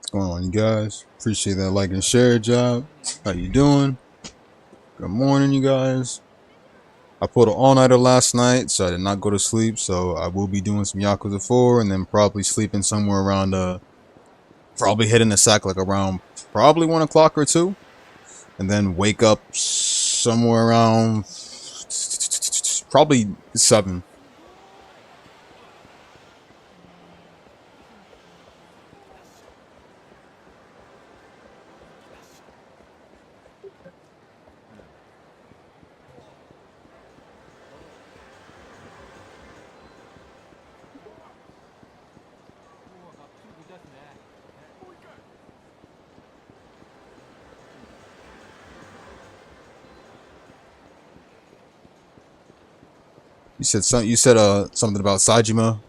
What's going on, you guys? Appreciate that like and share job. How you doing? Good morning, you guys. I pulled an all-nighter last night, so I did not go to sleep. So I will be doing some Yakuza 4 and then probably sleeping somewhere around probably hitting the sack like around probably 1 o'clock or 2, and then wake up somewhere around probably 7. You said something about Sajima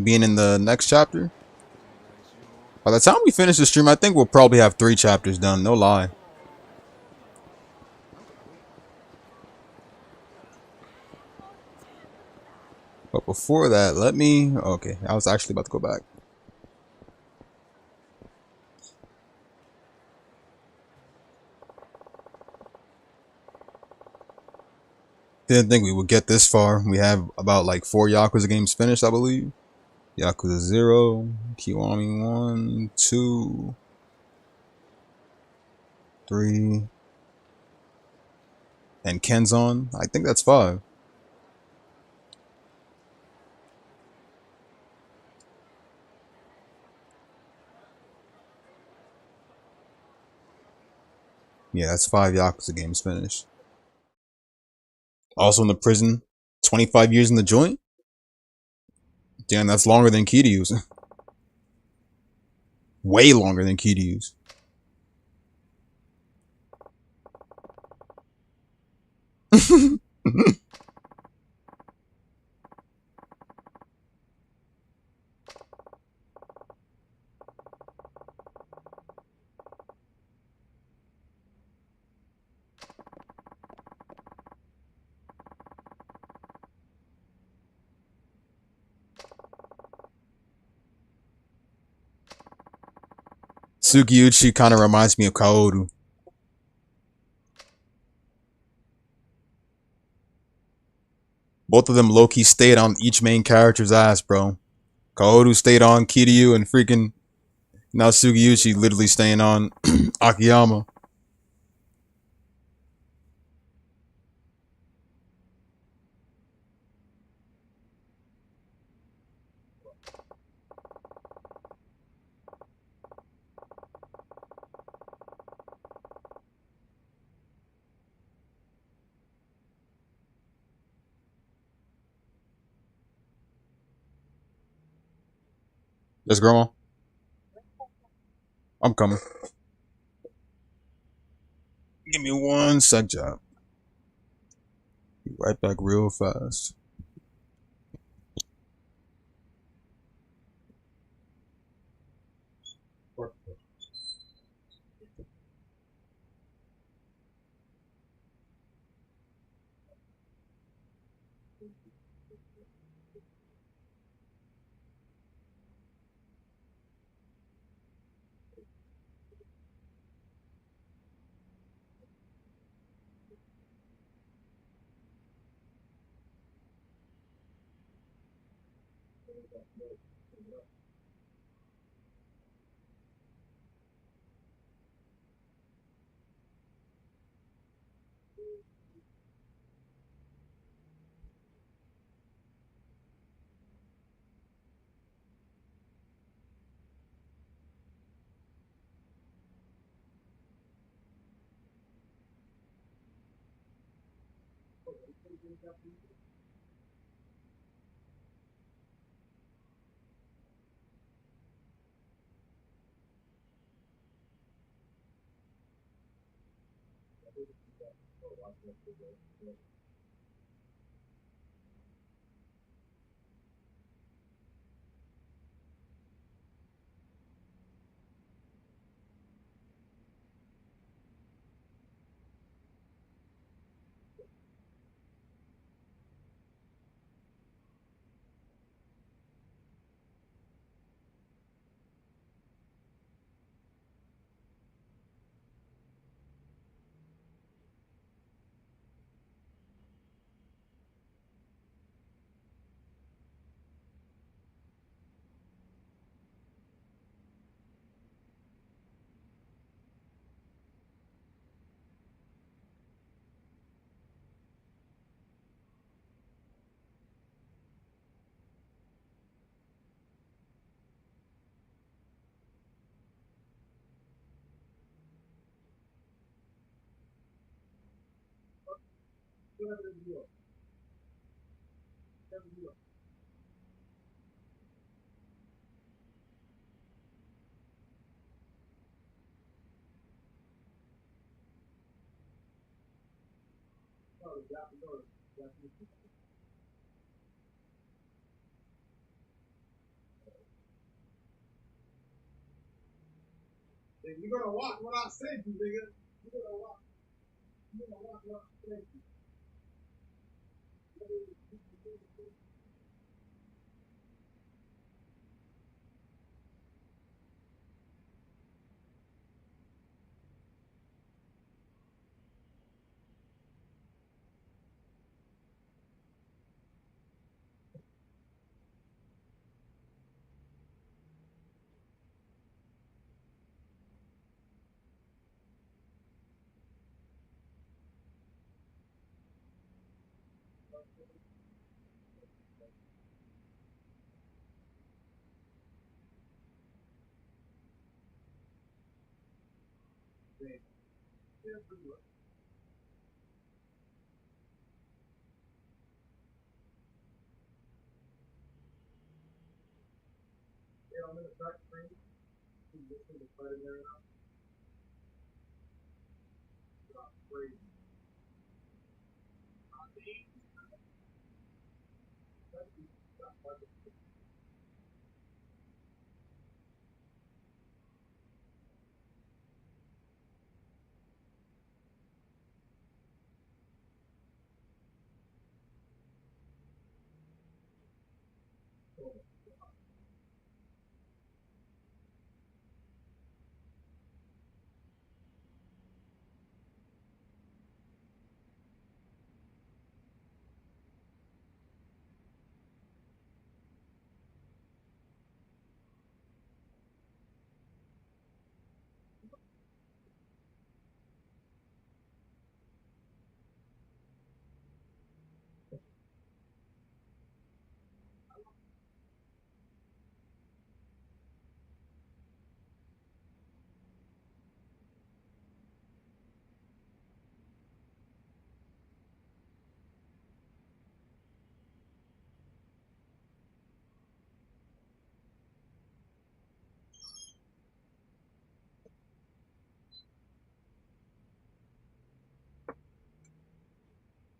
being in the next chapter. By the time we finish the stream, I think we'll probably have 3 chapters done. No lie. But before that, let me. Okay, I was actually about to go back. Didn't think we would get this far. We have about like 4 Yakuza games finished, I believe. Yakuza 0, Kiwami 1, 2, 3, and Kenzon. I think that's 5. Yeah, that's 5 Yakuza games finished. Also in the prison, 25 years in the joint. Damn, that's longer than Kiryu's. Way longer than Kiryu's. Sugiyuchi kind of reminds me of Kaoru. Both of them low-key stayed on each main character's ass, bro. Kaoru stayed on Kiryu and freaking now Sugiyuchi literally staying on Akiyama. Yes, grandma. I'm coming. Give me one sec, job. Be right back real fast.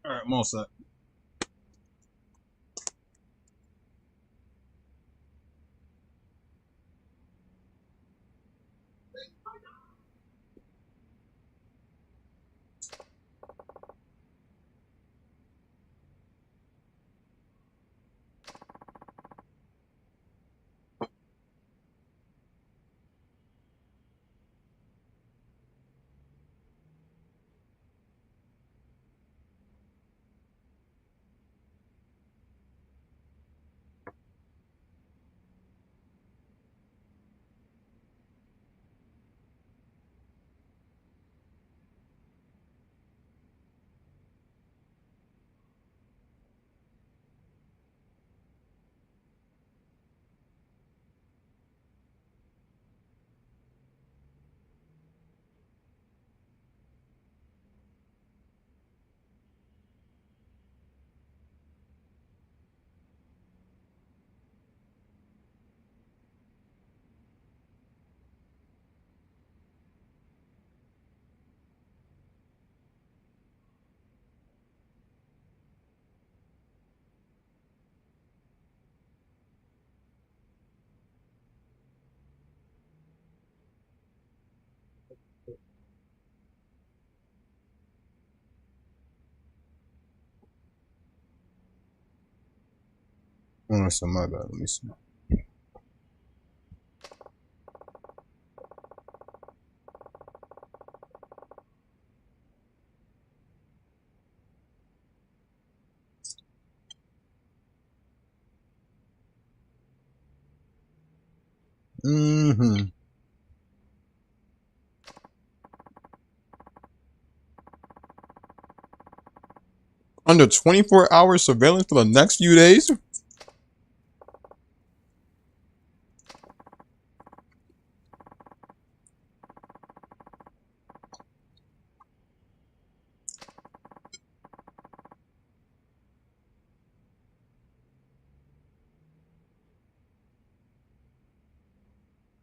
All right, I'm all set. Oh, that's my bad. Let me see. Mm-hmm. Under 24-hour surveillance for the next few days?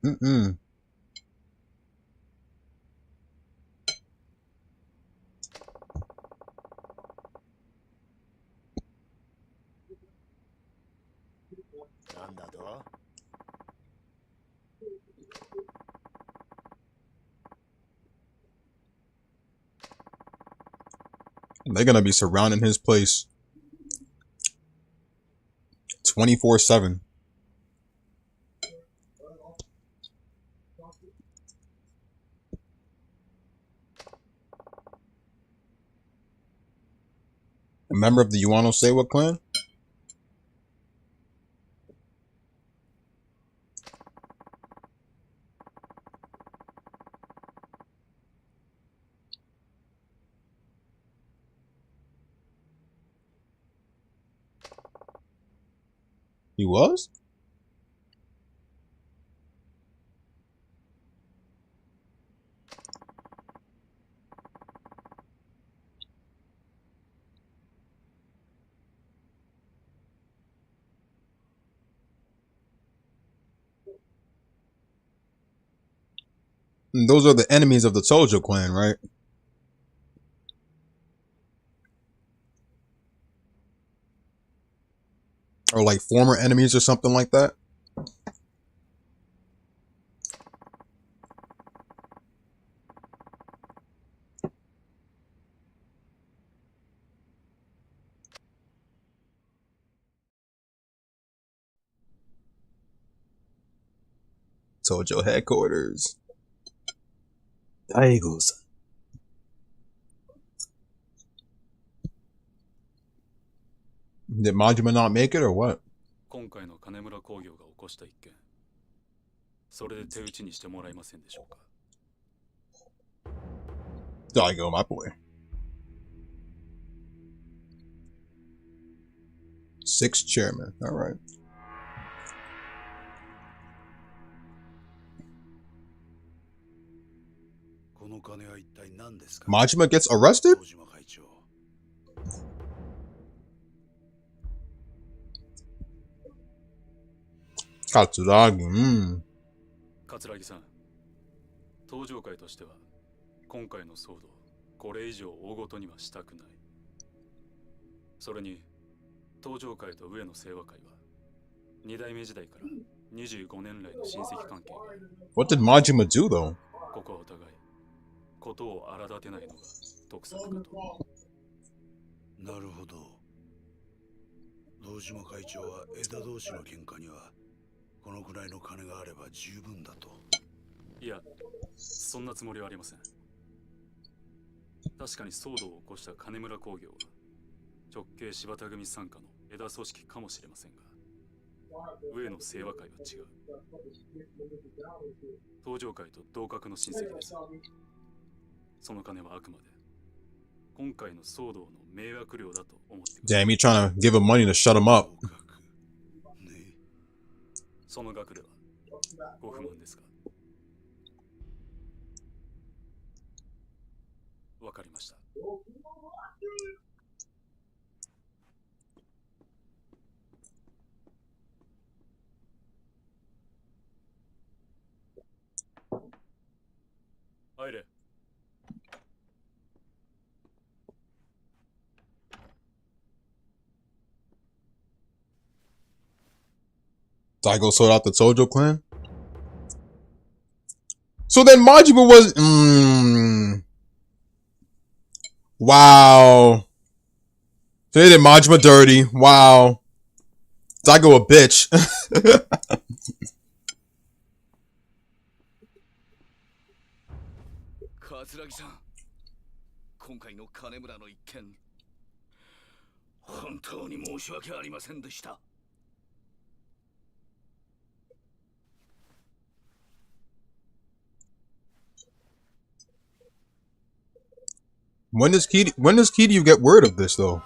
Mm-mm. They're gonna be surrounding his place 24/7. A member of the Yuano Seiwa clan? He was? And those are the enemies of the Tojo clan, right? Or like former enemies or something like that? Tojo headquarters. Yakuza. Did Majima not make it or what? 今回の金村工業が起こした一件、それで手打ちにしてもらえませんでしょうか。Daigo, my boy. 6th chairman. All right. この金は一体何ですか。 Majima gets arrested? 東島会長。Katsuragi. 桂木さん、東上会としては今回の騒動、これ以上大ごとにはしたくない。それに東上会と上野清和会は2代目時代から25年来の親戚関係が。 What did Majima do though? ここはお互いことを荒立てないのが得策かと。なるほど。堂島会長は枝同士の喧嘩にはこのくらいの金があれば十分だと。いや、そんなつもりはありません。確かに騒動を起こした金村工業は直系柴田組傘下の枝組織かもしれませんが、上野清和会は違う。東上会と同格の親戚です。その金はあくまで今回の騒動の迷惑料だと思ってください。 Damn, he trying to give him money to shut him up. その額ではご不満ですか。わかりました。入れ。Daigo sold out the Tojo clan? So then Majima was... Wow. So they did Majima dirty. Wow. Daigo a bitch. 桂木さん、今回の金村の一件、本当に申し訳ありませんでした。 When does Kiryu get word of this though?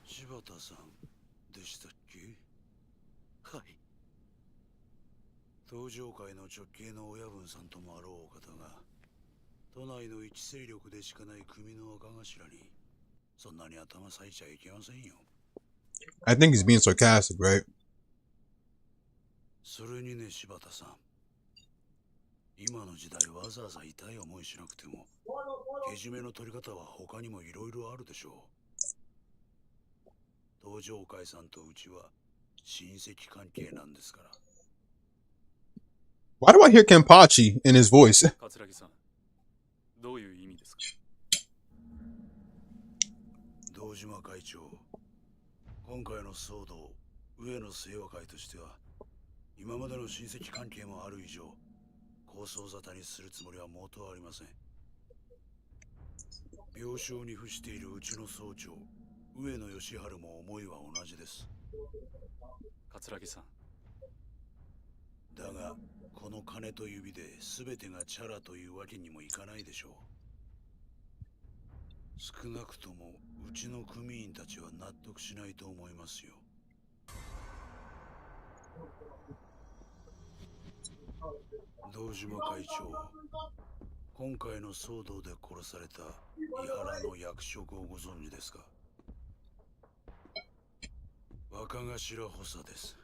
柴田さんでしたっけ。はい。東上会の直系の親分さんともあろうお方が、都内の一勢力でしかない組の若頭に、そんなに頭割いちゃいけませんよ。 I think he's being sarcastic, right? それにね、柴田さん。今の時代わざわざ痛い思いしなくても、けじめの取り方は他にもいろいろあるでしょう。道場会さんとうちは親戚関係なんですから。Why do I hear Kenpachi in his voice? 桂木さん、どういう意味ですか？堂島会長、今回の騒動、上野清和会としては、今までの親戚関係もある以上、構想沙汰にするつもりは毛頭ありません。病床に伏しているうちの総長、上野義治も思いは同じです。桂木さん。だが、この金と指で全てがチャラというわけにもいかないでしょう。少なくともうちの組員たちは納得しないと思いますよ。堂島会長、今回の騒動で殺された伊原の役職をご存知ですか？若頭補佐です。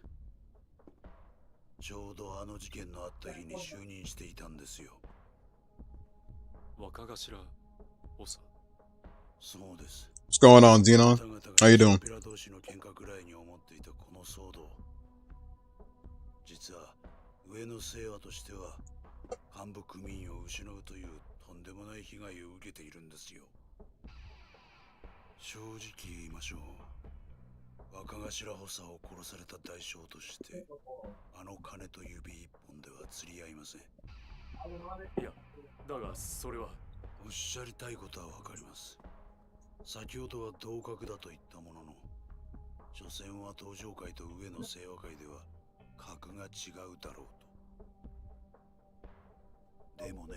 ちょうどあの事件のあった日に就任していたんですよ。若頭補佐。そうです。What's going on, Xenon? How you doing? ペラ同士の喧嘩くらいに思っていたこの騒動。実は上野清和としては幹部組員を失うというとんでもない被害を受けているんですよ。正直言いましょう。若頭補佐を殺された代償としてあの金と指一本では釣り合いません。いや、だがそれは。おっしゃりたいことはわかります。先ほどは同格だと言ったものの、所詮は東上会と上野清和会では格が違うだろうと。でもね、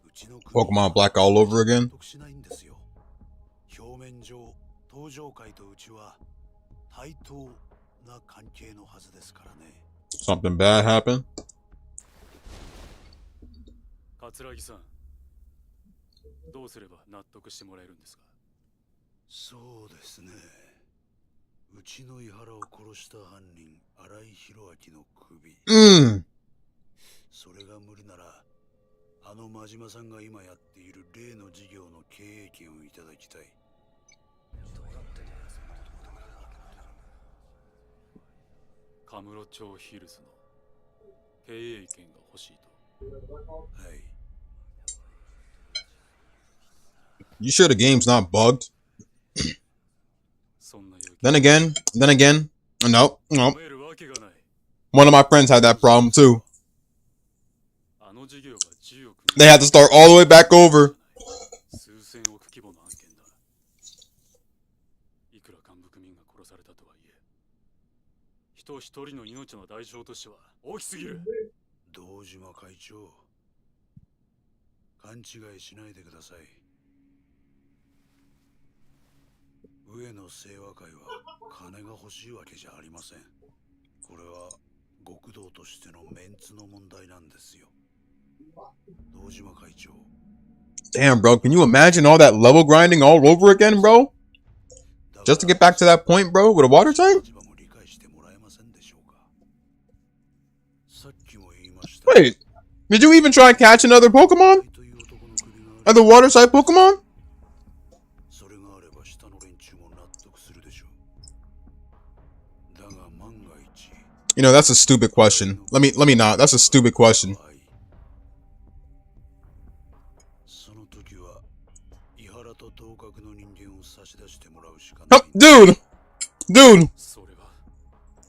うちの組 Pokemon Black all over again? 得しないんですよ。表面上、東上会とうちは対等な関係のはずですからね。Something bad happened? 桂木さん、どうすれば納得してもらえるんですか？そうですね。うちの井原を殺した犯人、新井宏明の首。それが無理なら、あの真島さんが今やっている例の事業の経営権をいただきたい。カムロ町ヒルズの経営権が欲しいと。はい。You sure the game's not bugged? そんな要求 Then again, no. 飲めるわけがない。One of my friends had that problem too. あの事業は10億 They had to start all the way back over. 数千億規模の案件だ。いくら幹部組員が殺されたとはいえ、人一人の命の代償としては大きすぎる。堂島会長、勘違いしないでください。上野清和会は金が欲しいわけじゃありません。これは極道としてのメンツの問題なんですよ。堂島会長。Damn, bro. Can you imagine all that level grinding all over again, bro? Just to get back to that point, bro, with a water type? Wait, did you even try and catch another Pokemon? Other water type Pokemon? You know, that's a stupid question. Let me not. That's a stupid question. Oh, dude!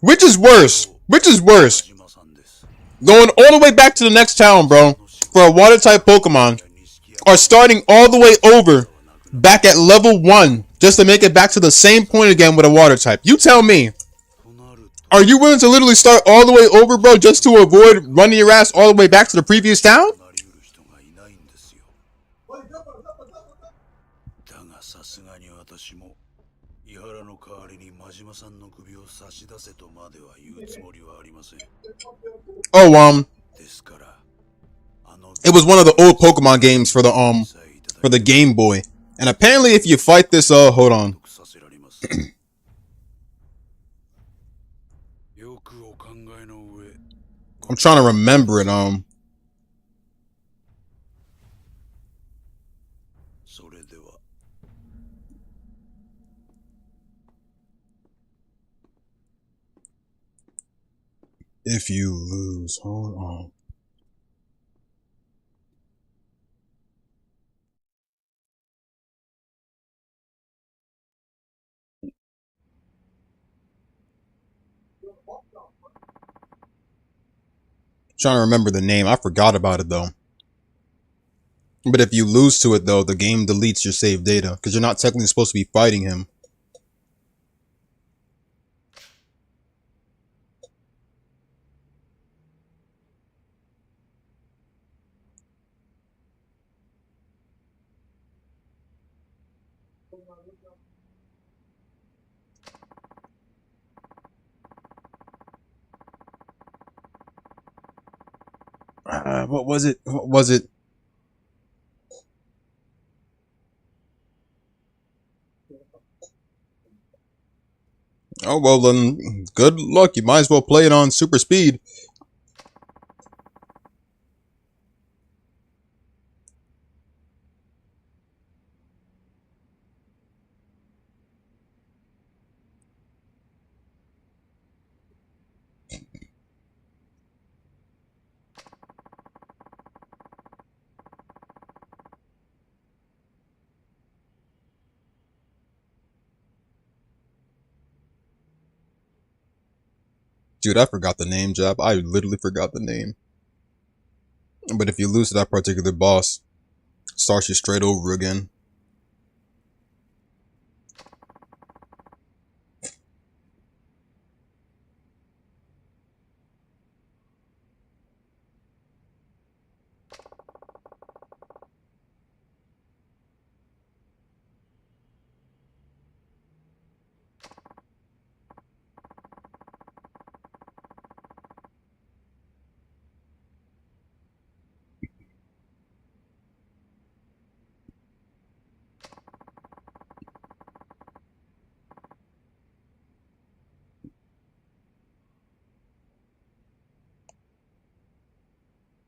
Which is worse? Which is worse? Going all the way back to the next town, bro, for a water type Pokemon, or starting all the way over, back at level 1, just to make it back to the same point again with a water type. You tell me. Are you willing to literally start all the way over, bro, just to avoid running your ass all the way back to the previous town? Oh, it was one of the old Pokemon games for the Game Boy. And apparently if you fight this, hold on. くお考えの上。I'm trying to remember it. それでは。If you lose, hold on. Trying to remember the name. I forgot about it though. But if you lose to it though, the game deletes your save data because you're not technically supposed to be fighting him. What was it? What was it? Oh well, then good luck. You might as well play it on super speed. Dude, I forgot the name, Jab. I literally forgot the name. But if you lose to that particular boss, it starts you straight over again.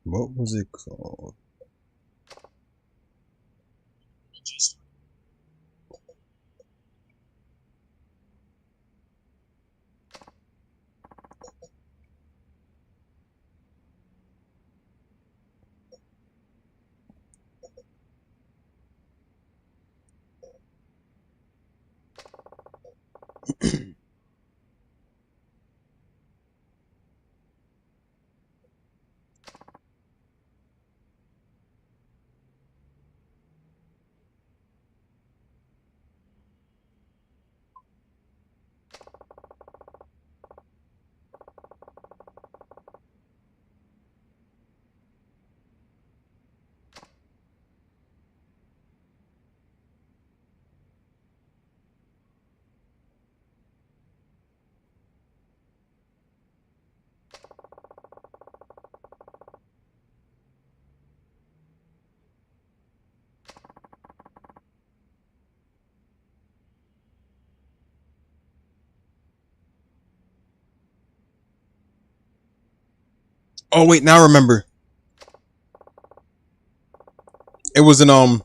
What was it called? Oh wait, now I remember. It was in it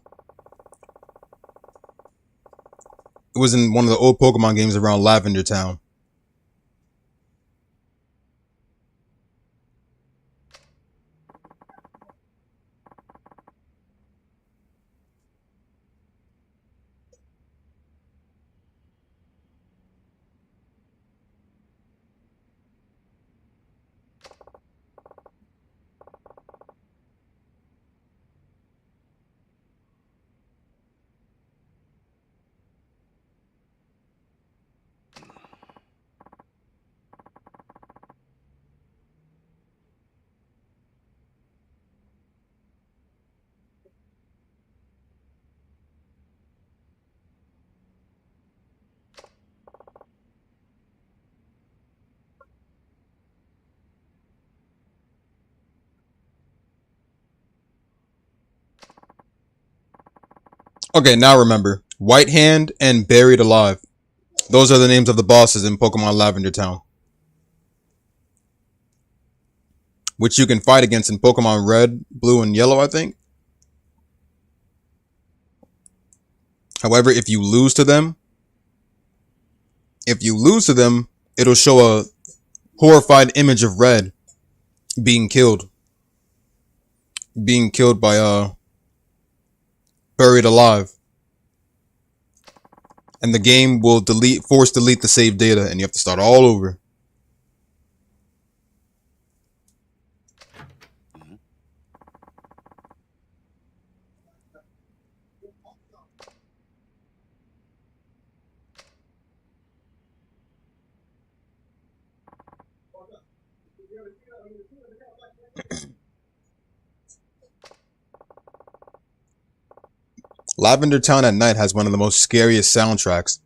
was in one of the old Pokemon games around Lavender Town. Okay, now I remember. White Hand and Buried Alive. Those are the names of the bosses in Pokemon Lavender Town. which you can fight against in Pokemon Red, Blue, and Yellow, I think. However, if you lose to them, it'll show a horrified image of Red being killed by buried alive, and the game will force delete the save data, and you have to start all over. Lavender Town at night has one of the most scariest soundtracks.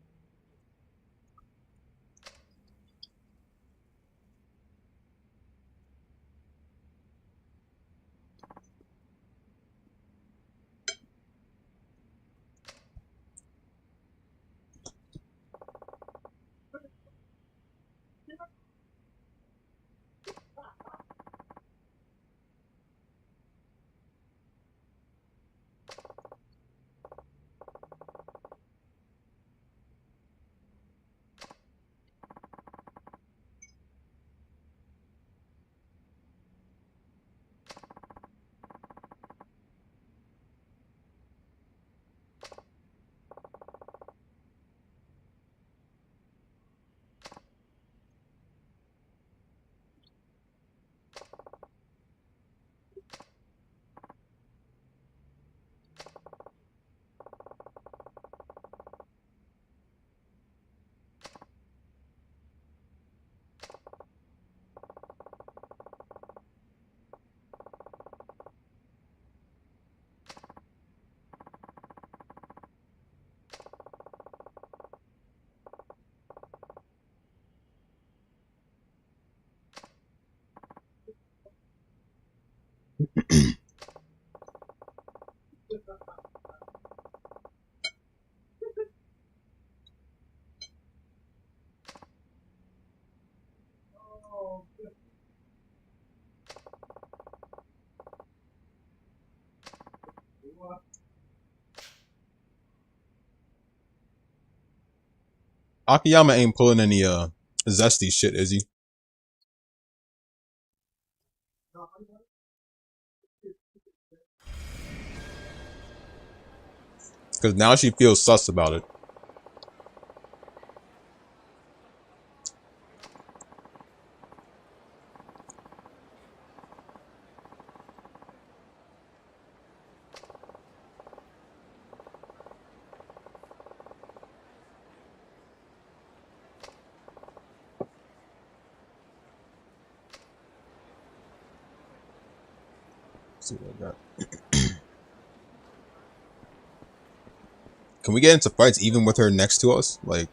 Akiyama ain't pulling any zesty shit, is he? Because now she feels sus about it. Let's see what I got. Can we get into fights even with her next to us? Like,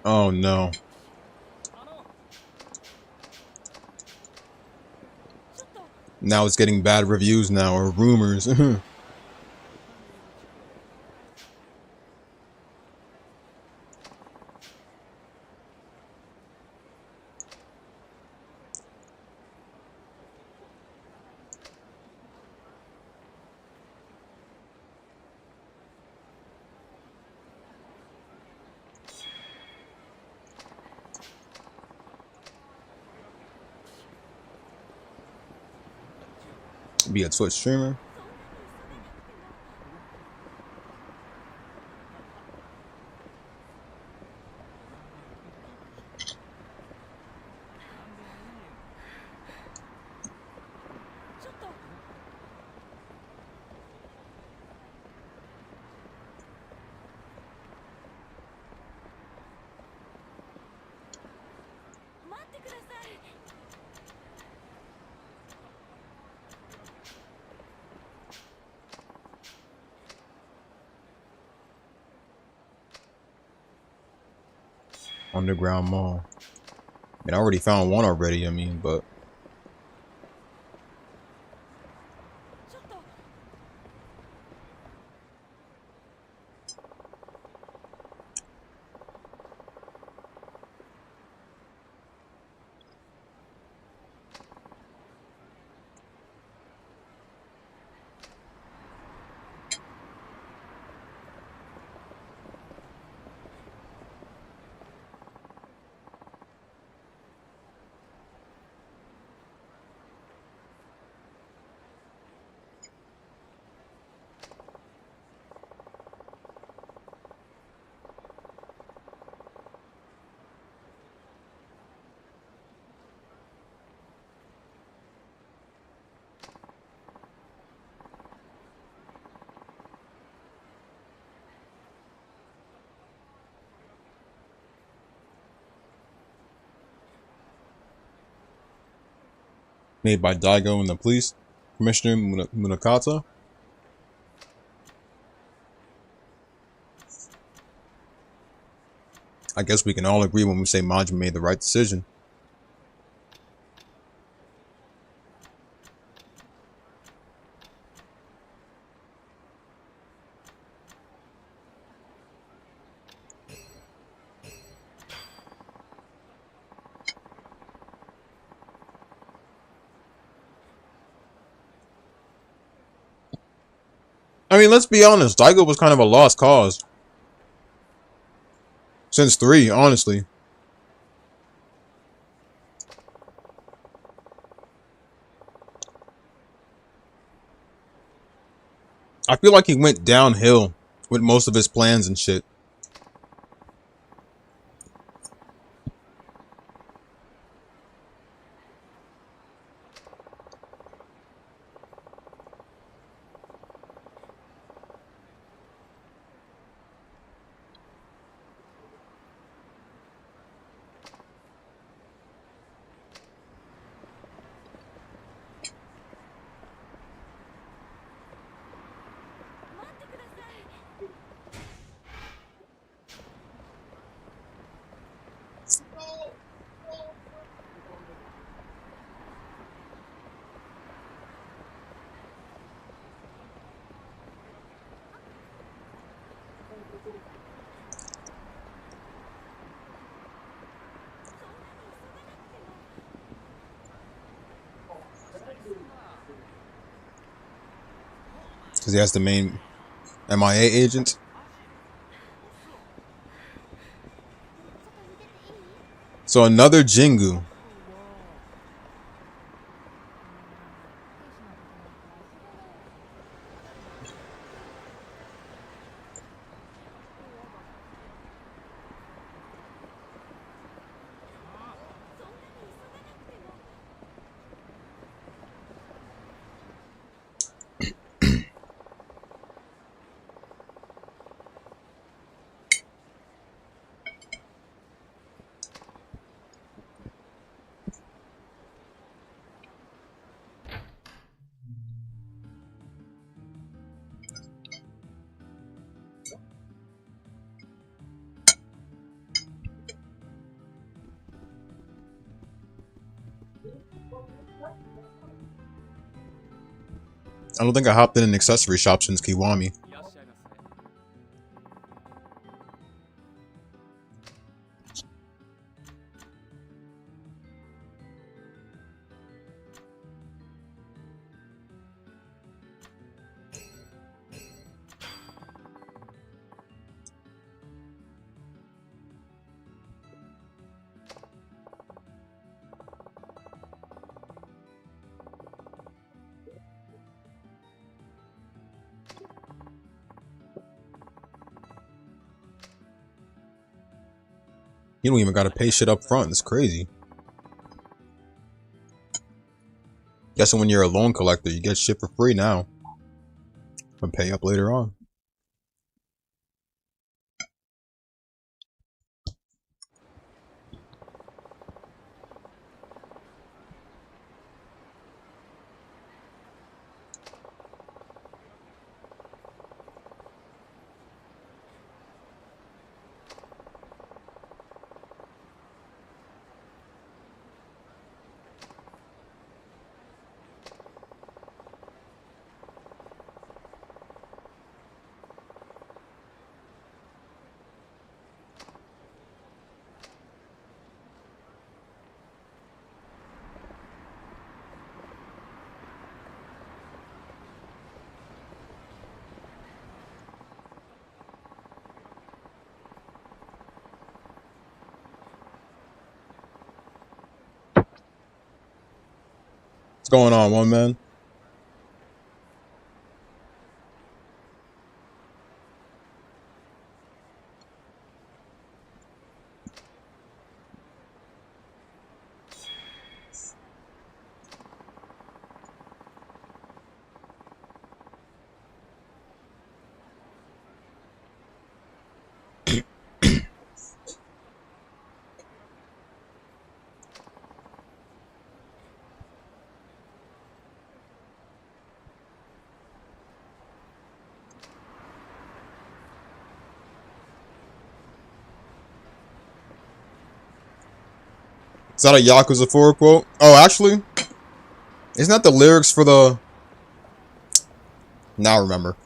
oh no. Now it's getting bad reviews now, or rumors. Be a Twitch streamer. Underground Mall. I mean, I already found one already, I mean, but... Made by Daigo and the police. Commissioner Munakata. I guess we can all agree when we say Majima made the right decision. I mean, let's be honest. Daigo was kind of a lost cause. Since 3, honestly. I feel like he went downhill with most of his plans and shit. Because he has the main MIA agent. So another Jingu. I don't think I hopped in an accessory shop since Kiwami. You don't even gotta pay shit up front. It's crazy. Guessing when you're a loan collector, you get shit for free now. And pay up later on. going on, one man? Is that a Yakuza 4 quote? Oh, actually, isn't that the lyrics for the... Now I remember.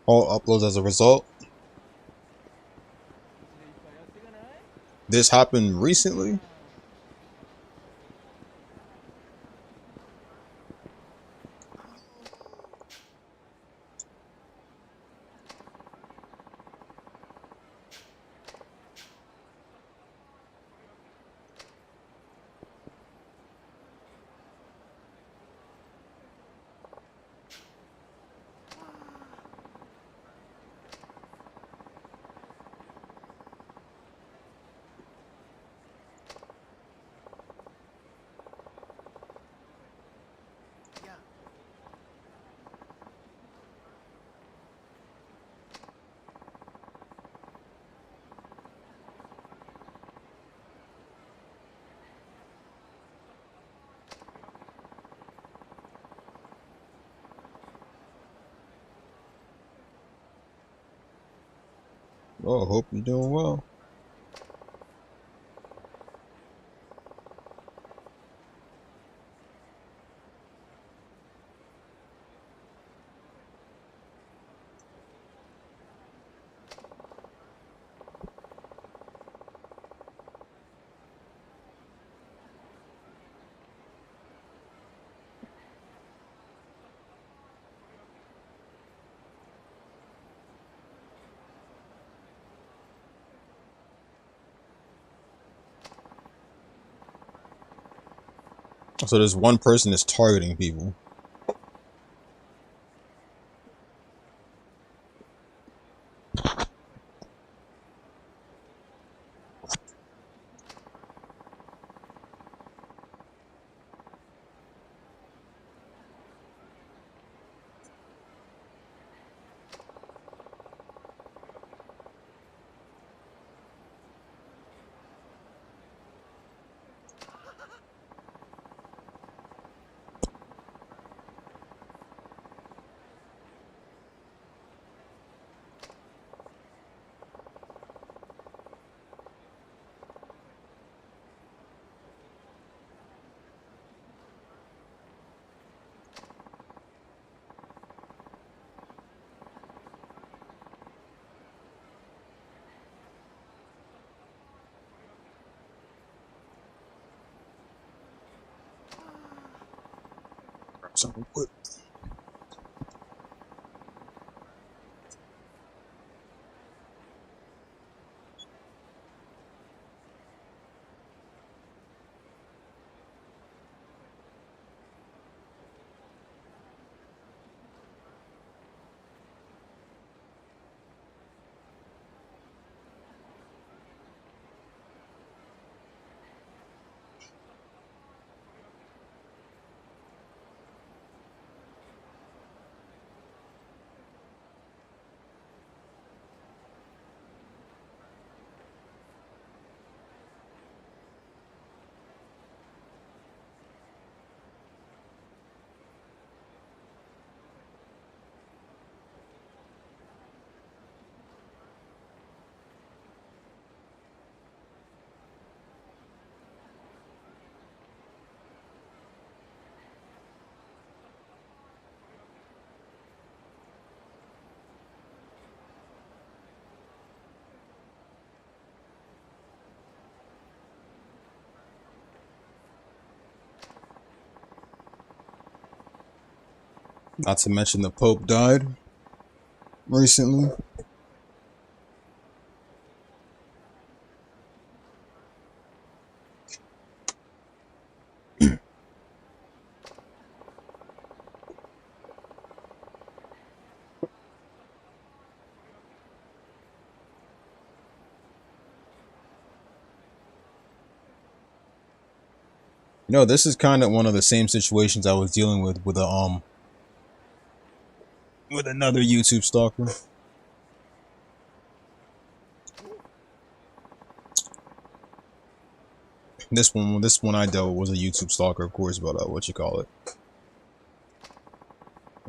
All uploads as a result. This happened recently? Oh, hope you're doing well. So there's one person that's targeting people. Something quick. Not to mention the Pope died recently. You know, this is kind of one of the same situations I was dealing with a with another YouTube stalker. This one I dealt with was a YouTube stalker, of course, but what you call it.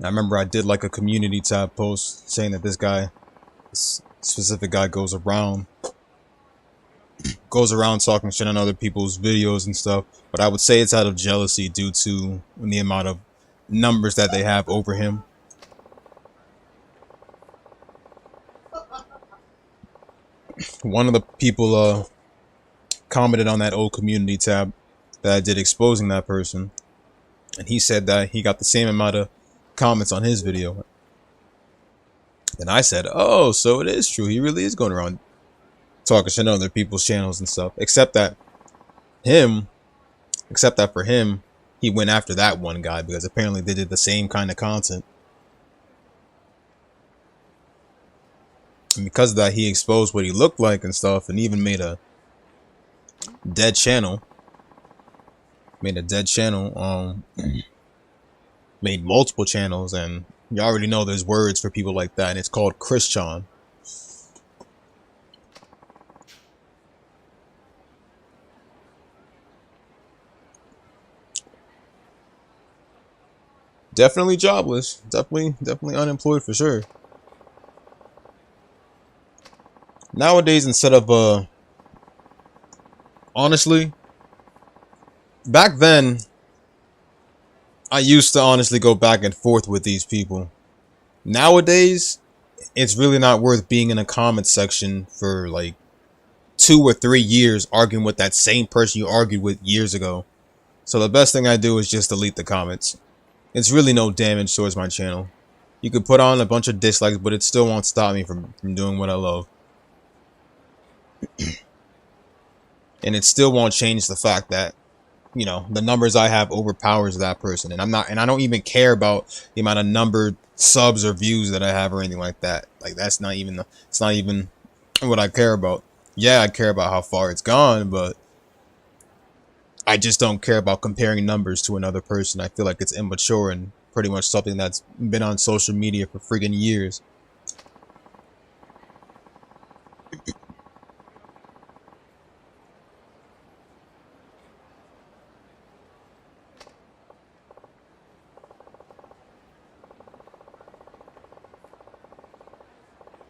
I remember I did like a community tab post saying that this specific guy goes around talking shit on other people's videos and stuff, but I would say it's out of jealousy due to the amount of numbers that they have over him. One of the people commented on that old community tab that I did exposing that person, and he said that he got the same amount of comments on his video. And I said, oh, so it is true, he really is going around talking shit on other people's channels and stuff, except that for him he went after that one guy because apparently they did the same kind of content, and because of that he exposed what he looked like and stuff, and even made a dead channel, made multiple channels, and you already know there's words for people like that, and it's called Christian. Definitely jobless. Definitely unemployed for sure. Nowadays, instead of honestly, back then, I used to honestly go back and forth with these people. Nowadays, it's really not worth being in a comment section for like 2 or 3 years arguing with that same person you argued with years ago. So the best thing I do is just delete the comments. It's really no damage towards my channel. You could put on a bunch of dislikes, but it still won't stop me from doing what I love. And it still won't change the fact that, you know, the numbers I have overpowers that person. And I don't even care about the amount of numbered subs or views that I have or anything like that. Like, it's not even what I care about. Yeah, I care about how far it's gone, but I just don't care about comparing numbers to another person. I feel like it's immature and pretty much something that's been on social media for friggin' years.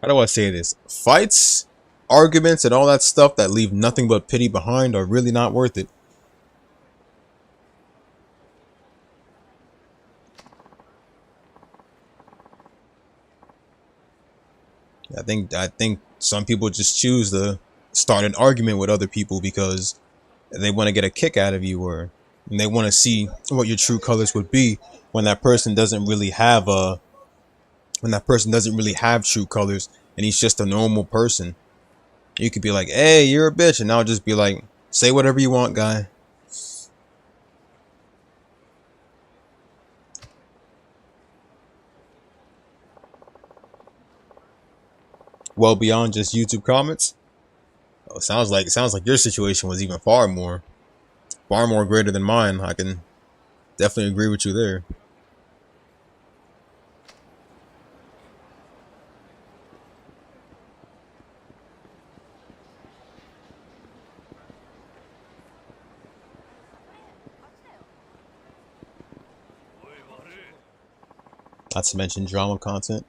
How do I say this? Fights, arguments, and all that stuff that leave nothing but pity behind are really not worth it. I think some people just choose to start an argument with other people because they want to get a kick out of you, or they want to see what your true colors would be when that person doesn't really have true colors and he's just a normal person. You could be like, hey, you're a bitch, and I'll just be like, say whatever you want, guy. Well beyond just YouTube comments. Oh, it sounds like your situation was even far more greater than mine. I can definitely agree with you there. Not to mention drama content.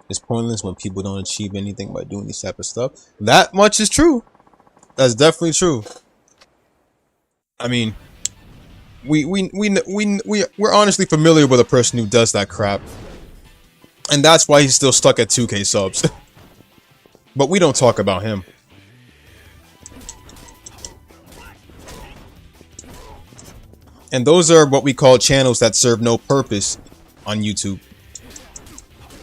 It's pointless when people don't achieve anything by doing this type of stuff. That much is true. That's definitely true. I mean, we're honestly familiar with a person who does that crap, and that's why he's still stuck at 2K subs. But we don't talk about him. And those are what we call channels that serve no purpose on YouTube,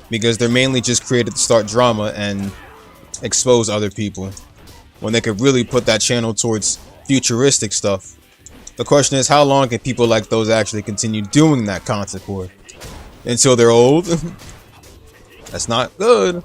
because they're mainly just created to start drama and expose other people, when they could really put that channel towards futuristic stuff. The question is, how long can people like those actually continue doing that content for? Until they're old? That's not good.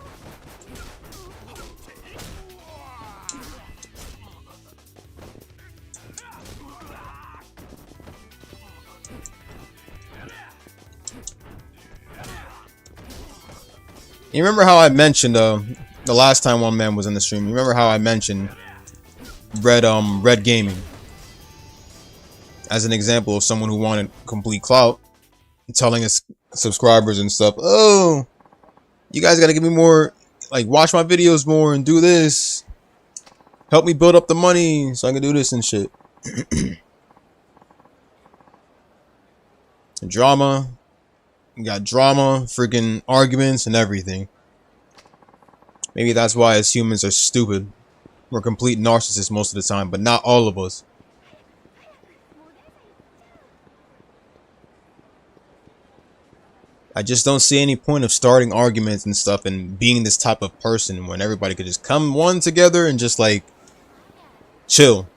You remember how I mentioned the last time one man was in the stream? You remember how I mentioned Red Gaming as an example of someone who wanted complete clout, telling his subscribers and stuff, oh, you guys gotta give me more, like, watch my videos more and do this, help me build up the money so I can do this and shit. Drama, you got drama, freaking arguments and everything. Maybe that's why as humans are stupid. We're complete narcissists most of the time, but not all of us. I just don't see any point of starting arguments and stuff and being this type of person when everybody could just come one together and just like chill.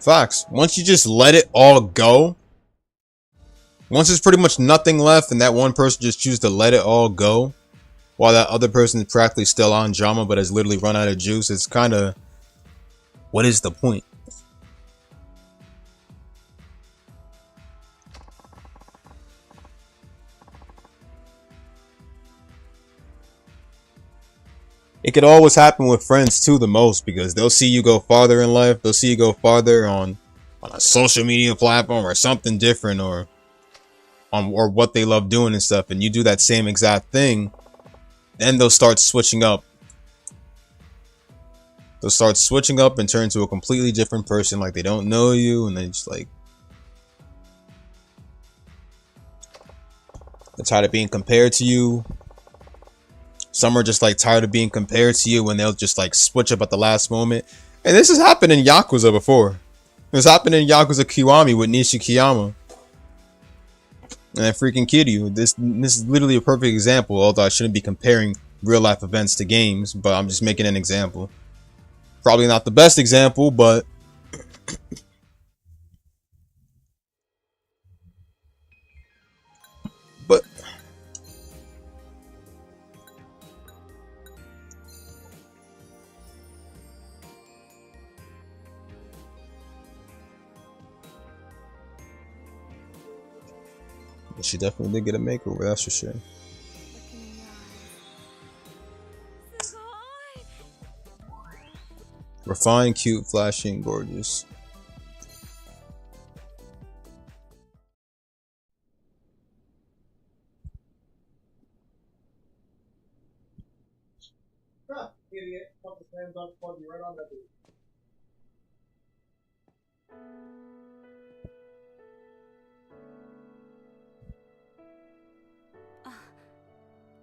Facts. Once you just let it all go, once there's pretty much nothing left and that one person just chooses to let it all go, while that other person is practically still on drama but has literally run out of juice, it's kind of, what is the point? It could always happen with friends too, the most, because they'll see you go farther in life, they'll see you go farther on a social media platform or something different, or what they love doing and stuff, and you do that same exact thing, then they'll start switching up. They'll start switching up and turn to a completely different person, like they don't know you, and they just like, they're tired of being compared to you. Some are just like tired of being compared to you, and they'll just like switch up at the last moment. And this has happened in Yakuza before. This happened in Yakuza Kiwami with Nishikiyama and that freaking Kiryu. This is literally a perfect example, although I shouldn't be comparing real life events to games, but I'm just making an example. Probably not the best example, but she definitely did get a makeover, that's for sure. Refined, cute, flashy, and gorgeous. Idiot. Put the slam dunk plug you right on that dude.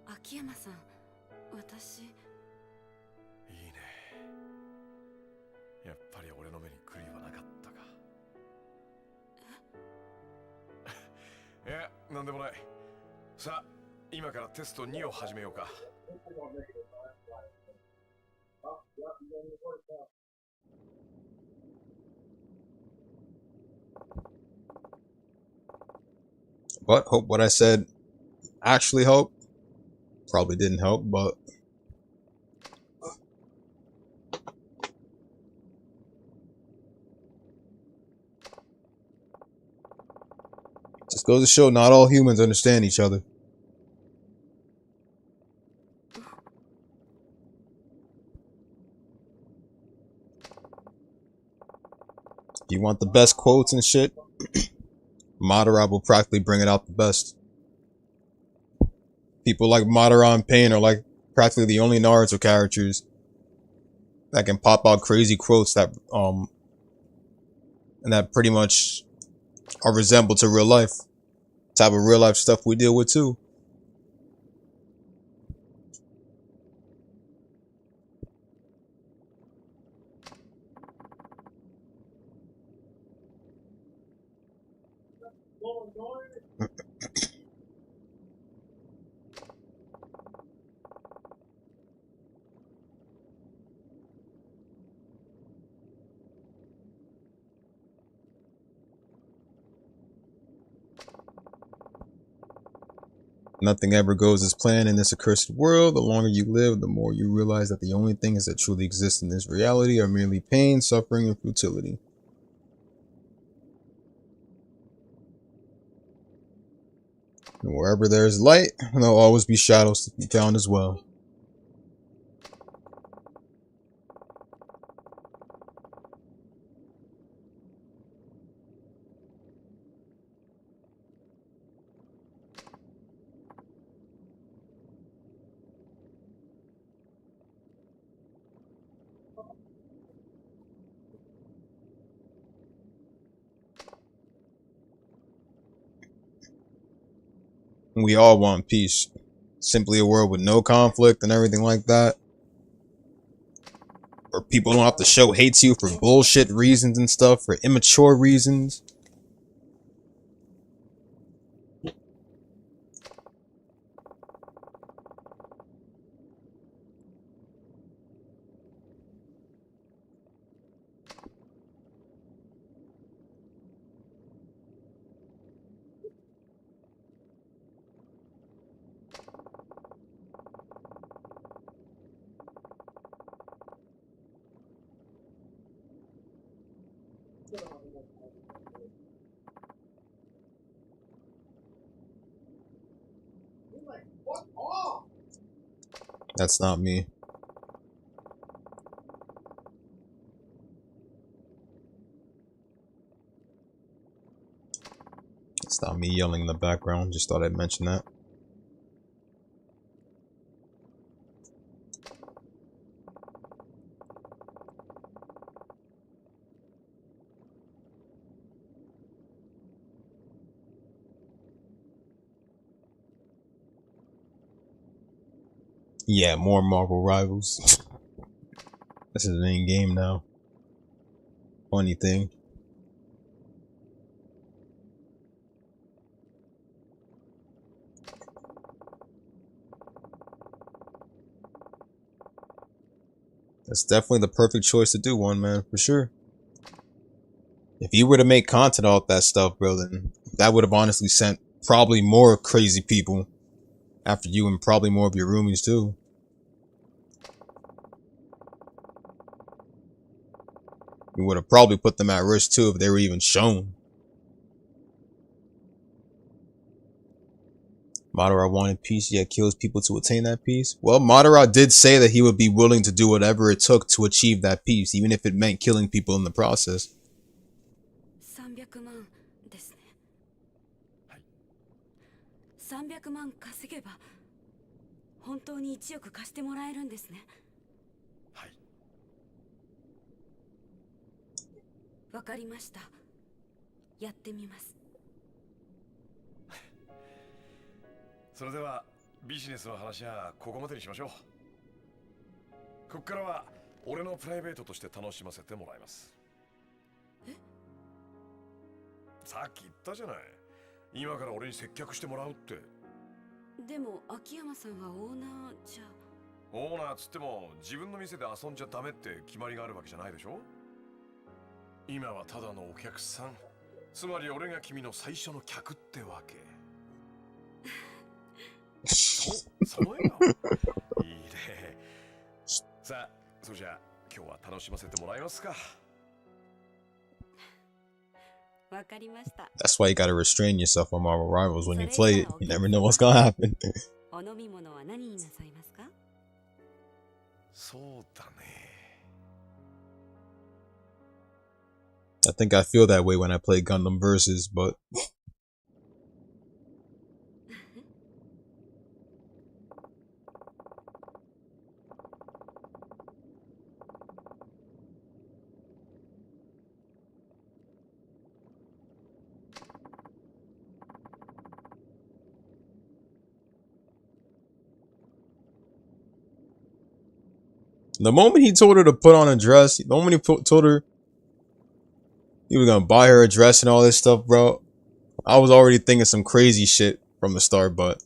秋山さん、私。いいね。やっぱり俺の目に狂いはなかったか。いや、なんでもない。さあ、今からテスト2を始めようか。But hope what I said actually helped. Probably didn't help, but just goes to show not all humans understand each other. If you want the best quotes and shit, Madara will practically bring it out the best. People like Madara and Pain are like practically the only Naruto characters that can pop out crazy quotes that and that pretty much are resembled to real life. Type of real life stuff we deal with too. Nothing ever goes as planned in this accursed world. The longer you live, the more you realize that the only things that truly exist in this reality are merely pain, suffering, and futility. And wherever there is light, there'll always be shadows to be found as well. We all want peace. Simply a world with no conflict and everything like that. Where people don't have to show hate to you for bullshit reasons and stuff, for immature reasons. That's not me. It's not me yelling in the background. Just thought I'd mention that. Yeah, more Marvel Rivals. This is an in-game now. Funny thing. That's definitely the perfect choice to do one, man, for sure. If you were to make content off that stuff, bro, then that would have honestly sent probably more crazy people after you and probably more of your roomies too. You would have probably put them at risk too if they were even shown. Madara wanted peace, yet kills people to attain that peace. Well, Madara did say that he would be willing to do whatever it took to achieve that peace, even if it meant killing people in the process. 300万ですね。はい。300万稼げば本当に1億貸してもらえるんですね。はい。わかりました。やってみます。それではビジネスの話はここまでにしましょう。ここからは俺のプライベートとして楽しませてもらいます。え？さっき言ったじゃない。今から俺に接客してもらうって。でも秋山さんはオーナーじゃ。オーナーつっても自分の店で遊んじゃダメって決まりがあるわけじゃないでしょ。今はただのお客さん。つまり俺が君の最初の客ってわけ。その笑顔いいね。さあ、それじゃあ今日は楽しませてもらえますか。わかりました。 That's why you gotta restrain yourself on Marvel Rivals when you play it. You never know what's gonna happen. お飲み物は何になさいますか？そうだね。I think I feel that way when I play Gundam Versus, but the moment he told her to put on a dress, the moment he told her he was gonna buy her a dress and all this stuff, bro, I was already thinking some crazy shit from the start, but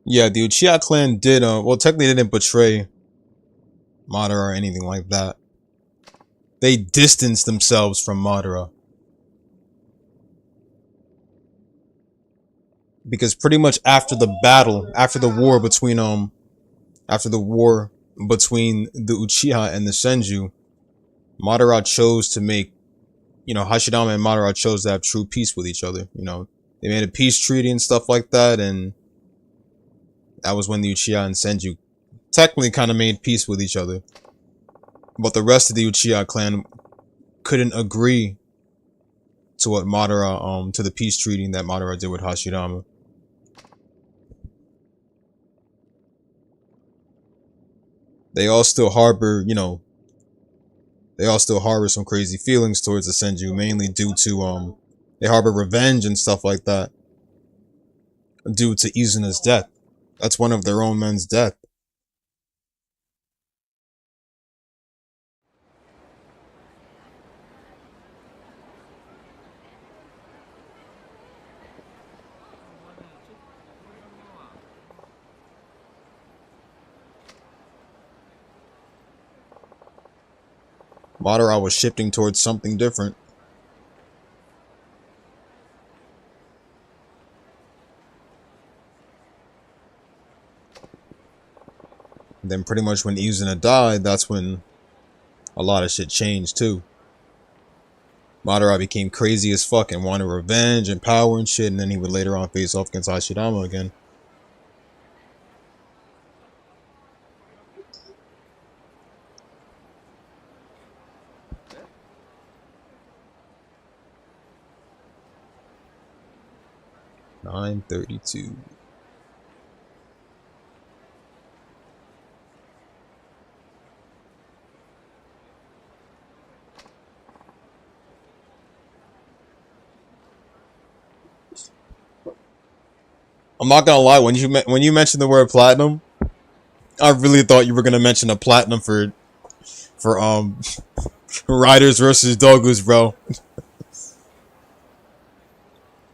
yeah, the Uchiha clan did, well, technically they didn't betray Madara or anything like that. They distanced themselves from Madara. Because pretty much after the battle, after the war between the Uchiha and the Senju, Madara chose to make, Hashirama and Madara chose to have true peace with each other. They made a peace treaty and stuff like that, and that was when the Uchiha and Senju technically kind of made peace with each other. But the rest of the Uchiha clan couldn't agree to what Madara, to the peace treaty that Madara did with Hashirama. They all still harbor, some crazy feelings towards the Senju, mainly due to, they harbor revenge and stuff like that. Due to Izuna's death. That's one of their own men's death. Madara was shifting towards something different. And then pretty much when Izuna died, that's when a lot of shit changed too. Madara became crazy as fuck and wanted revenge and power and shit, and then he would later on face off against Hashirama again. $9.32. I'm not gonna lie, when you mentioned the word platinum, I really thought you were gonna mention a platinum for Riders versus Dogus, bro.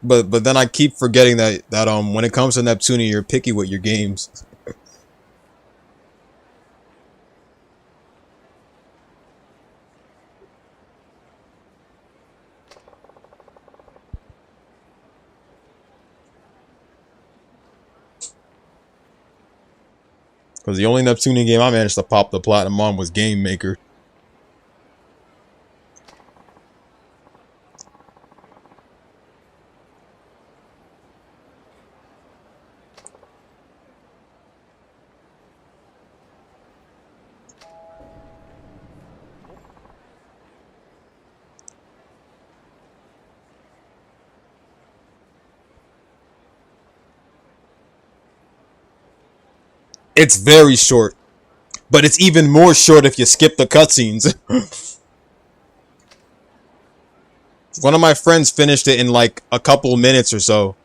But then I keep forgetting that when it comes to Neptunia, you're picky with your games. Because the only Neptunian game I managed to pop the platinum on was Game Maker. It's very short. But it's even more short if you skip the cutscenes. One of my friends finished it in like a couple minutes or so.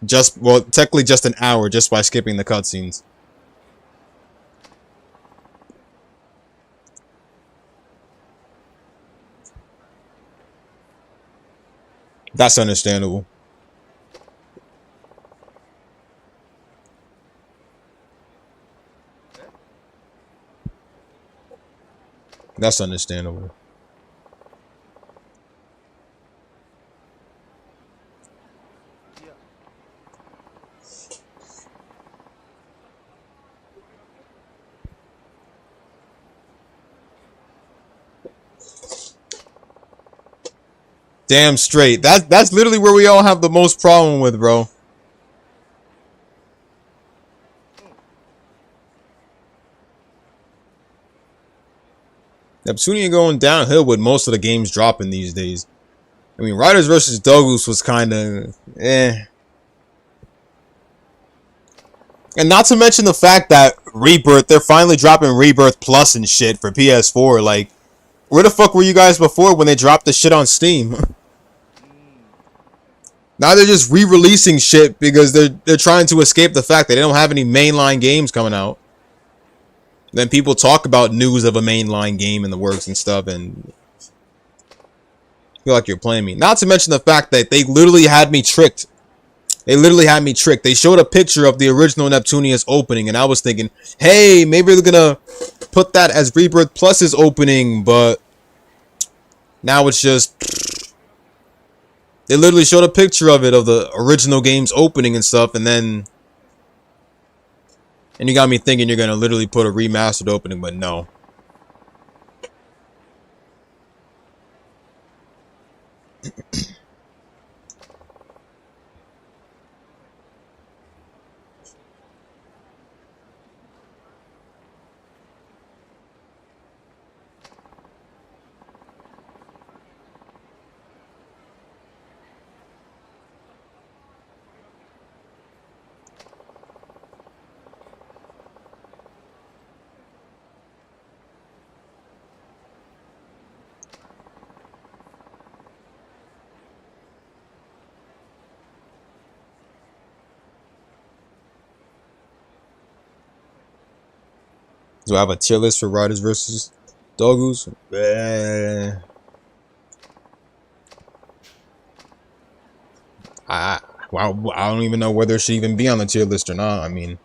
Technically just an hour just by skipping the cutscenes. That's understandable. That's understandable. Damn straight. That's literally where we all have the most problem with, bro. Neptunia going downhill with most of the games dropping these days. I mean, Riders vs. Dogus was kind of And not to mention the fact that Rebirth, they're finally dropping Rebirth Plus and shit for PS4. Like, where the fuck were you guys before when they dropped the shit on Steam? Now they're just re-releasing shit because they're trying to escape the fact that they don't have any mainline games coming out. Then people talk about news of a mainline game in the works and stuff, and feel like you're playing me. Not to mention the fact that they literally had me tricked. They showed a picture of the original Neptunia's opening, and I was thinking, hey, maybe they're gonna put that as Rebirth Plus's opening, but now it's just... They literally showed a picture of it, of the original game's opening and stuff, and then... And you got me thinking you're gonna literally put a remastered opening, but no. Do I have a tier list for Riders versus Dogus? Well, I don't even know whether it should even be on the tier list or not. I mean,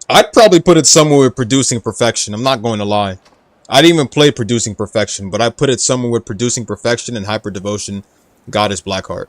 I'd probably put it somewhere with Producing Perfection. I'm not going to lie. I didn't even play Producing Perfection, but I put it somewhere with Producing Perfection and Hyper Devotion, Goddess Blackheart.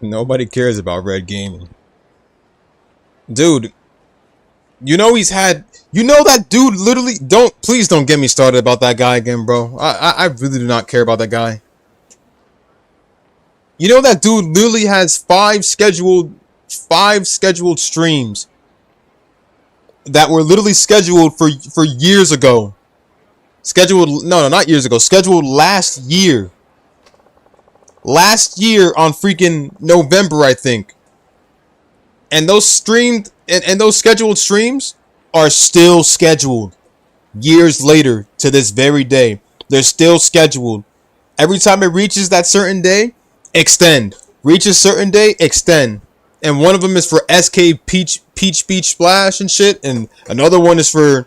Nobody cares about Red Gaming. Dude, you know he's had... You know that dude literally... Please don't get me started about that guy again, bro. I really do not care about that guy. You know that dude literally has 5 scheduled streams that were literally scheduled for years ago. No, not years ago. Scheduled last year. Last year on freaking November, I think. And those streamed and those scheduled streams are still scheduled years later to this very day. They're still scheduled. Every time it reaches that certain day, extend. Reaches certain day, extend. And one of them is for SK Peach Beach Splash and shit, and another one is for,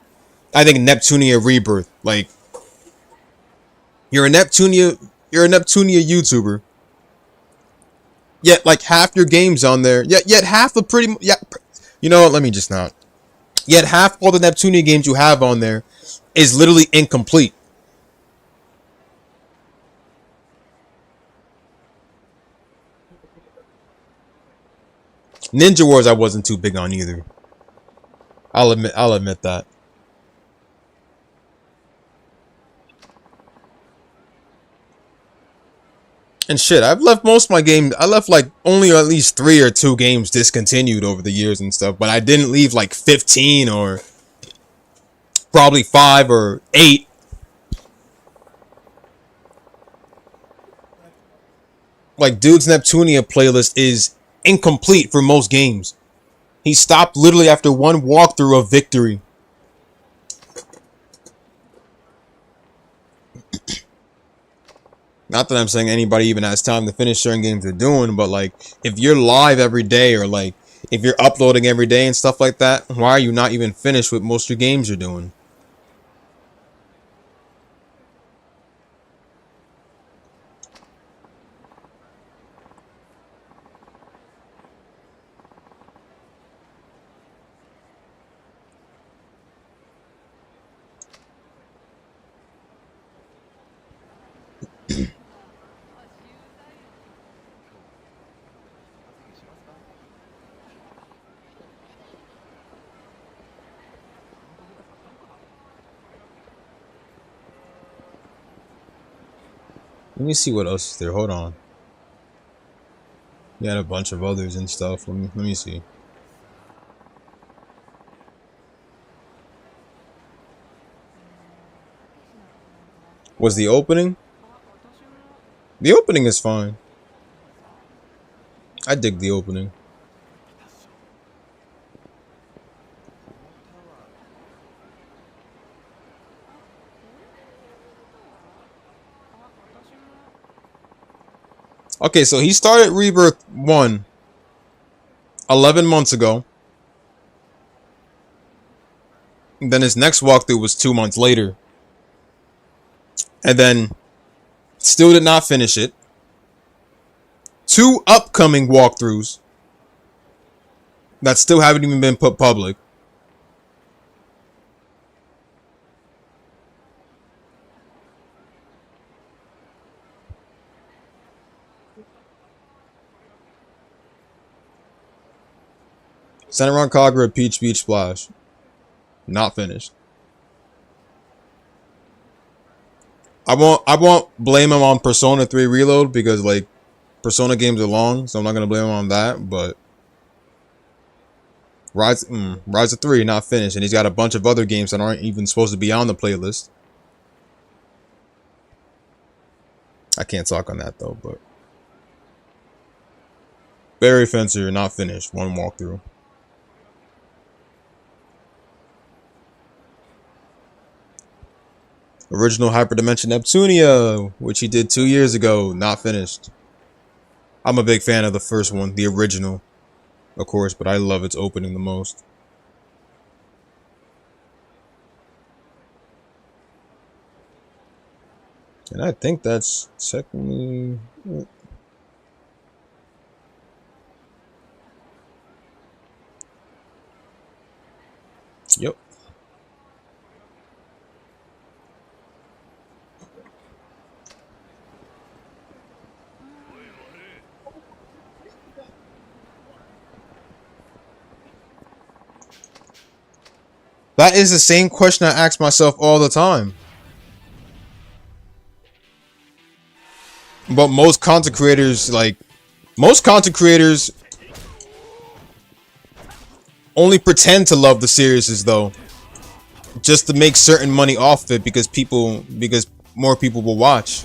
I think, Neptunia Rebirth. Like, you're a Neptunia YouTuber. Yet, like, half your games on there. Yet half the pretty... Yeah, you know what? Let me just not. Yet half all the Neptunia games you have on there is literally incomplete. Ninja Wars I wasn't too big on either. I'll admit that. And shit, I've left most of my games. I left like only at least 3 or 2 games discontinued over the years and stuff. But I didn't leave like 15 or probably 5 or 8. Like, dude's Neptunia playlist is incomplete for most games. He stopped literally after one walkthrough of Victory. Not that I'm saying anybody even has time to finish certain games they're doing, but like, if you're live every day or like, if you're uploading every day and stuff like that, why are you not even finished with most of your games you're doing? Let me see what else is there. Hold on. You had a bunch of others and stuff. Let me see. Was the opening? The opening is fine. I dig the opening. Okay, so he started Rebirth 1 11 months ago. And then his next walkthrough was 2 months later. And then still did not finish it. 2 upcoming walkthroughs that still haven't even been put public. Senran Kagura Peach Beach Splash. Not finished. I won't blame him on Persona 3 Reload because like Persona games are long, so I'm not gonna blame him on that, but Rise of 3 not finished, and he's got a bunch of other games that aren't even supposed to be on the playlist. I can't talk on that though, but Barry Fencer not finished, 1 walkthrough. Original Hyperdimension Neptunia, which he did 2 years ago, not finished. I'm a big fan of the first one, the original, of course, but I love its opening the most. And I think that's secondly... Yep. That is the same question I ask myself all the time. But most content creators, only pretend to love the series though, just to make certain money off it because more people will watch.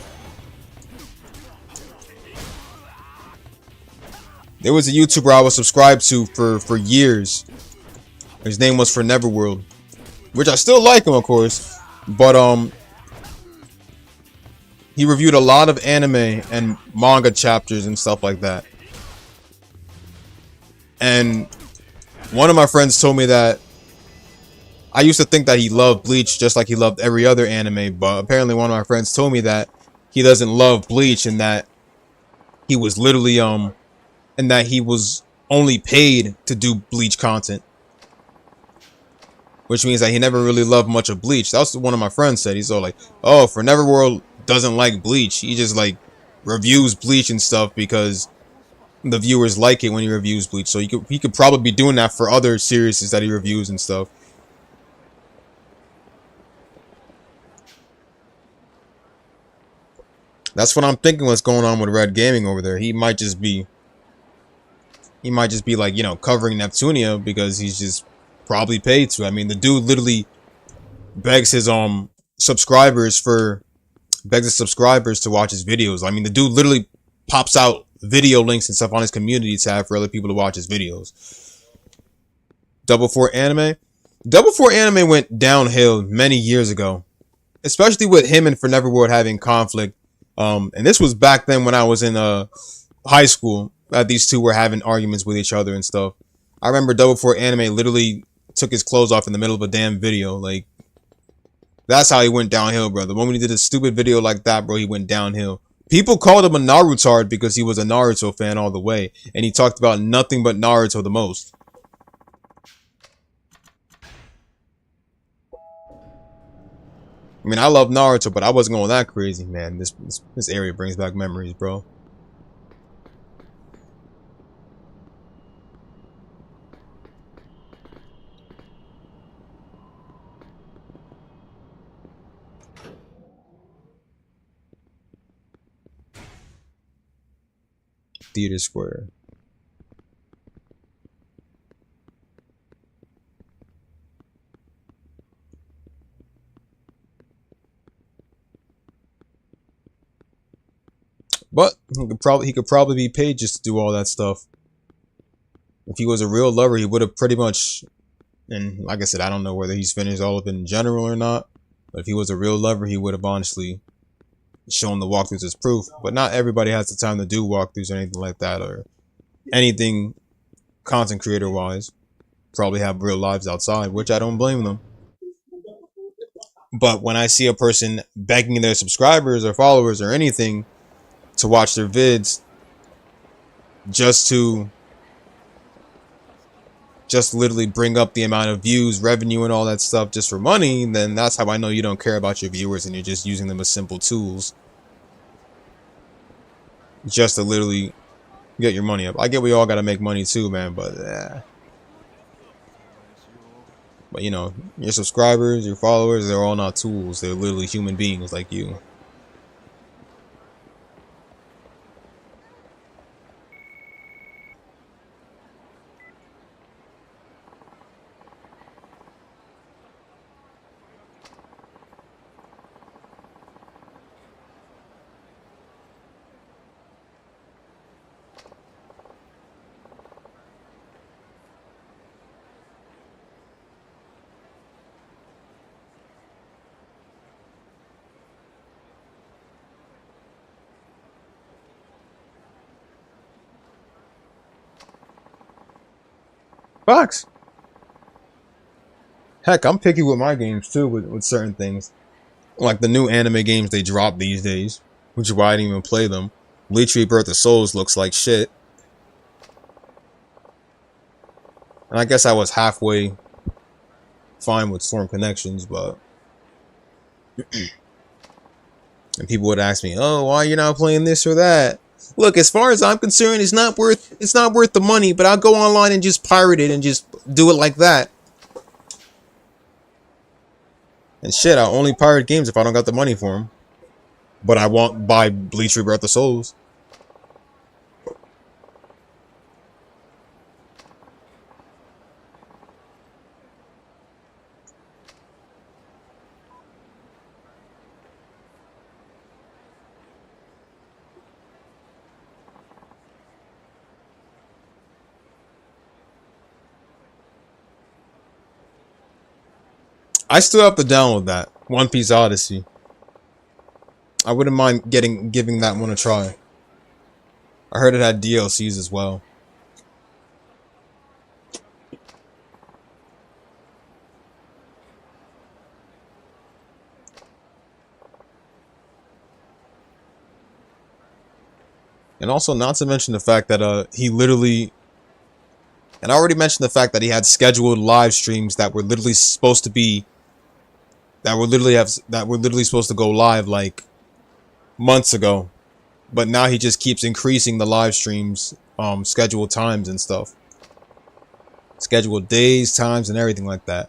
There was a YouTuber I was subscribed to for years. His name was For Neverworld, which I still like him, of course, but he reviewed a lot of anime and manga chapters and stuff like that. And one of my friends told me that I used to think that he loved Bleach just like he loved every other anime, but apparently one of my friends told me that he doesn't love Bleach and that he was literally and that he was only paid to do Bleach content. Which means that he never really loved much of Bleach. That's what one of my friends said. He's all like, oh, For Neverworld doesn't like Bleach. He just like reviews Bleach and stuff because the viewers like it when he reviews Bleach. So he could probably be doing that for other series that he reviews and stuff. That's what I'm thinking what's going on with Red Gaming over there. He might just be like, you know, covering Neptunia because he's just probably paid to. I mean, the dude literally begs his subscribers to watch his videos. I mean, the dude literally pops out video links and stuff on his community tab for other people to watch his videos. Double Four Anime went downhill many years ago, especially with him and For Neverworld having conflict. And this was back then when I was in high school. These two were having arguments with each other and stuff. I remember Double Four Anime literally took his clothes off in the middle of a damn video. Like, that's how he went downhill, bro. The moment he did a stupid video like that, bro, he went downhill. People called him a Narutard because he was a Naruto fan all the way. And he talked about nothing but Naruto the most. I mean, I love Naruto, but I wasn't going that crazy, man. This area brings back memories, bro. Theater Square. But he could probably be paid just to do all that stuff. If he was a real lover, he would have pretty much, and like I said, I don't know whether he's finished all of it in general or not, but if he was a real lover, he would have honestly shown the walkthroughs as proof. But not everybody has the time to do walkthroughs or anything like that, or anything content creator wise. Probably have real lives outside, which I don't blame them. But when I see a person begging their subscribers or followers or anything to watch their vids just to literally bring up the amount of views, revenue, and all that stuff just for money, then that's how I know you don't care about your viewers and you're just using them as simple tools just to literally get your money up. I get we all gotta make money too, man, but but you know, your subscribers, your followers, they're all not tools. They're literally human beings like you. Fox. Heck, I'm picky with my games too, with certain things. Like the new anime games they drop these days, which is why I didn't even play them. Bleach Rebirth of Souls looks like shit. And I guess I was halfway fine with Storm Connections, but and people would ask me, "Oh, why are you not playing this or that?" Look, as far as I'm concerned, it's not worth the money, but I'll go online and just pirate it and just do it like that. And shit, I'll only pirate games if I don't got the money for them. But I won't buy Bleach Rebirth of Souls. I still have to download that One Piece Odyssey. I wouldn't mind giving that one a try. I heard it had DLCs as well. And also, not to mention the fact that he literally, and I already mentioned the fact that he had scheduled live streams that were literally supposed to be, that were literally supposed to go live like months ago, but now he just keeps increasing the live streams, scheduled times and stuff, scheduled days, times, and everything like that.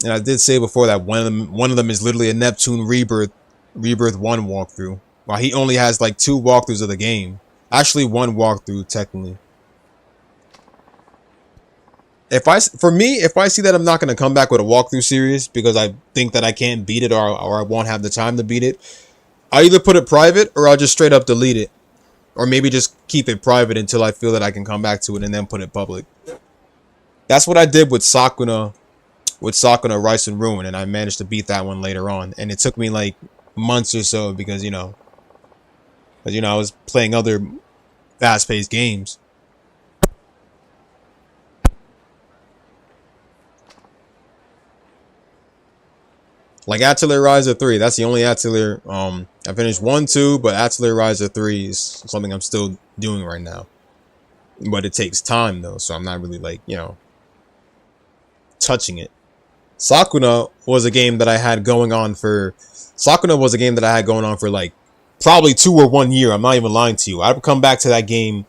And I did say before that one of them is literally a Neptune Rebirth 1 walkthrough, while he only has like 2 walkthroughs of the game. Actually, 1 walkthrough technically. If I see that I'm not going to come back with a walkthrough series because I think that I can't beat it, or I won't have the time to beat it, I either put it private or I'll just straight up delete it. Or maybe just keep it private until I feel that I can come back to it and then put it public. That's what I did with Sakuna Rise and Ruin, and I managed to beat that one later on. And it took me like months or so because, I was playing other fast-paced games. Like Atelier Riser 3, that's the only Atelier, I finished 1, 2, but Atelier Riser 3 is something I'm still doing right now. But it takes time though, so I'm not really like, touching it. Sakuna was a game that I had going on for like probably 2 or 1 year. I'm not even lying to you. I would come back to that game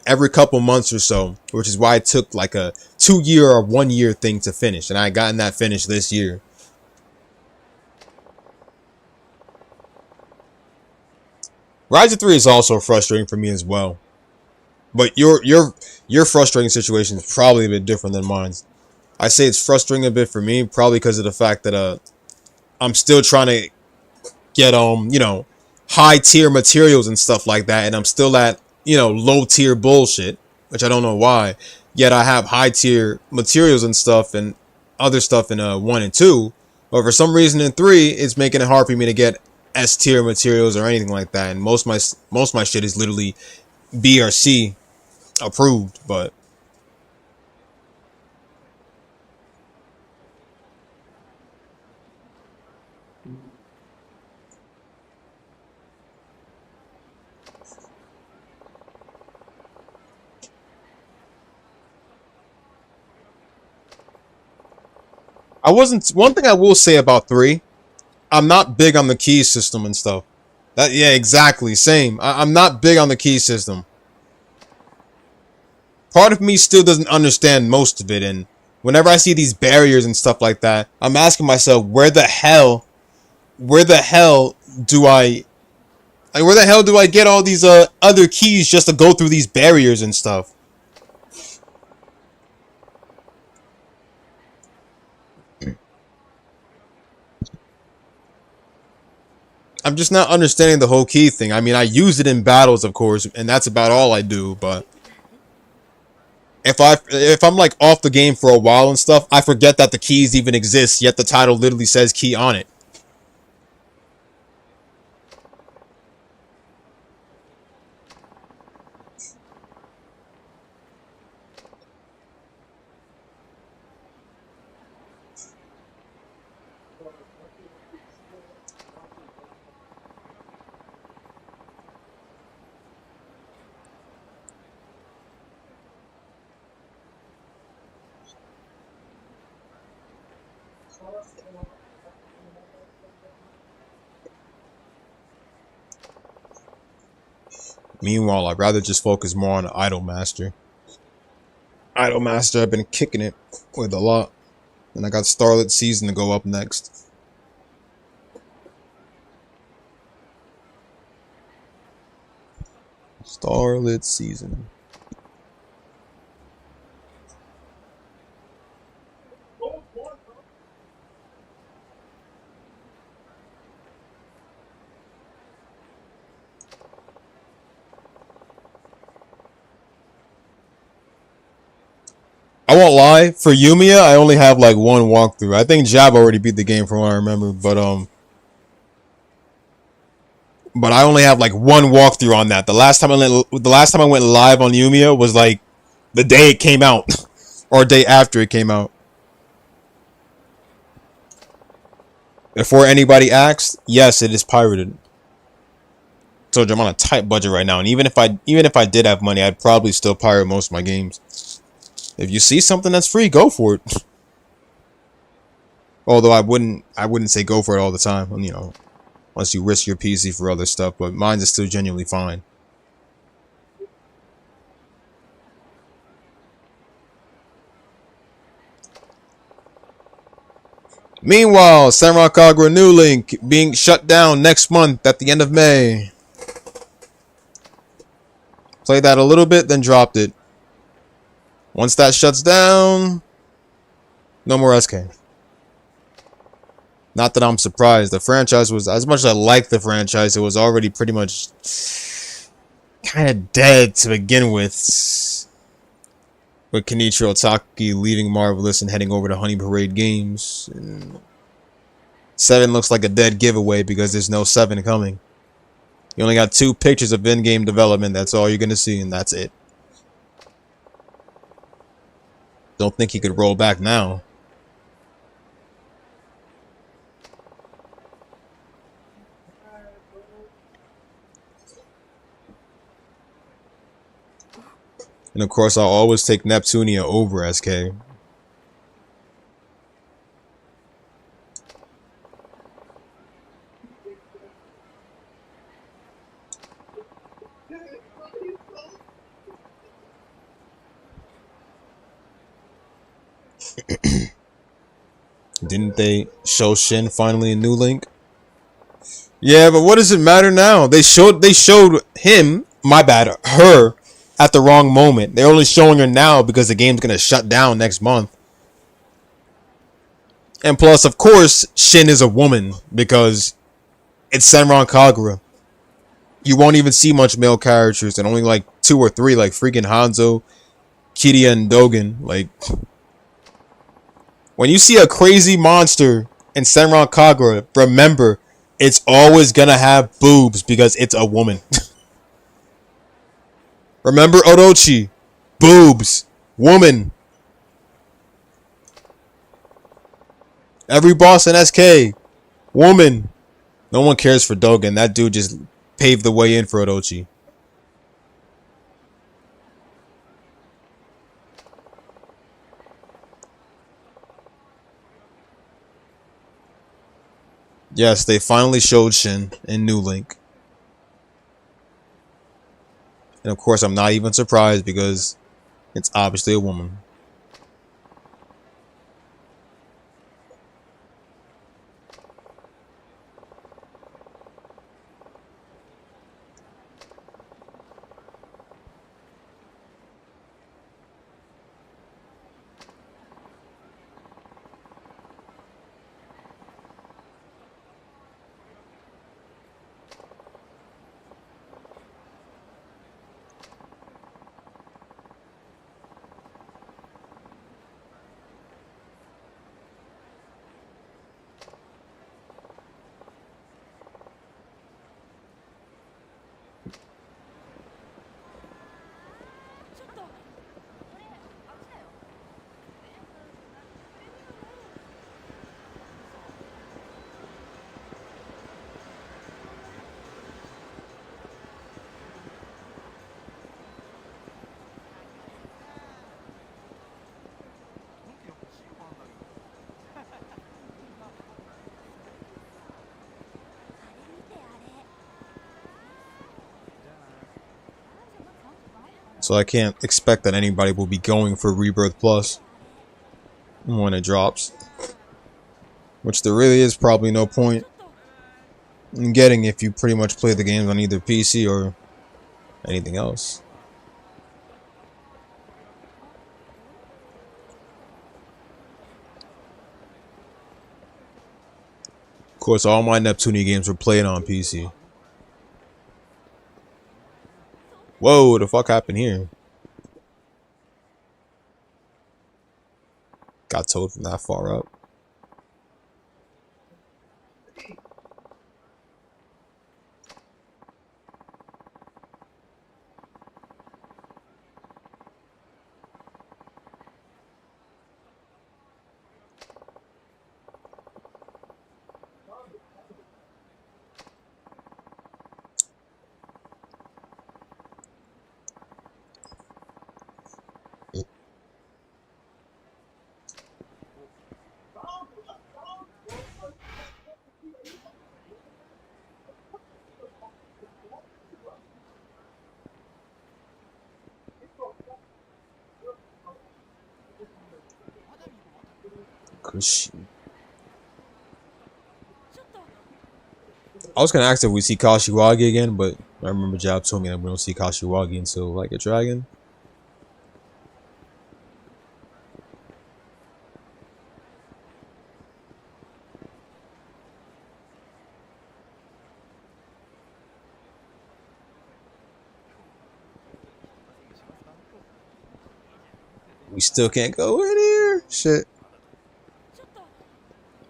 every couple months or so, which is why it took like a 2-year or 1-year thing to finish, and I gotten that finished this year. Rise of 3 is also frustrating for me as well. But your frustrating situation is probably a bit different than mine. I say it's frustrating a bit for me, probably because of the fact that I'm still trying to get high tier materials and stuff like that, and I'm still at low tier bullshit, which I don't know why. Yet I have high tier materials and stuff and other stuff in 1 and 2, but for some reason in 3 it's making it hard for me to get S tier materials or anything like that. And most of my shit is literally B or C approved, but I wasn't. One thing I will say about 3, I'm not big on the key system and stuff. That Yeah, exactly, same. I'm not big on the key system. Part of me still doesn't understand most of it, and whenever I see these barriers and stuff like that, I'm asking myself, where the hell do I, where the hell do I get all these other keys just to go through these barriers and stuff? I'm just not understanding the whole key thing. I mean, I use it in battles, of course, and that's about all I do, but if I'm like off the game for a while and stuff, I forget that the keys even exist, yet the title literally says key on it. Meanwhile, I'd rather just focus more on Idolmaster. Idolmaster, I've been kicking it with a lot. And I got Starlit Season to go up next. Starlit Season. I won't lie, for Yumiya, I only have like one walkthrough. I think Jab already beat the game from what I remember, but I only have like one walkthrough on that. The last time I went live on Yumiya was like the day it came out, or day after it came out. Before anybody asked, yes, it is pirated. So I'm on a tight budget right now, and even if I did have money, I'd probably still pirate most of my games. If you see something that's free, go for it. Although I wouldn't say go for it all the time. Unless you risk your PC for other stuff, but mine is still genuinely fine. Meanwhile, Samurai Kagura New Link being shut down next month at the end of May. Played that a little bit, then dropped it. Once that shuts down, no more SK. Not that I'm surprised. The franchise was, as much as I liked the franchise, it was already pretty much kind of dead to begin with. With Kenichiro Otaki leaving Marvelous and heading over to Honey Parade Games. And 7 looks like a dead giveaway because there's no 7 coming. You only got 2 pictures of in-game development. That's all you're going to see, and that's it. Don't think he could roll back now. And of course, I'll always take Neptunia over SK. Didn't they show Shin finally in New Link? Yeah, but what does it matter now? They showed him, my bad, her at the wrong moment. They're only showing her now because the game's gonna shut down next month. And plus, of course, Shin is a woman because it's Senran Kagura. You won't even see much male characters and only like 2 or 3, like freaking Hanzo, Kiria, and Dogen. Like, when you see a crazy monster in Senran Kagura, remember, it's always gonna have boobs because it's a woman. Remember Orochi? Boobs. Woman. Every boss in SK. Woman. No one cares for Dogen. That dude just paved the way in for Orochi. Yes, they finally showed Shin in New Link. And of course, I'm not even surprised because it's obviously a woman. So I can't expect that anybody will be going for Rebirth Plus when it drops. Which there really is probably no point in getting if you pretty much play the games on either PC or anything else. Of course, all my Neptunia games were played on PC. Whoa, what the fuck happened here? Got towed from that far up. I was gonna ask if we see Kashiwagi again, but I remember Jab told me that we don't see Kashiwagi until like a dragon. We still can't go in here. Shit.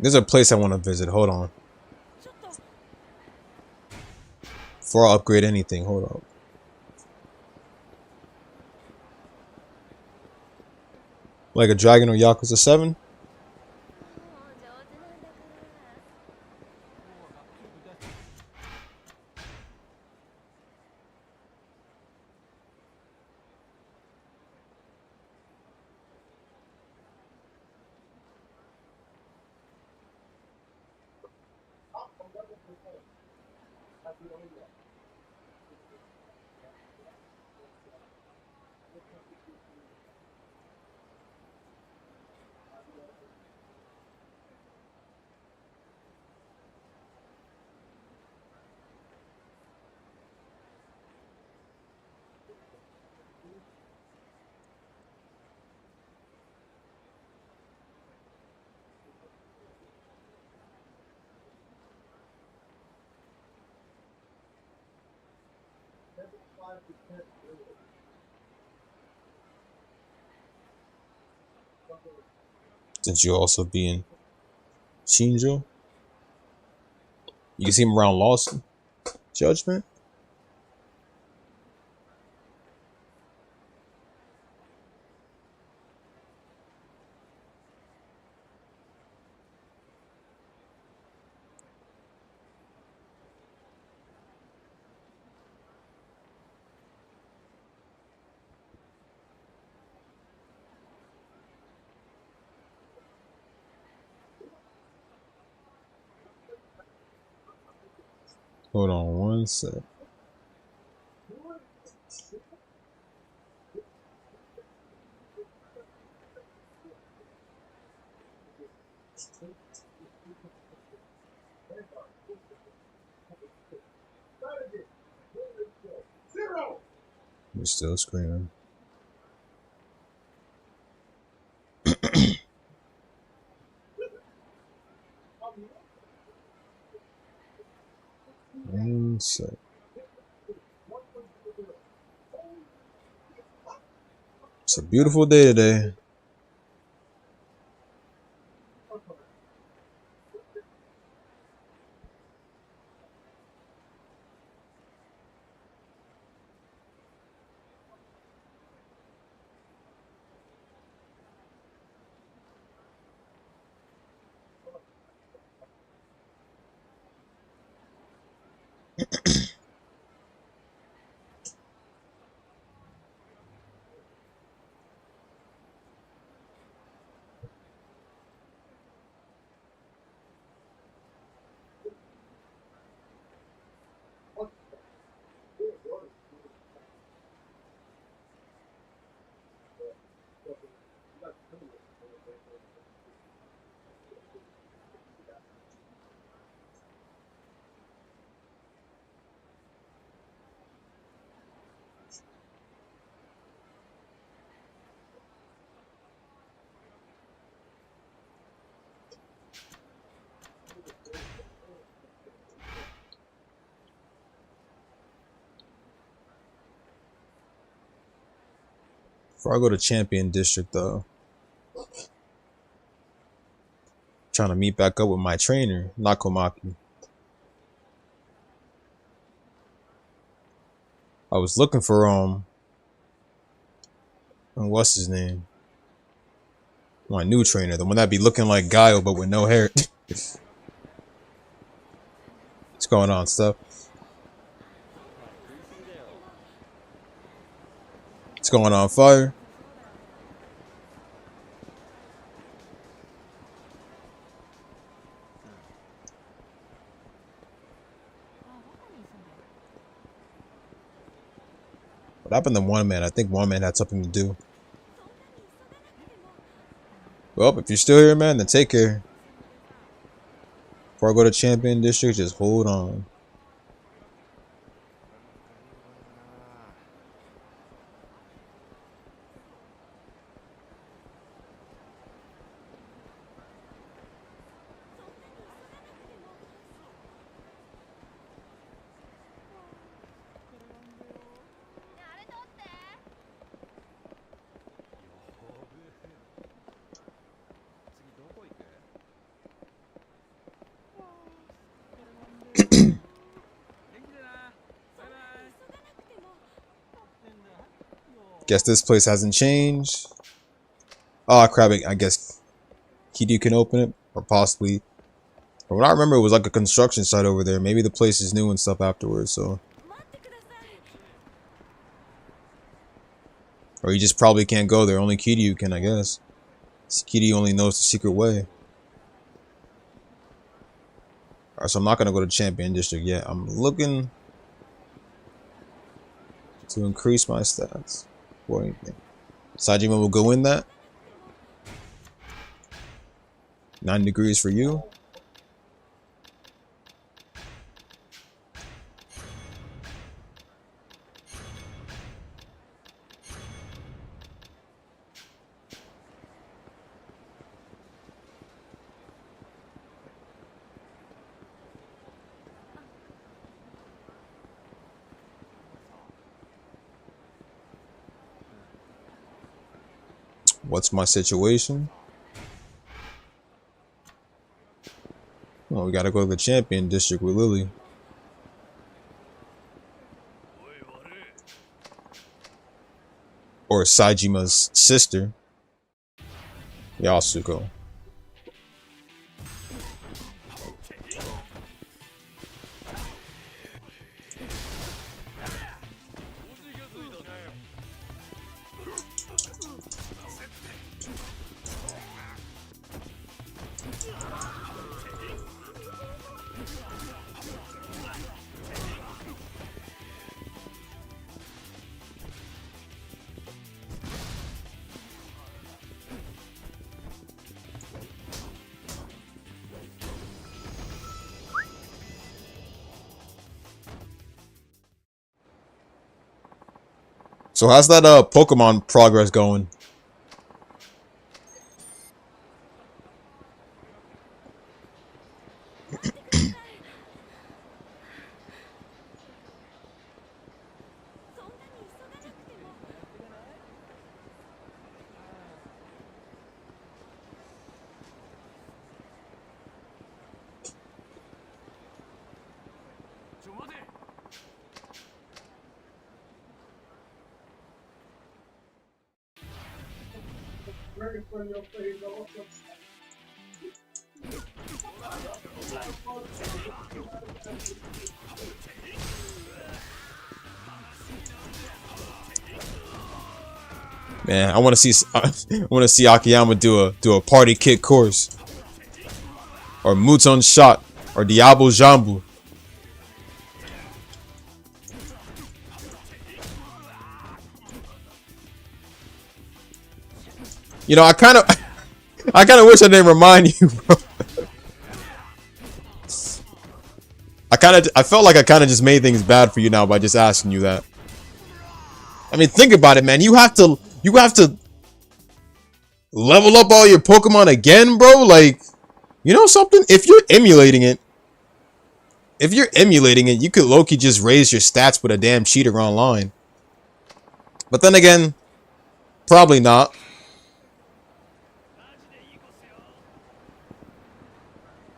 There's a place I want to visit. Hold on. Before I upgrade anything, hold up. Like a dragon or Yakuza 7? Since you also be in Shinjo, you can see him around Lost Judgment. Hold on one sec. You're still screaming. One sec. It's a beautiful day today. Before I go to Champion District, though, trying to meet back up with my trainer, Nakomaki. I was looking for what's his name? My new trainer, the one that be looking like Guile but with no hair. What's going on, stuff? What's going on, Fire? What happened to One Man? I think One Man had something to do. Well, if you're still here, man, then take care. Before I go to Champion District, just hold on. Guess this place hasn't changed. Oh, crap. I guess Kiryu can open it. Or possibly. From what I remember, it was like a construction site over there. Maybe the place is new and stuff afterwards, so. Or you just probably can't go there. Only Kiryu can, I guess. Kiryu only knows the secret way. Alright, so I'm not going to go to Champion District yet. I'm looking to increase my stats. Or anything. Sajima will go in that. 9 degrees for you. What's my situation? Well, we gotta go to the champion district with Lily. Or Sajima's sister, Yasuko. So how's that Pokemon progress going? Man, I want to see Akiyama do a party kick course, or Muton shot, or Diablo Jambu. You know, I kind of wish I didn't remind you, bro. I felt like I kind of just made things bad for you now by just asking you that. I mean, think about it, man. You have to level up all your Pokemon again, bro. Like, you know something? If you're emulating it, you could low-key just raise your stats with a damn cheater online. But then again, probably not.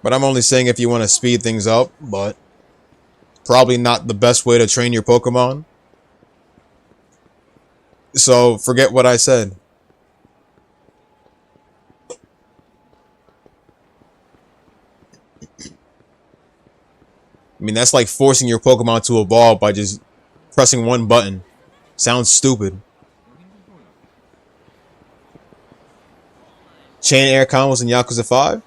But I'm only saying if you want to speed things up, but probably not the best way to train your Pokemon. So forget what I said. I mean, that's like forcing your Pokemon to evolve by just pressing one button. Sounds stupid. Chain air combos in Yakuza 5?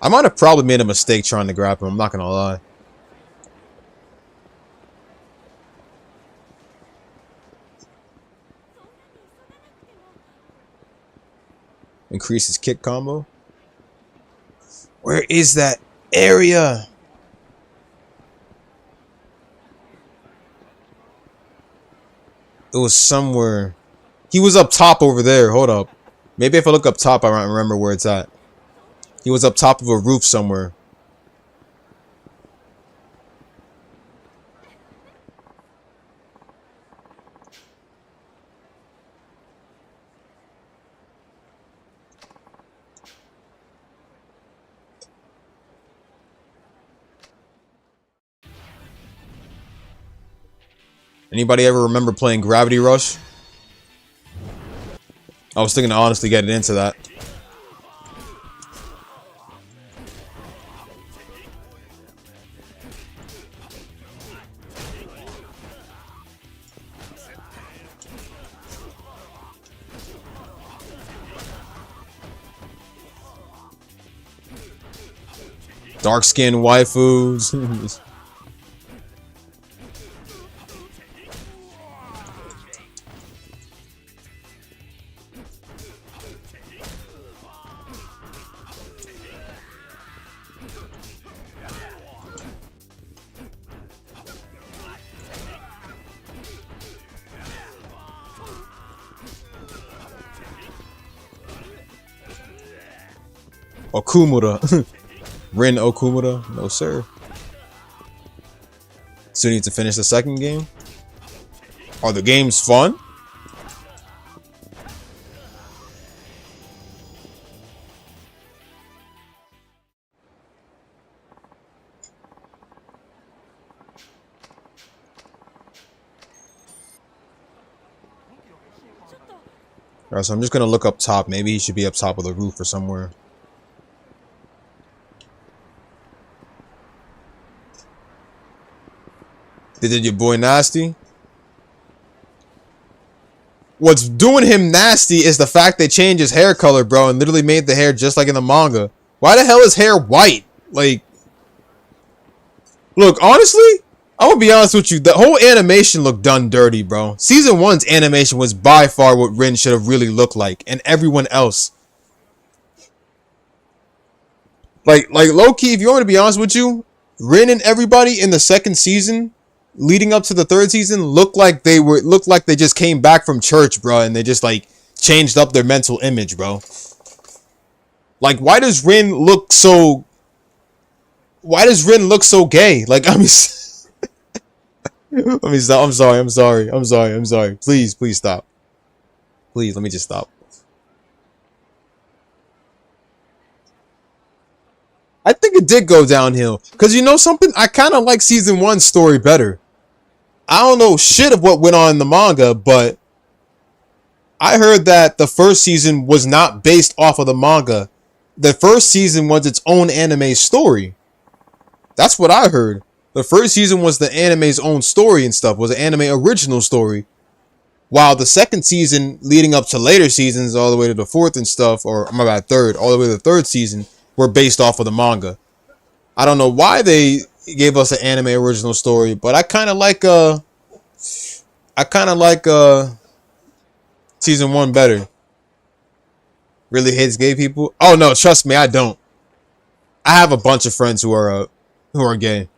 I might have probably made a mistake trying to grab him, I'm not gonna lie. Increases kick combo. Where is that area? It was somewhere. He was up top over there. Hold up. Maybe if I look up top, I might remember where it's at. He was up top of a roof somewhere. Anybody ever remember playing Gravity Rush? I was thinking of honestly getting into that. Dark skinned waifus. Okumura. Rin Okumura. No, sir. Still need to finish the second game. Are the games fun? Alright, so I'm just gonna look up top. Maybe he should be up top of the roof or somewhere. Did your boy nasty? What's doing him nasty is the fact they changed his hair color, bro, and literally made the hair just like in the manga. Why the hell is hair white? Like, look, honestly, I'm gonna be honest with you. The whole animation looked done dirty, bro. Season 1's animation was by far what Rin should have really looked like, and everyone else. Like low-key, if you want me to be honest with you, Rin and everybody in the second season, leading up to the third season, looked like they just came back from church, bro, and they just like changed up their mental image, bro. Like, why does Rin look so gay? Like, I mean, let me stop. I'm sorry. Please stop. Please, let me just stop. I think it did go downhill. Because you know something? I kind of like season 1's story better. I don't know shit of what went on in the manga, but I heard that the first season was not based off of the manga. The first season was its own anime story. That's what I heard. The first season was the anime's own story and stuff, was an anime original story. While the second season, leading up to later seasons, all the way to the fourth and stuff, or my bad, third, all the way to the third season, were based off of the manga. I don't know why they gave us an anime original story, but I kind of like season 1 better. Really hates gay people? Oh no, trust me, I don't. I have a bunch of friends who are gay.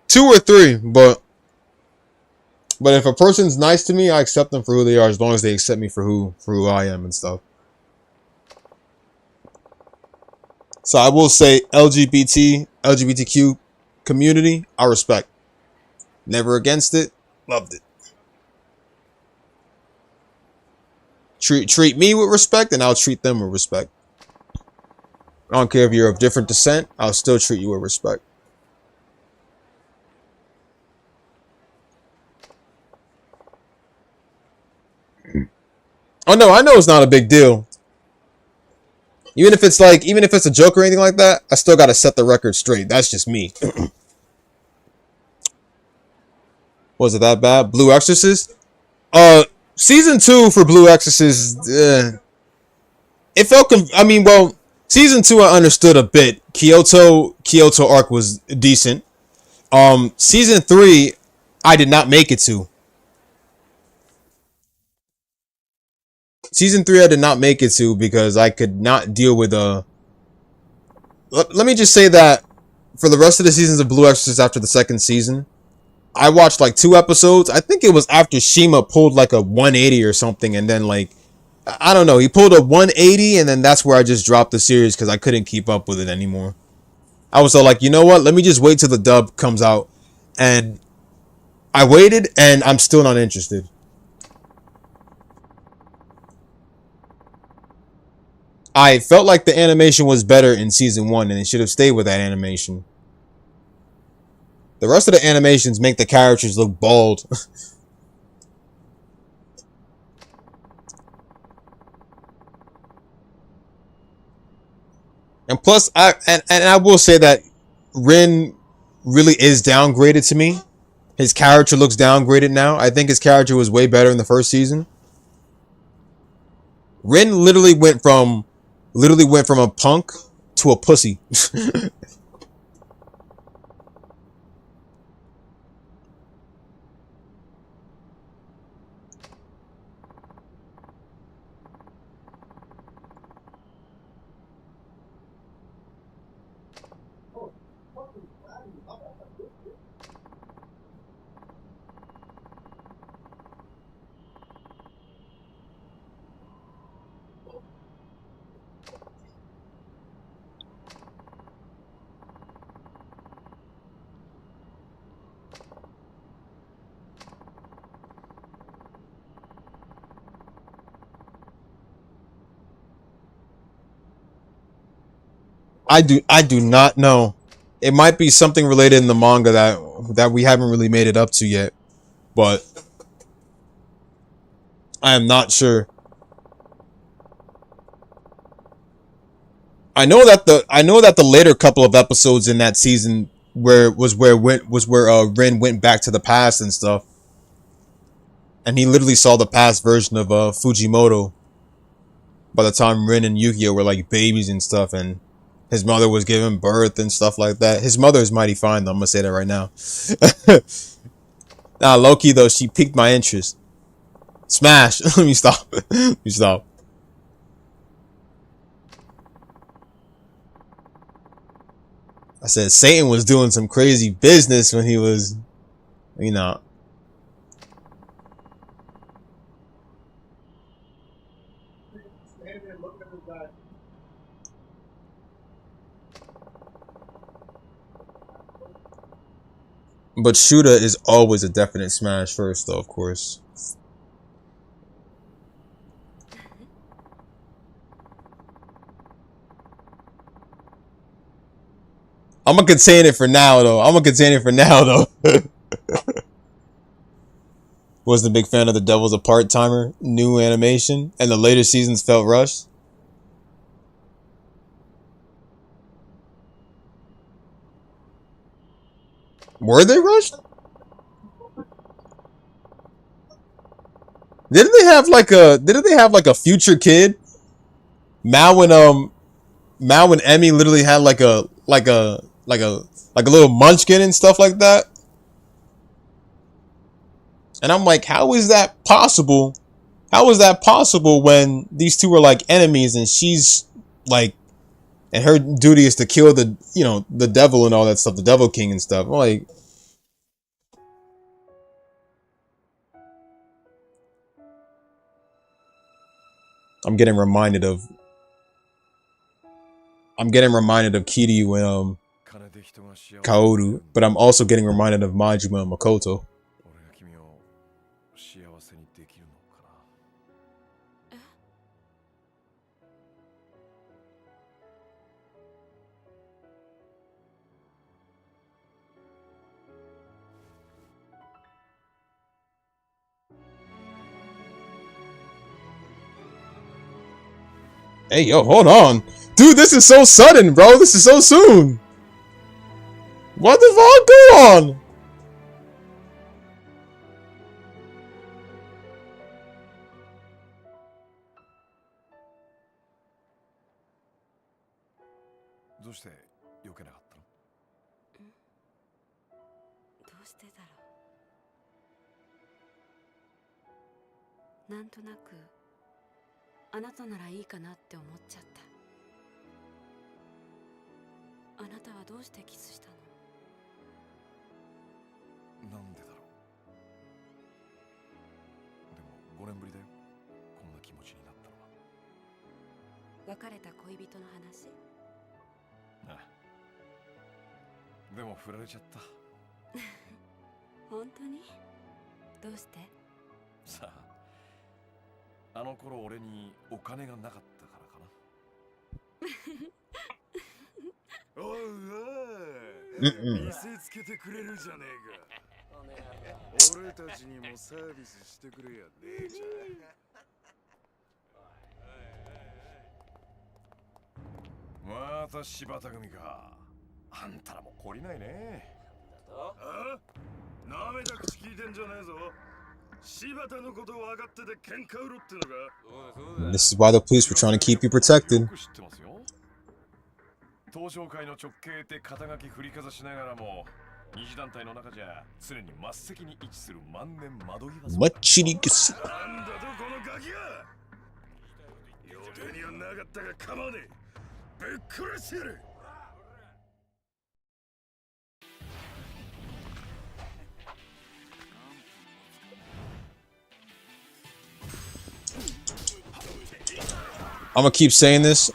2 or 3, but if a person's nice to me, I accept them for who they are, as long as they accept me for who I am and stuff. So I will say LGBTQ community, I respect. Never against it, loved it. Treat me with respect, and I'll treat them with respect. I don't care if you're of different descent, I'll still treat you with respect. Oh no, I know it's not a big deal. Even if it's a joke or anything like that, I still gotta set the record straight. That's just me. Was it that bad? Blue Exorcist? Season 2 for Blue Exorcist, it felt, season 2 I understood a bit. Kyoto arc was decent. Season 3, I did not make it to. Season 3 I did not make it to because I could not deal with let me just say that for the rest of the seasons of Blue Exorcist after the second season, I watched like 2 episodes. I think it was after Shima pulled like a 180 or something, and then like, I don't know, he pulled a 180, and then that's where I just dropped the series because I couldn't keep up with it anymore. I was all like, you know what, let me just wait till the dub comes out, and I waited, and I'm still not interested. I felt like the animation was better in season 1, and they should have stayed with that animation. The rest of the animations make the characters look bald. And plus, I will say that Rin really is downgraded to me. His character looks downgraded now. I think his character was way better in the first season. Rin literally went from a punk to a pussy. I do not know. It might be something related in the manga that we haven't really made it up to yet. But I am not sure. I know that the later couple of episodes in that season where Rin went back to the past and stuff, and he literally saw the past version of Fujimoto by the time Rin and Yukio were like babies and stuff, and his mother was giving birth and stuff like that. His mother is mighty fine though, I'm gonna say that right now. Nah, low-key though, she piqued my interest. Smash! Let me stop. Let me stop. I said Satan was doing some crazy business when he was, you know. But Shuda is always a definite smash first, though, of course. I'm gonna contain it for now, though. Wasn't a big fan of The Devil's a Part-Timer, new animation, and the later seasons felt rushed. Were they rushed? Didn't they have like a future kid? Mao and Emmy literally had like a little munchkin and stuff like that. And I'm like, how is that possible? How is that possible when these two are like enemies and she's like, and her duty is to kill the, you know, the devil and all that stuff, the Devil King and stuff. I'm like, I'm getting reminded of Kiryu and Kaoru, but I'm also getting reminded of Majima and Makoto. Hey, yo, hold on. Dude, this is so sudden, bro. This is so soon. What the fuck? Go on. Nantonaku あなたならいいかなって思っちゃった。あなたはどうしてキスしたの？なんでだろう。でも5年ぶりだよ。こんな気持ちになったのは。別れた恋人の話？ああ。でも振られちゃった。本当に？どうして？さあ。あの頃俺にお金がなかったからかな。おいおい、見せつけてくれるじゃねえか。俺たちにもサービスしてくれや姉ちゃん。また柴田組か。あんたらも懲りないね。あ？なめた口聞いてんじゃねえぞ。This is why the police were trying to keep you protected. 東上会の直系って肩書き振りかざしながらも二次団体の中じゃ常に末席に位置する万年窓際マッチリグス。なんだとこのガキが予定にはなかったが構わねえぶっ殺してやる。I'm gonna keep saying this.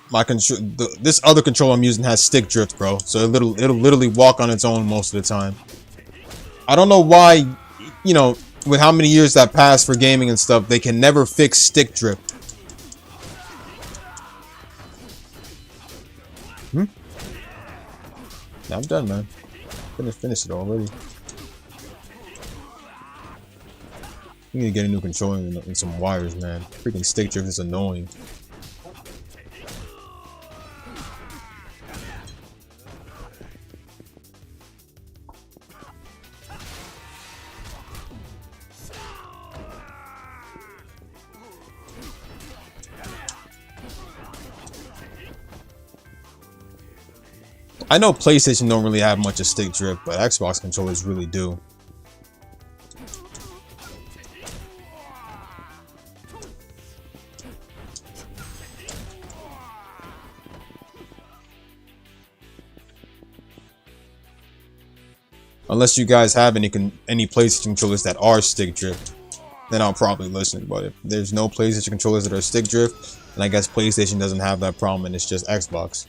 This other controller I'm using has stick drift, bro. So it'll literally walk on its own most of the time. I don't know why, you know, with how many years that passed for gaming and stuff, they can never fix stick drift. Yeah, I'm done, man. Finished it already. We need to get a new controller and some wires, man. Freaking stick drift is annoying. I know PlayStation don't really have much of stick drift, but Xbox controllers really do. Unless you guys have any PlayStation controllers that are stick drift, then I'll probably listen. But if there's no PlayStation controllers that are stick drift, then I guess PlayStation doesn't have that problem and it's just Xbox.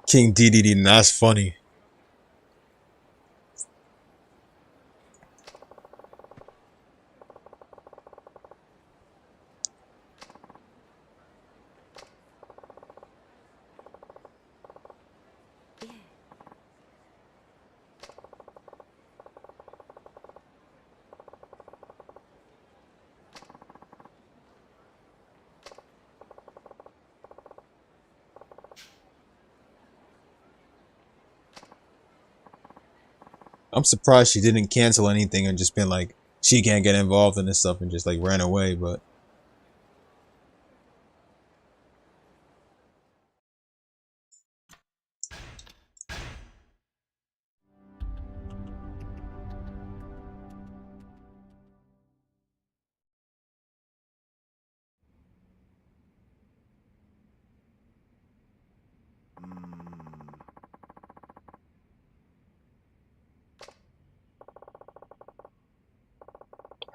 King DDD, that's funny. I'm surprised she didn't cancel anything and just been like, she can't get involved in this stuff and just like ran away, but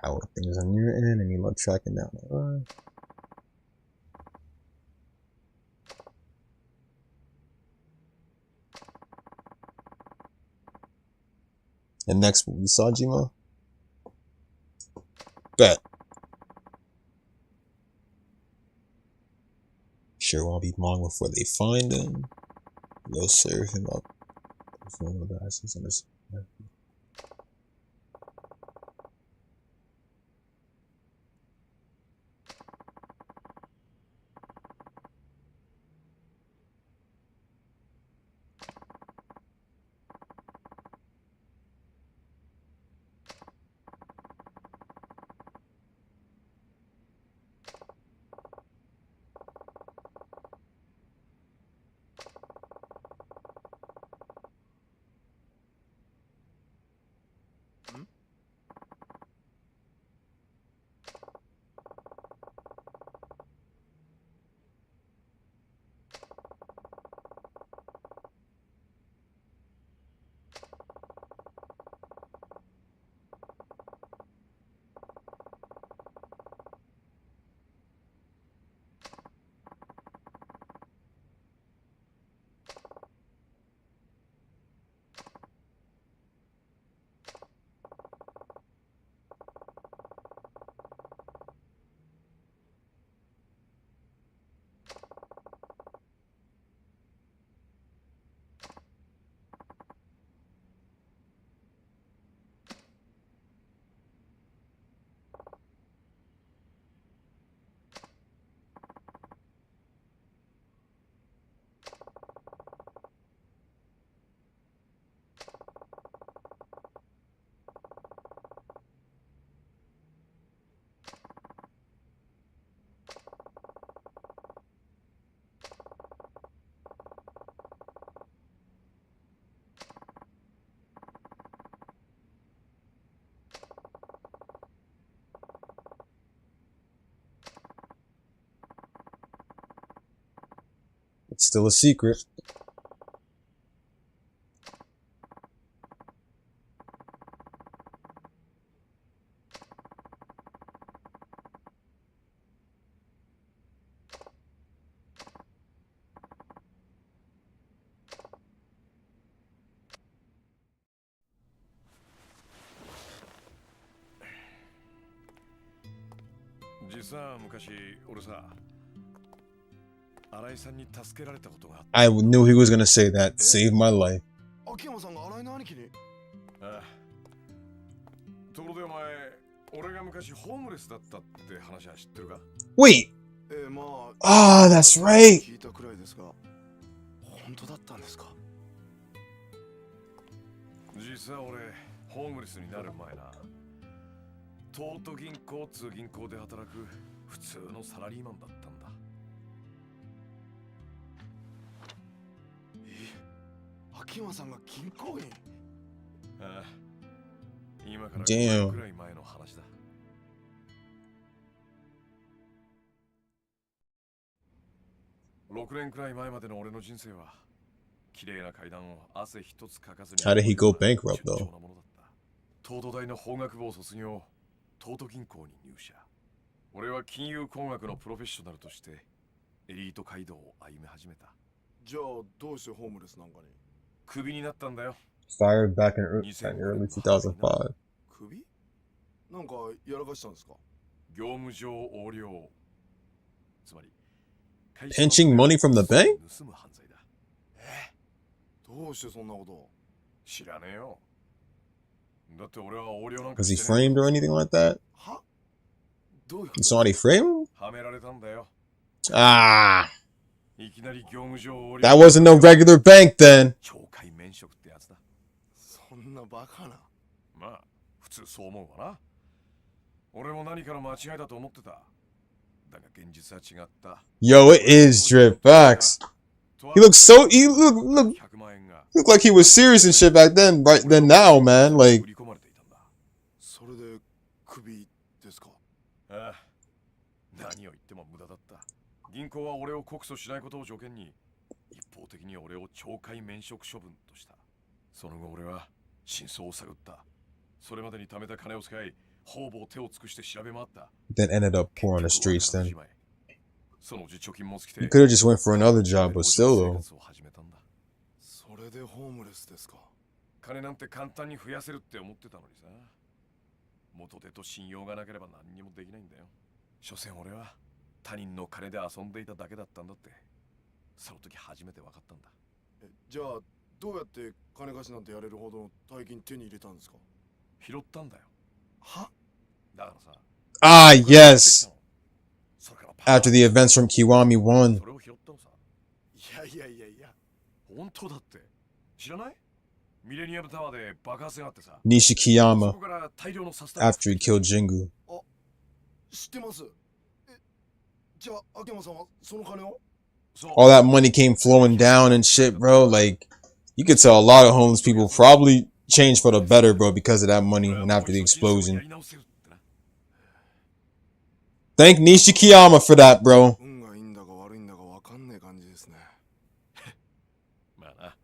how are things on your end? Any luck tracking down the line? And next will be Sajima. Bet. Sure won't be long before they find him. They'll serve him up. It's still a secret. 実は昔俺さ、新井さんに助けられたことがあった。I knew he was gonna say that. Saved my life. 秋山さんが新井の兄貴に。ああ。ところでお前、俺が昔ホームレスだったって話は知ってるか？ Wait. まあ、Ah, that's right. 聞いたくらいですが、本当だったんですか？実は俺、ホームレスになる前な、東都銀行通銀行で働く普通のサラリーマンだったんだ。秋山さんが銀行員？ああ、今から5年くらい前の話だ。6年くらい前までの俺の人生は、綺麗な階段を汗一つかかずに。How did he go bankrupt though? 東都大の法学部を卒業、東都銀行に入社。俺は金融工学のプロフェッショナルとしてエリート街道を歩み始めた。じゃあどうしてホームレスなんかに？クビになったんだよ。 Fired back in early 2005. クビ？なんかやらかしたんですか？業務上横領。つまり Pinching money from the bank? 盗む犯罪だ。どうしてそんなこと？知らねえよ。だって俺は横領なんか Was he してねえ。 framed or anything like that? は？どういうこ Did と？ somebody frame him? はめられたんだよ。 Ah, いきなり業務上横領。 that wasn't no regular bank then. 懲戒免職ってやつだ。そんなバカな。まあ普通そう思うわな。俺も何かの間違いだと思ってた。だが現実は違った。 Yo, it is drip facts. He looks so look like he was serious and shit back then, right then now, man. Like それでクビですか？ああ、何を言っても無駄だった。銀行は俺を告訴しないことを条件に一方的に俺を懲戒免職処分とした。その後俺は真相を探った。それまでに貯めた金を使い、ほぼ手を尽くして調べ回った。 then ended up poor on the streets then. そのうち貯金も尽きて、 He could have just went for another job, but still though. それでホームレスですか？金なんて簡単に増やせるって思ってたのにさ。元手と信用がなければ何にもできないんだよ。所詮俺は他人の金で遊んでいただけだったんだって、その時初めて分かったんだ。じゃあどうやって金貸しなんてやれるほどの大金手に入れたんですか？拾ったんだよ。は？だからさ。 Ah, yes. After the events from Kiwami 1. それを拾ったのさ。いや本当だって。知らない？ミレニアムタワーで爆発があってさ。 Nishikiyama after he killed Jingu. あ、知ってます。じゃあ秋山さんはその金を？ All that money came flowing down and shit, bro. Like, you could tell a lot of homeless people probably changed for the better, bro, because of that money and after the explosion. Thank Nishikiyama for that, bro. 運がいいんだか悪いんだかわかんねえ感じですね。まあな。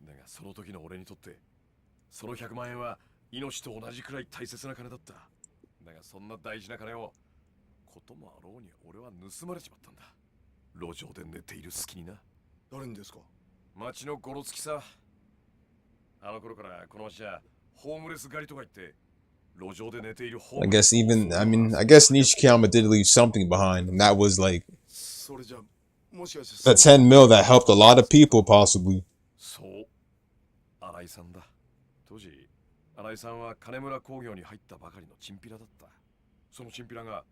だがその時の俺にとってその100万円は命と同じくらい大切な金だった。だがそんな大事な金をこともあろうに俺は盗まれちまったんだ。路上で寝ている隙にな。誰にですか？町のゴロつきさ。あの頃からこの町はホームレス狩りとか言って I guess I guess Nishikiyama did leave something behind, and that was like the 10 mil that helped a lot of people, possibly. そう、新井さんだ。当時、新井さんは金村工業に入ったばかりのチンピラだった。そのチンピラが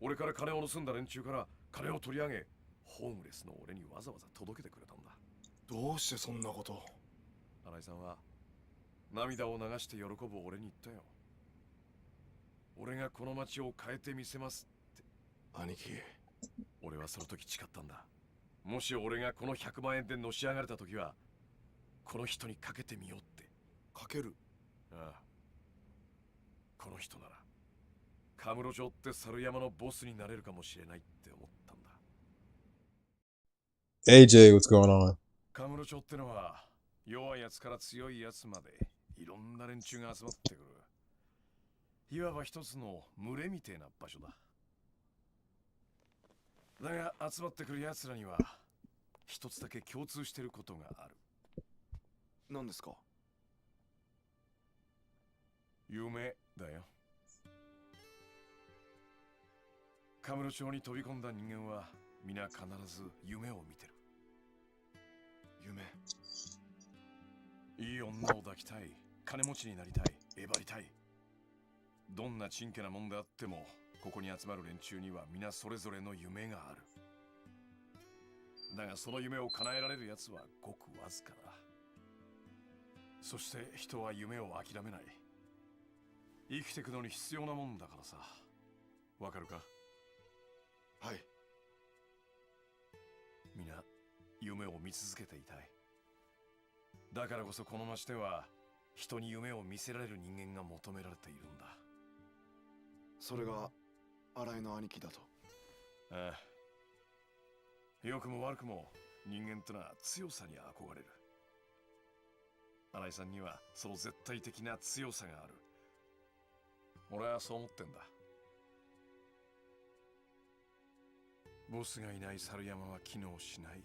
俺から金を盗んだ連中から金を取り上げ、ホームレスの俺にわざわざ届けてくれたんだ。どうしてそんなこと？新井さんは涙を流して喜ぶ俺に言ったよ。俺がこの町を変えてみせますって。兄貴、俺はその時誓ったんだ。もし俺がこの100万円でのし上がれた時はこの人にかけてみようって。かける？ああ、この人ならカムロ町って猿山のボスになれるかもしれないって思ったんだ。 AJ, what's going on? カムロ町ってのは弱いやつから強いやつまでいろんな連中が集まってくる。いわば一つの群れみてえな場所だ。だが集まってくる奴らには一つだけ共通していることがある。何ですか？夢だよ。カムロ町に飛び込んだ人間は皆必ず夢を見てる。夢。いい女を抱きたい、金持ちになりたい、えばりたい。どんなちんけなもんであっても、ここに集まる連中には皆それぞれの夢がある。だがその夢を叶えられるやつはごくわずかだ。そして人は夢を諦めない。生きていくのに必要なもんだからさ。わかるか？はい。皆夢を見続けていたい。だからこそこの町では人に夢を見せられる人間が求められているんだ。それが新井の兄貴だと。ああ、良くも悪くも人間ってのは強さに憧れる。新井さんにはその絶対的な強さがある。俺はそう思ってんだ。ボスがいない猿山は機能しない。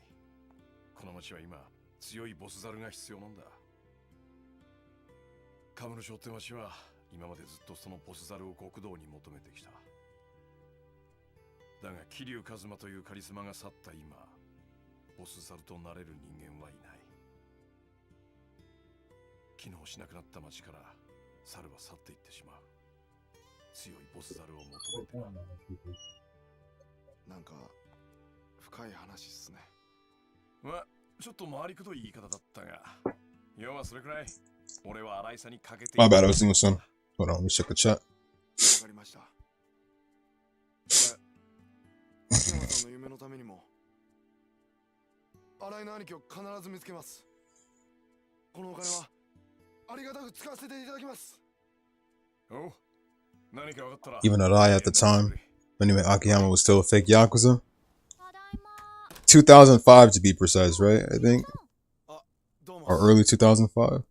この町は今強いボス猿が必要なんだ。カムロ町って町は今までずっとそのボス猿を極道に求めてきた。だが桐生一馬というカリスマが去った今、ボス猿となれる人間はいない。機能しなくなった町から猿は去っていってしまう。強いボス猿を求めてな。なんか深い話っすね。まあちょっと回りくどい言い方だったが、要はそれくらい俺は新井さんにかけている。 My bad, I was doing some. Hold on, let me check the chat. わかりました。松山さんの夢のためにも新井の兄貴を必ず見つけます。このお金はありがたく使わせていただきます。おう、何か分かったら。 Even though I, at the time, anyway, Akiyama was still a fake Yakuza. 2005 to be precise, right? I think. あ、どうも。 Or early 2005.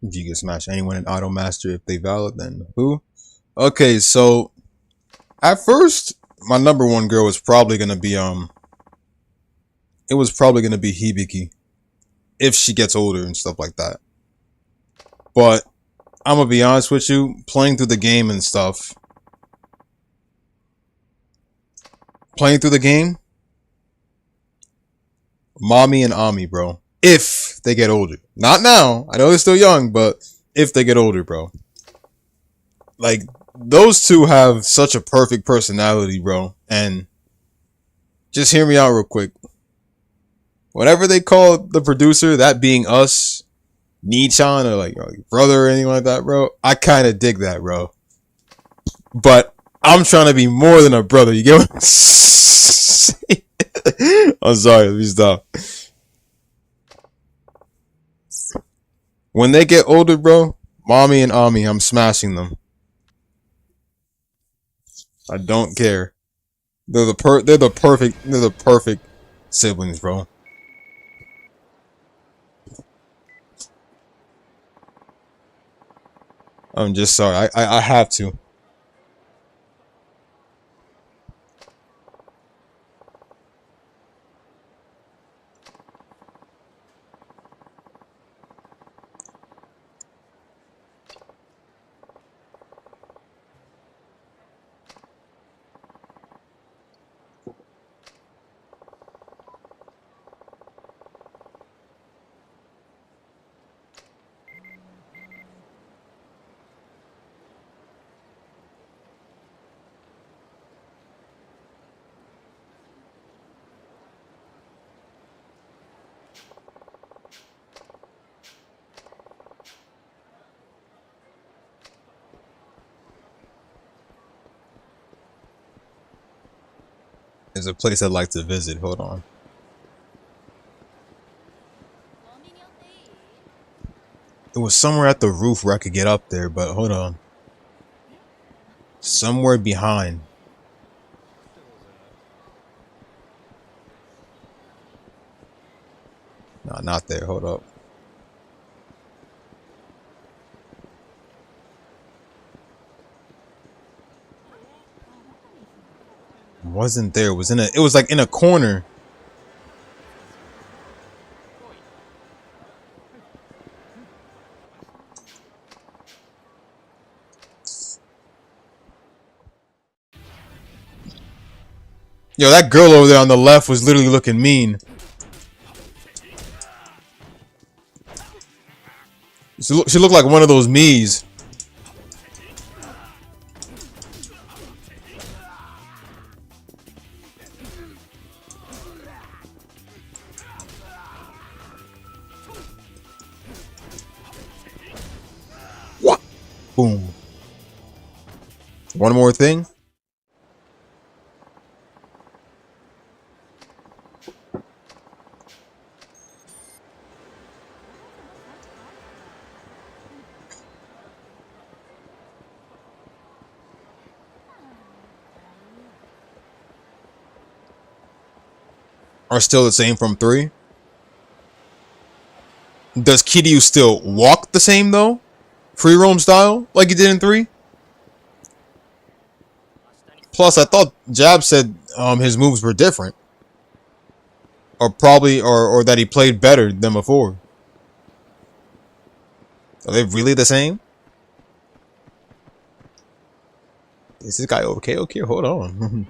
If you can smash anyone in Auto Master if they valid, then who? Okay, so at first, my number one girl was probably gonna be it was probably gonna be Hibiki if she gets older and stuff like that. But I'm gonna be honest with you, playing through the game and stuff, Mommy and Ami, bro. If they get older. Not now. I know they're still young, but if they get older, bro. Like, those two have such a perfect personality, bro. And just hear me out real quick. Whatever they call the producer, that being us, Nichan, or like brother or anything like that, bro. I kind of dig that, bro. But I'm trying to be more than a brother. You get what I'm saying? I'm sorry. Let me stop. When they get older, bro, Mommy and Ami, I'm smashing them. I don't care. They're the perfect siblings, bro. I'm just sorry. I have to. There's a place I'd like to visit. Hold on. It was somewhere at the roof where I could get up there, but hold on. Somewhere behind. No, not there. Hold up. Wasn't there. It was in a. It was like in a corner. Yo, that girl over there on the left was literally looking mean. She looked like one of those Miis. What? Boom. One more thing. Are still the same from 3. Does Kiryu still walk the same though? Free roam style like he did in 3? Plus I thought Jab said his moves were different. Or probably or that he played better than before. Are they really the same? Is this guy okay? Okay, hold on.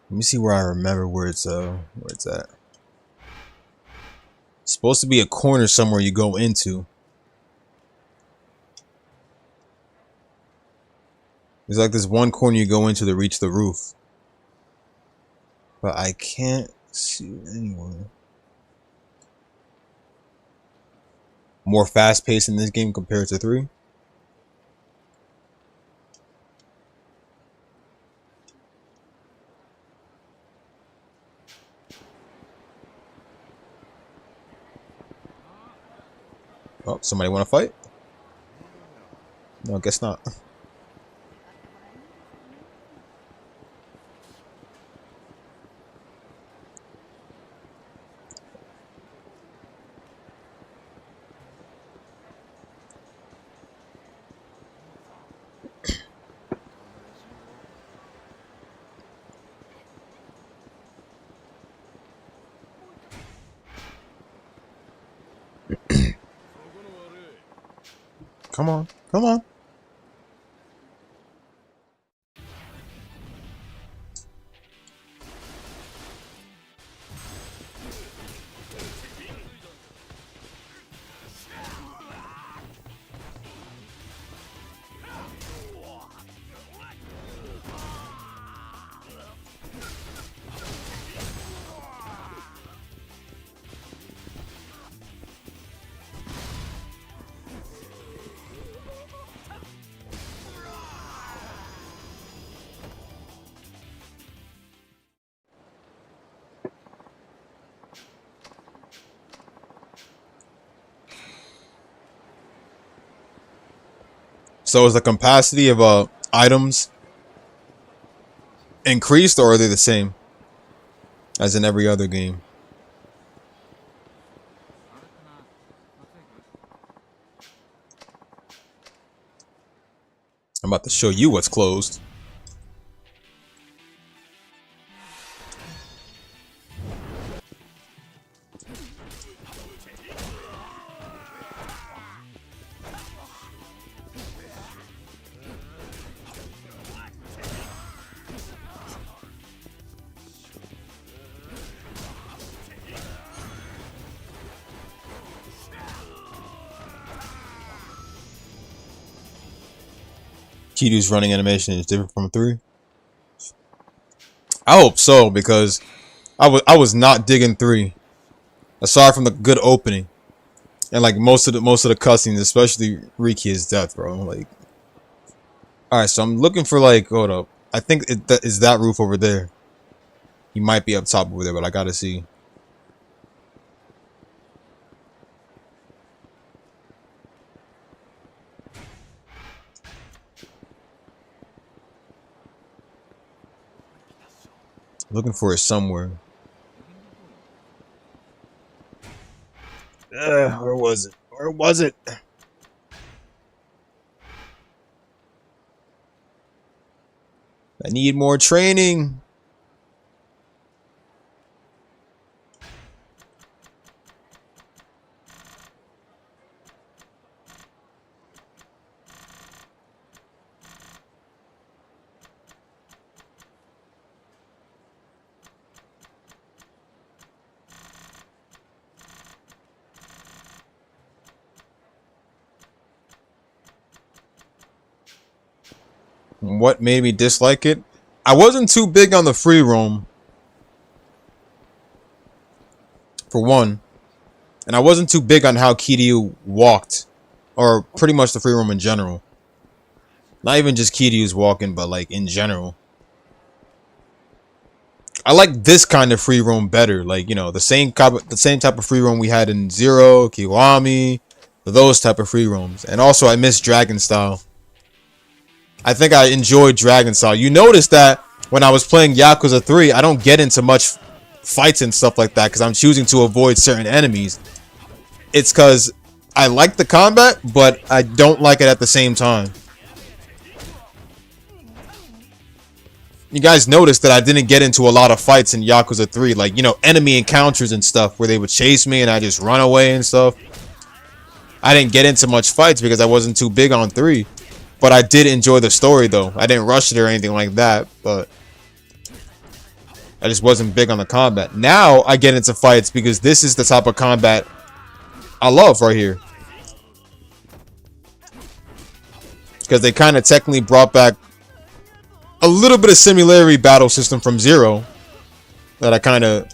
Let me see where I remember where it's at. It's supposed to be a corner somewhere you go into. There's like this one corner you go into to reach the roof. But I can't see it anywhere. More fast paced in this game compared to 3. Oh, somebody want to fight? No, I guess not. Come on, come on. So is the capacity of items increased, or are they the same as in every other game? I'm about to show you what's closed. Kiryu's running animation is different from 3. I hope so, because I was not digging 3. Aside from the good opening. And like most of the cutscenes, especially Riki's death, bro. Like, alright, so I'm looking for like, hold up. I think is that roof over there. He might be up top over there, but I gotta see. Looking for it somewhere. Where was it? Where was it? I need more training. What made me dislike it? I wasn't too big on the free roam. For one. And I wasn't too big on how Kiryu walked. Or pretty much the free roam in general. Not even just Kiryu's walking, but like in general. I like this kind of free roam better. Like, you know, the same type of free roam we had in Zero, Kiwami, those type of free roams. And also I miss Dragon Style. I think I enjoyed Dragon Style. You notice that when I was playing Yakuza 3, I don't get into much fights and stuff like that because I'm choosing to avoid certain enemies. It's because I like the combat, but I don't like it at the same time. You guys noticed that I didn't get into a lot of fights in Yakuza 3. Like, you know, enemy encounters and stuff where they would chase me and I just run away and stuff. I didn't get into much fights because I wasn't too big on 3. But I did enjoy the story, though. I didn't rush it or anything like that, but I just wasn't big on the combat. Now I get into fights because this is the type of combat I love right here. Because they kind of technically brought back a little bit of similarity battle system from Zero that I kind of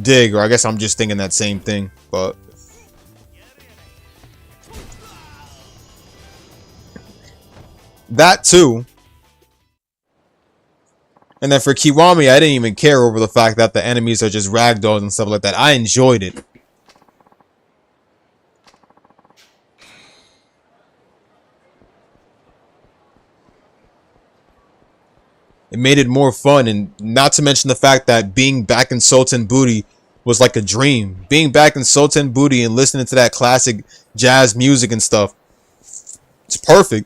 dig, or I guess I'm just thinking that same thing, but that too. And then for Kiwami, I didn't even care over the fact that the enemies are just ragdolls and stuff like that. I enjoyed it. It made it more fun, and not to mention the fact that being back in Sultan Booty was like a dream. Being back in Sultan Booty and listening to that classic jazz music and stuff, it's perfect.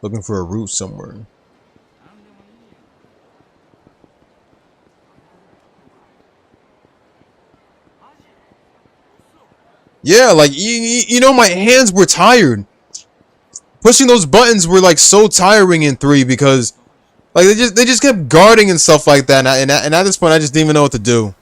Looking for a route somewhere. Yeah, like, you know, my hands were tired. Pushing those buttons were, like, so tiring in 3 because, like, they just kept guarding and stuff like that. And at this point, I just didn't even know what to do.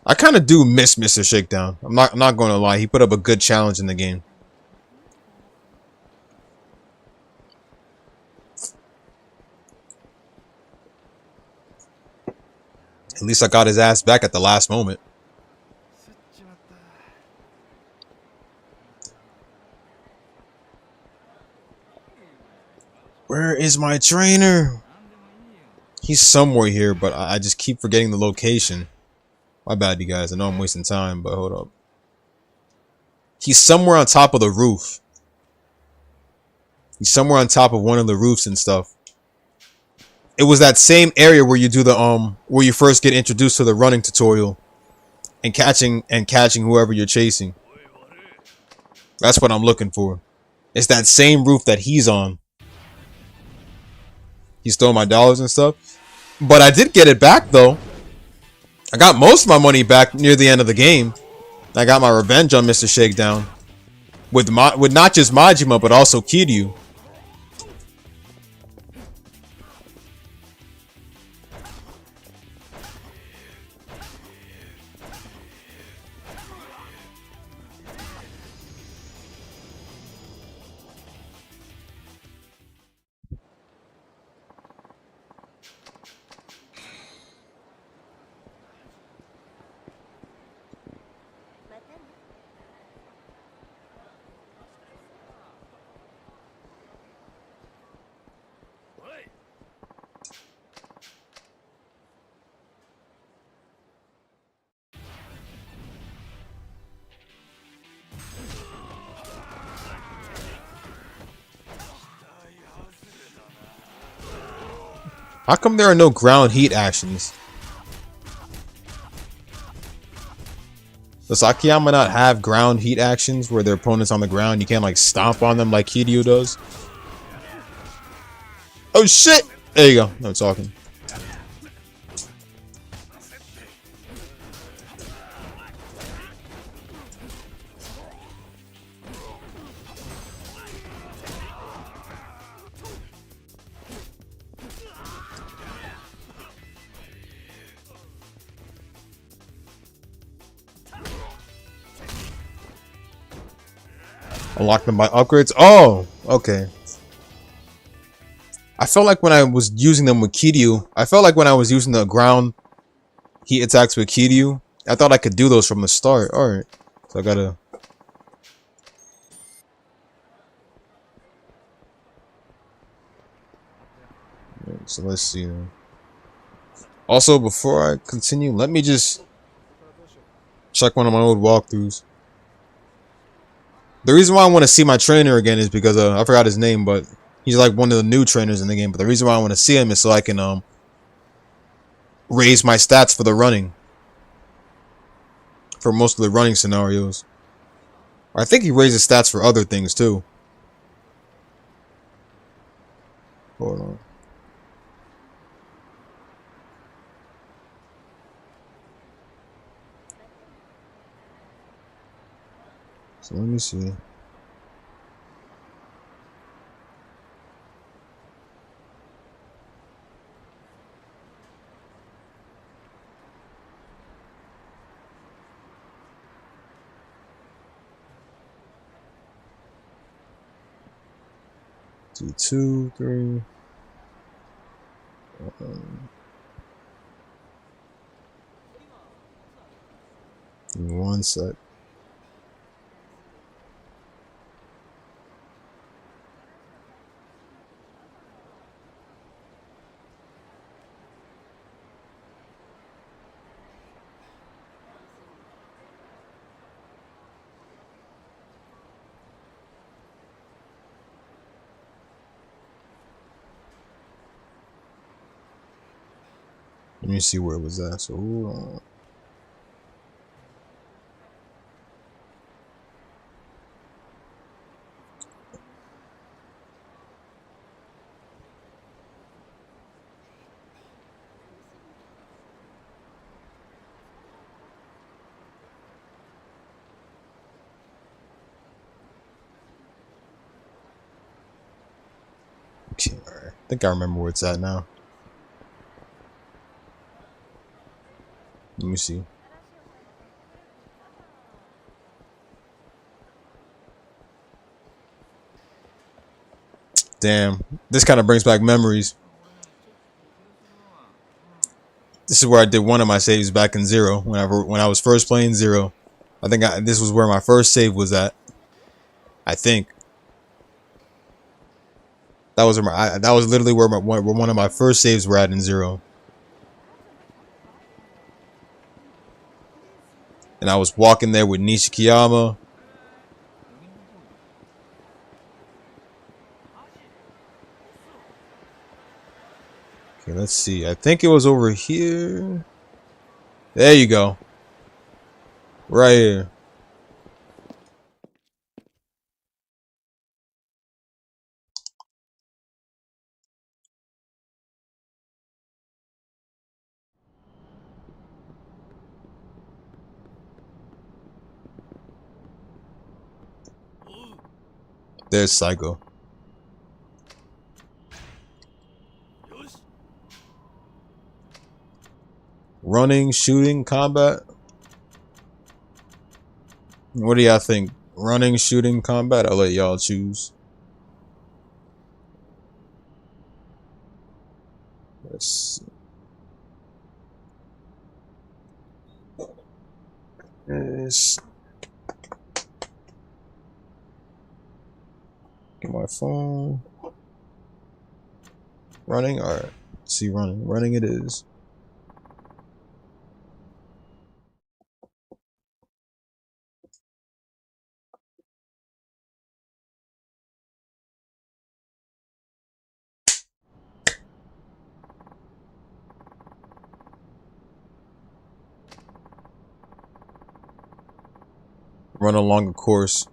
I kind of do miss Mr. Shakedown. I'm not going to lie. He put up a good challenge in the game. At least I got his ass back at the last moment. Where is my trainer? He's somewhere here, but I just keep forgetting the location. My bad, you guys. I know I'm wasting time, but hold up. He's somewhere on top of the roof. He's somewhere on top of one of the roofs and stuff. It was that same area where you do the where you first get introduced to the running tutorial and catching whoever you're chasing. That's what I'm looking for. It's that same roof that he's on. He stole my dollars and stuff. But I did get it back though. I got most of my money back near the end of the game. I got my revenge on Mr. Shakedown. with not just Majima but also Kiryu. How come there are no ground heat actions? Does Akiyama not have ground heat actions where their opponent's on the ground? You can't like stomp on them like Kiryu does? Oh shit! There you go. No talking. Unlock them by upgrades. Oh, okay. I felt like when I was using them with Kiryu, I felt like when I was using the ground heat attacks with Kiryu, I thought I could do those from the start. Alright. So I gotta... So let's see. Also, before I continue, let me just check one of my old walkthroughs. The reason why I want to see my trainer again is because I forgot his name, but he's like one of the new trainers in the game. But the reason why I want to see him is so I can raise my stats for the running, for most of the running scenarios. I think he raises stats for other things too. Hold on. So let me see. Do 2, 3. Give me 1 sec. Let me see where it was at. So hold on. Okay, alright. I think I remember where it's at now. Let me see. Damn, this kind of brings back memories. This is where I did one of my saves back in Zero when I was first playing Zero. I think this was where my first save was at. I think that was that was literally where one of my first saves were at in Zero. And I was walking there with Nishikiyama. Okay, let's see. I think it was over here. There you go. Right here. There's Psycho. Running, shooting, combat. What do y'all think? Running, shooting, combat? I'll let y'all choose. Let's see. Yes. Get my phone. Running? Alright. See, running. Running it is. Run along a course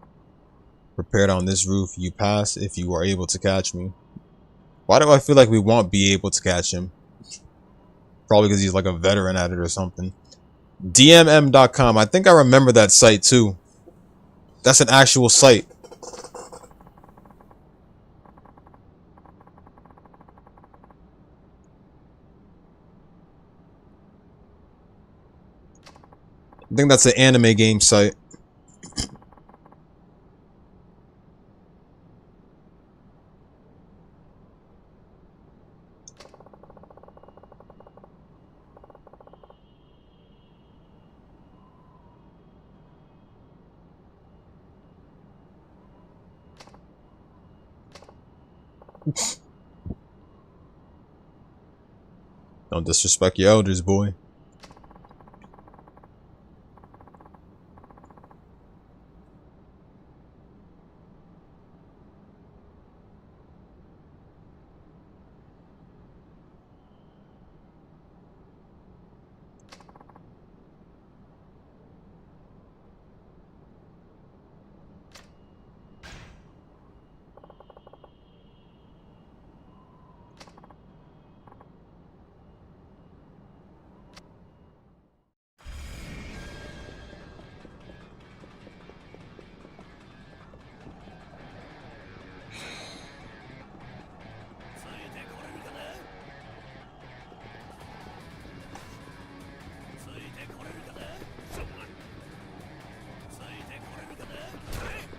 prepared on this roof. You pass if you are able to catch me. Why do I feel like we won't be able to catch him? Probably because he's like a veteran at it or something. DMM.com. I think I remember that site too. That's an actual site. I think that's an anime game site. Don't disrespect your elders, boy.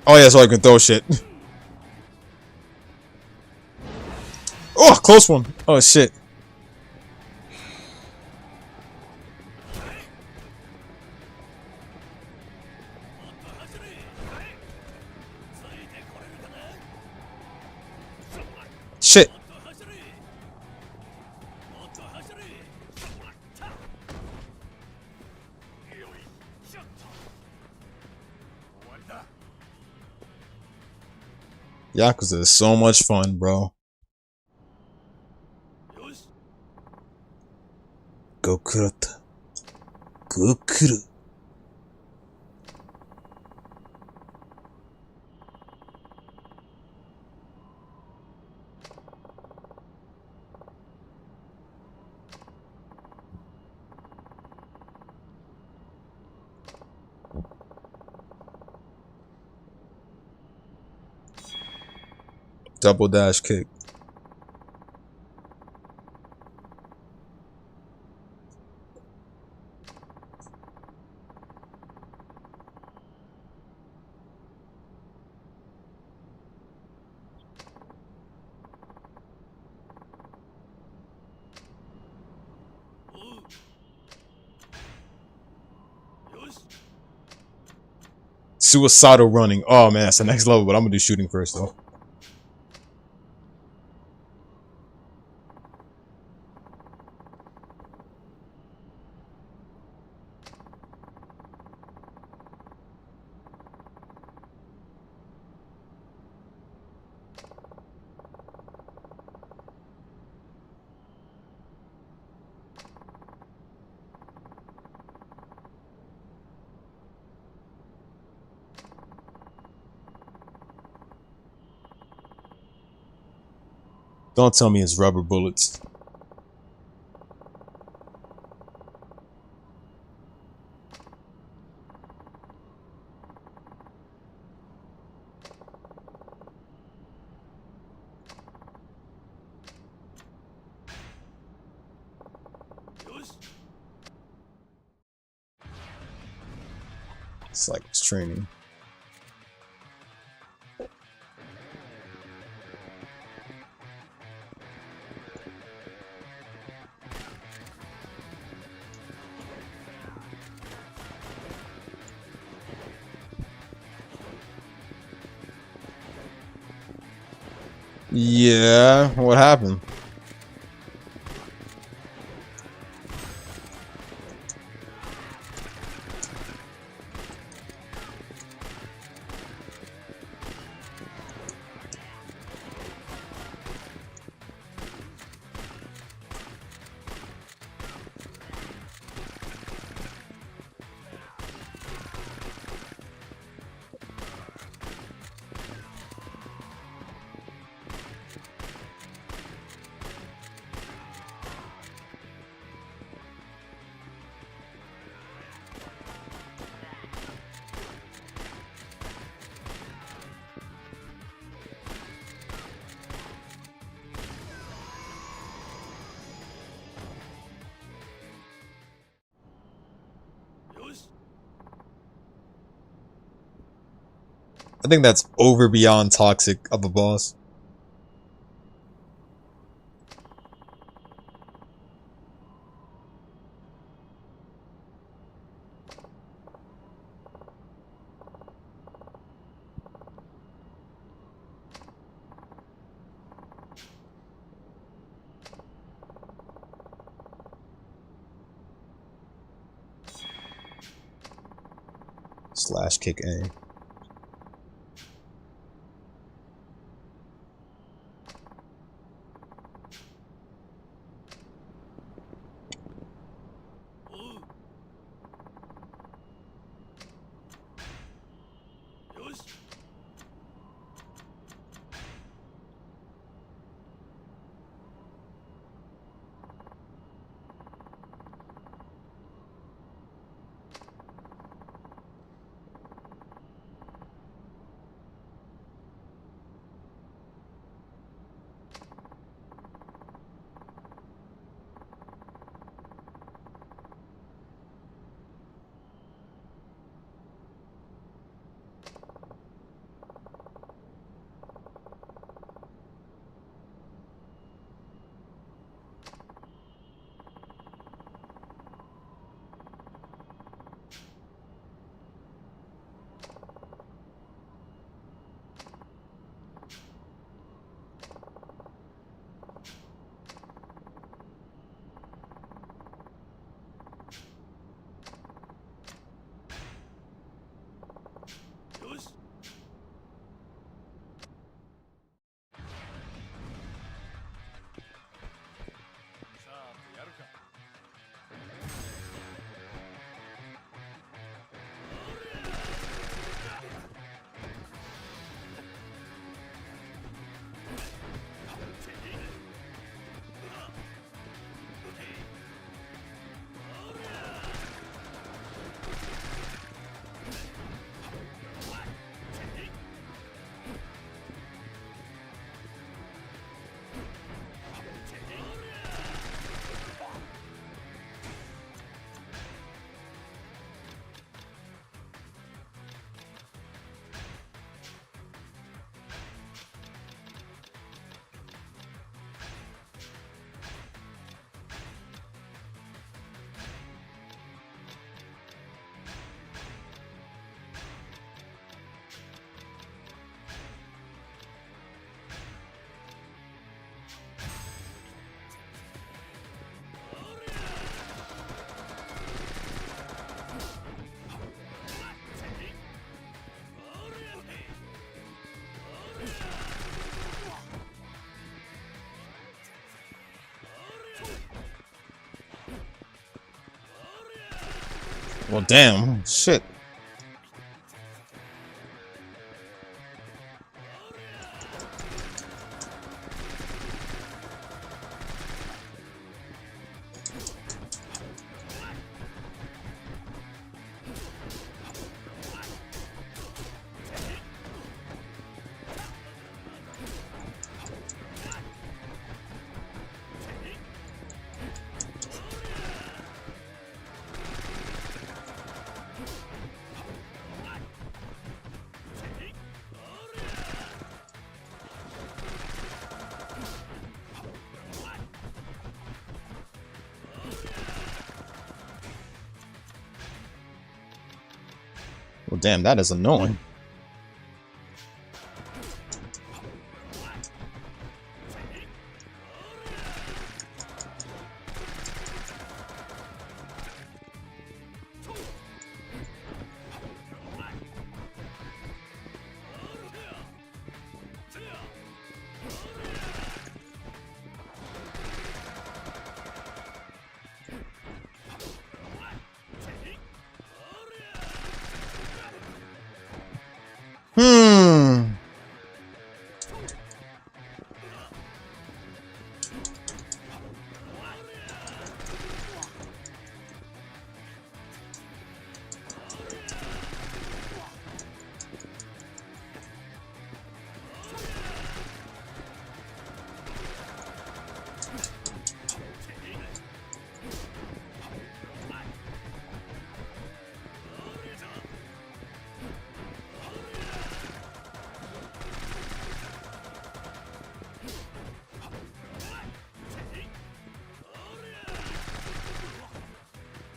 Oh yeah, so I can throw shit. Oh, close one. Oh shit. Shit. Yakuza is so much fun, bro. Go Kurota. Go Kuru. Double dash kick. Suicidal running. Oh man, that's the next level, but I'm gonna do shooting first though. Don't tell me it's rubber bullets. It's like it's training. Yeah, what happened? I think that's over beyond toxic of a boss. Slash kick A. Well, damn. Shit. Well, damn, that is annoying. Hmm.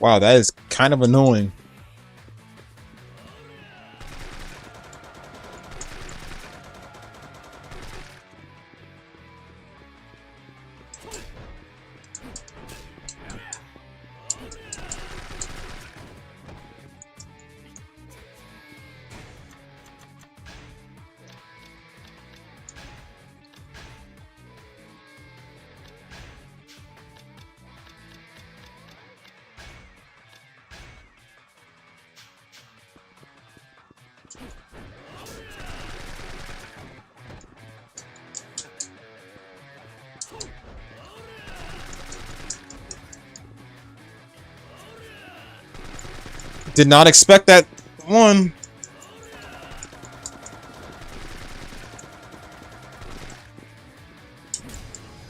Wow, that is kind of annoying. Did not expect that one.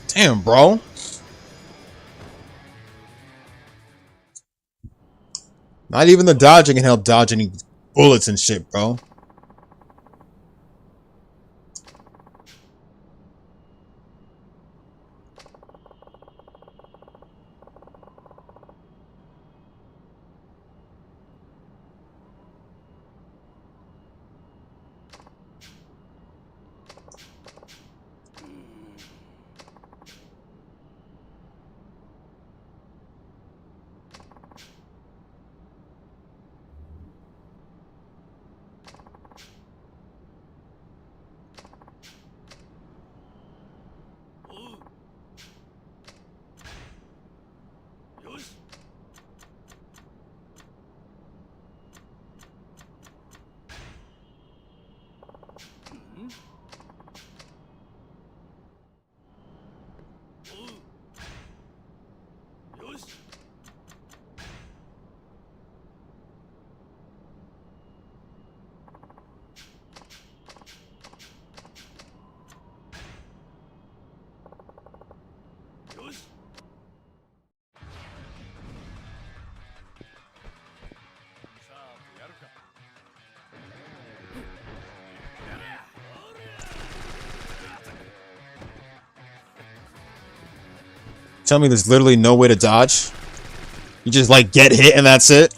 Damn, bro. Not even the dodging can help dodge any bullets and shit, bro. Tell me there's literally no way to dodge? You just like get hit and that's it?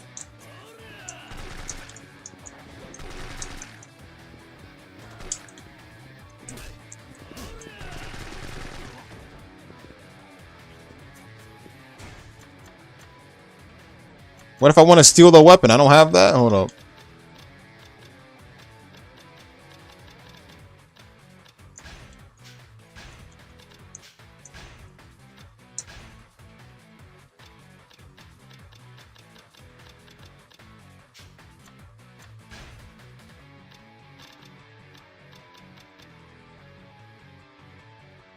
What if I want to steal the weapon? I don't have that? Hold up.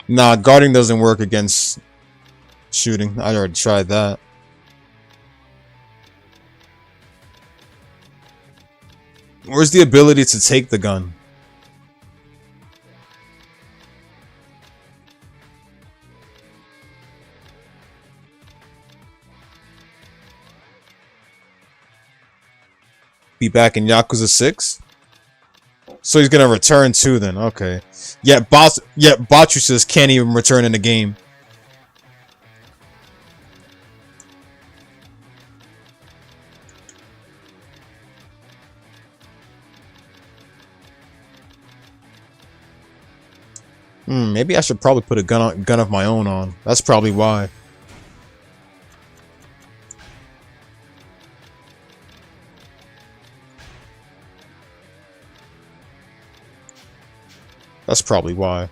Nah, guarding doesn't work against shooting. I already tried that. Where's the ability to take the gun? Be back in Yakuza 6? So he's gonna return too then, okay. Yet Batu says can't even return in the game. Maybe I should probably put a gun of my own on. That's probably why. That's probably why.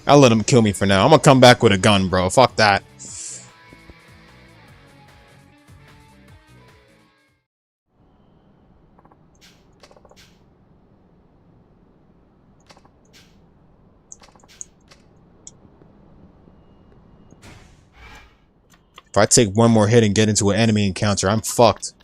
I'll let him kill me for now. I'm gonna come back with a gun, bro. Fuck that. If I take one more hit and get into an enemy encounter, I'm fucked.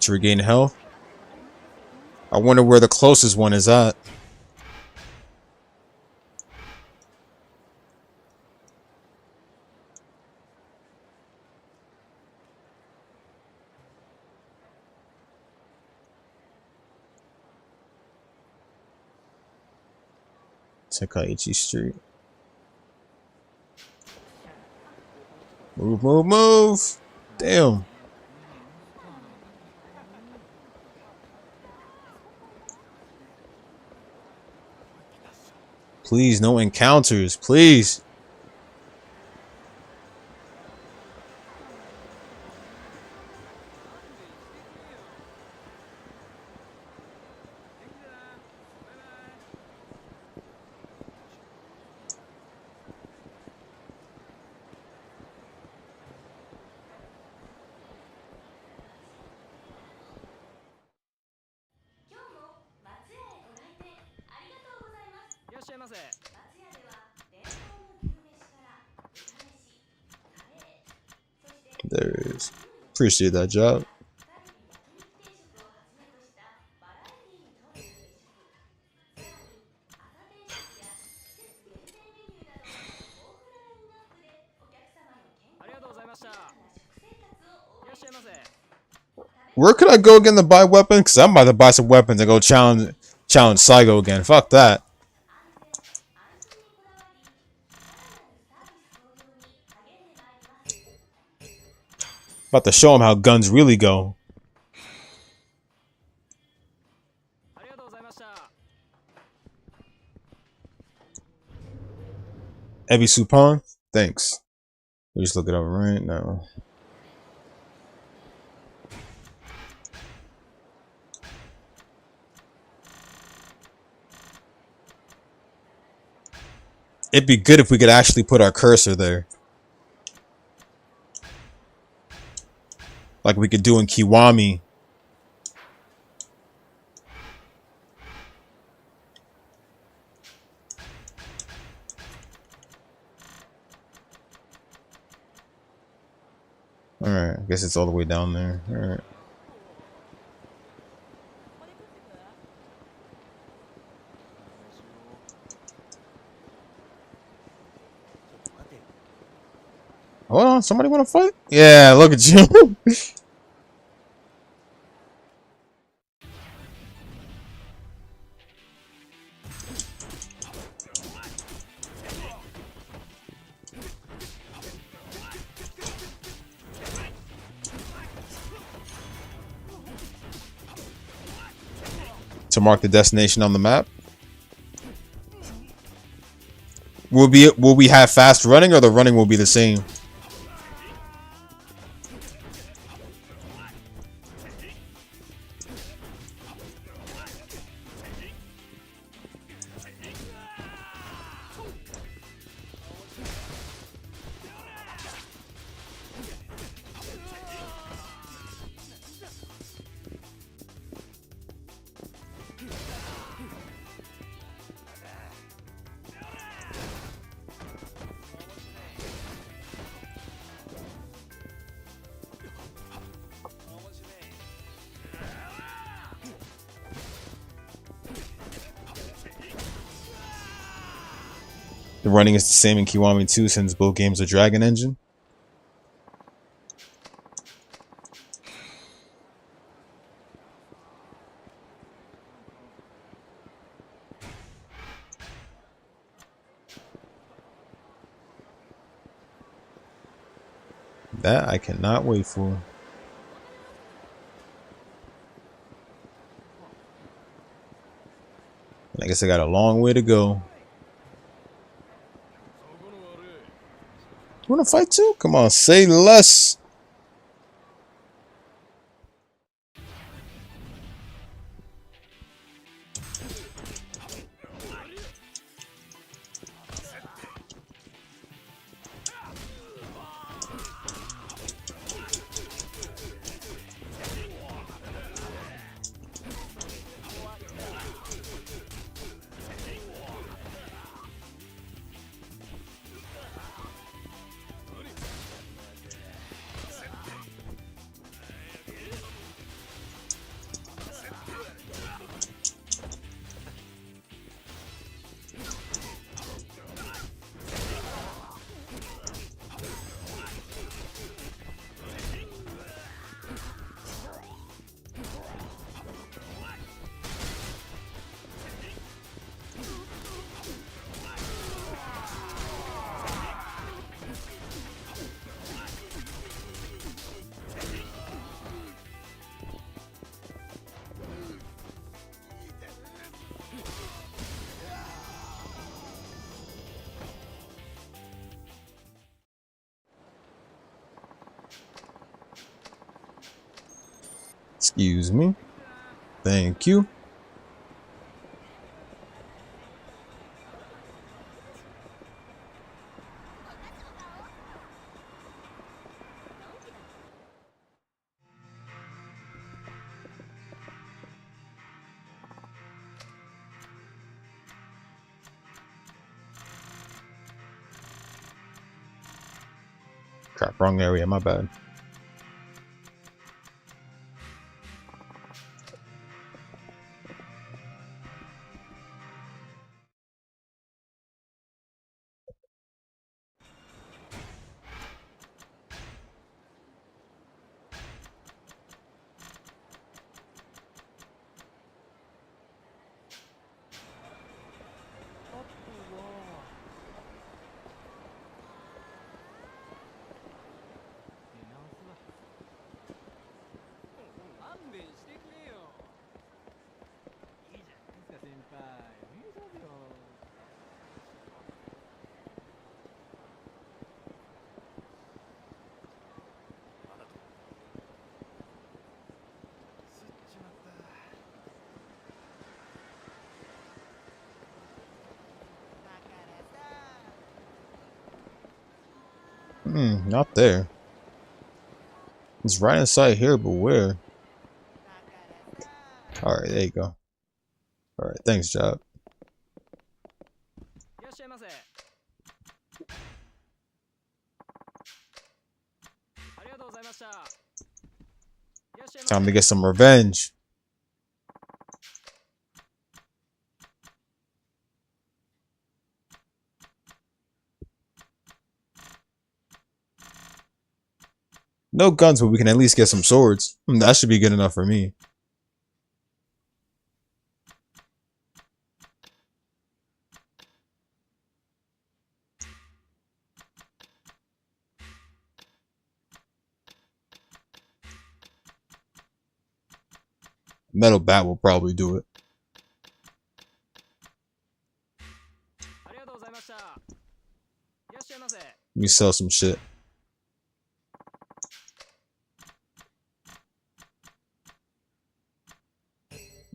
To regain health. I wonder where the closest one is at. Takaichi Street. Move, move, move! Damn. Please, no encounters, please. There it is. Appreciate that job. Where could I go again to buy weapons? Cause I'm about to buy some weapons and go challenge Saigo again. Fuck that. About to show him how guns really go. Ebi Supon? Thanks. We just look it up right now. It'd be good if we could actually put our cursor there. Like we could do in Kiwami. Alright, I guess it's all the way down there. Alright. Hold on, somebody wanna fight? Yeah, look at you. To mark the destination on the map. Will we have fast running, or the running will be the same? The running is the same in Kiwami 2 since both games are Dragon Engine. That I cannot wait for. I guess I got a long way to go. You wanna fight too? Come on, say less. Excuse me. Thank you. Crap, wrong area, my bad. Not there. It's right inside here, but where? Alright, there you go. Alright, thanks, Job. Time to get some revenge. No guns, but we can at least get some swords. That should be good enough for me. Metal bat will probably do it. Let me sell some shit.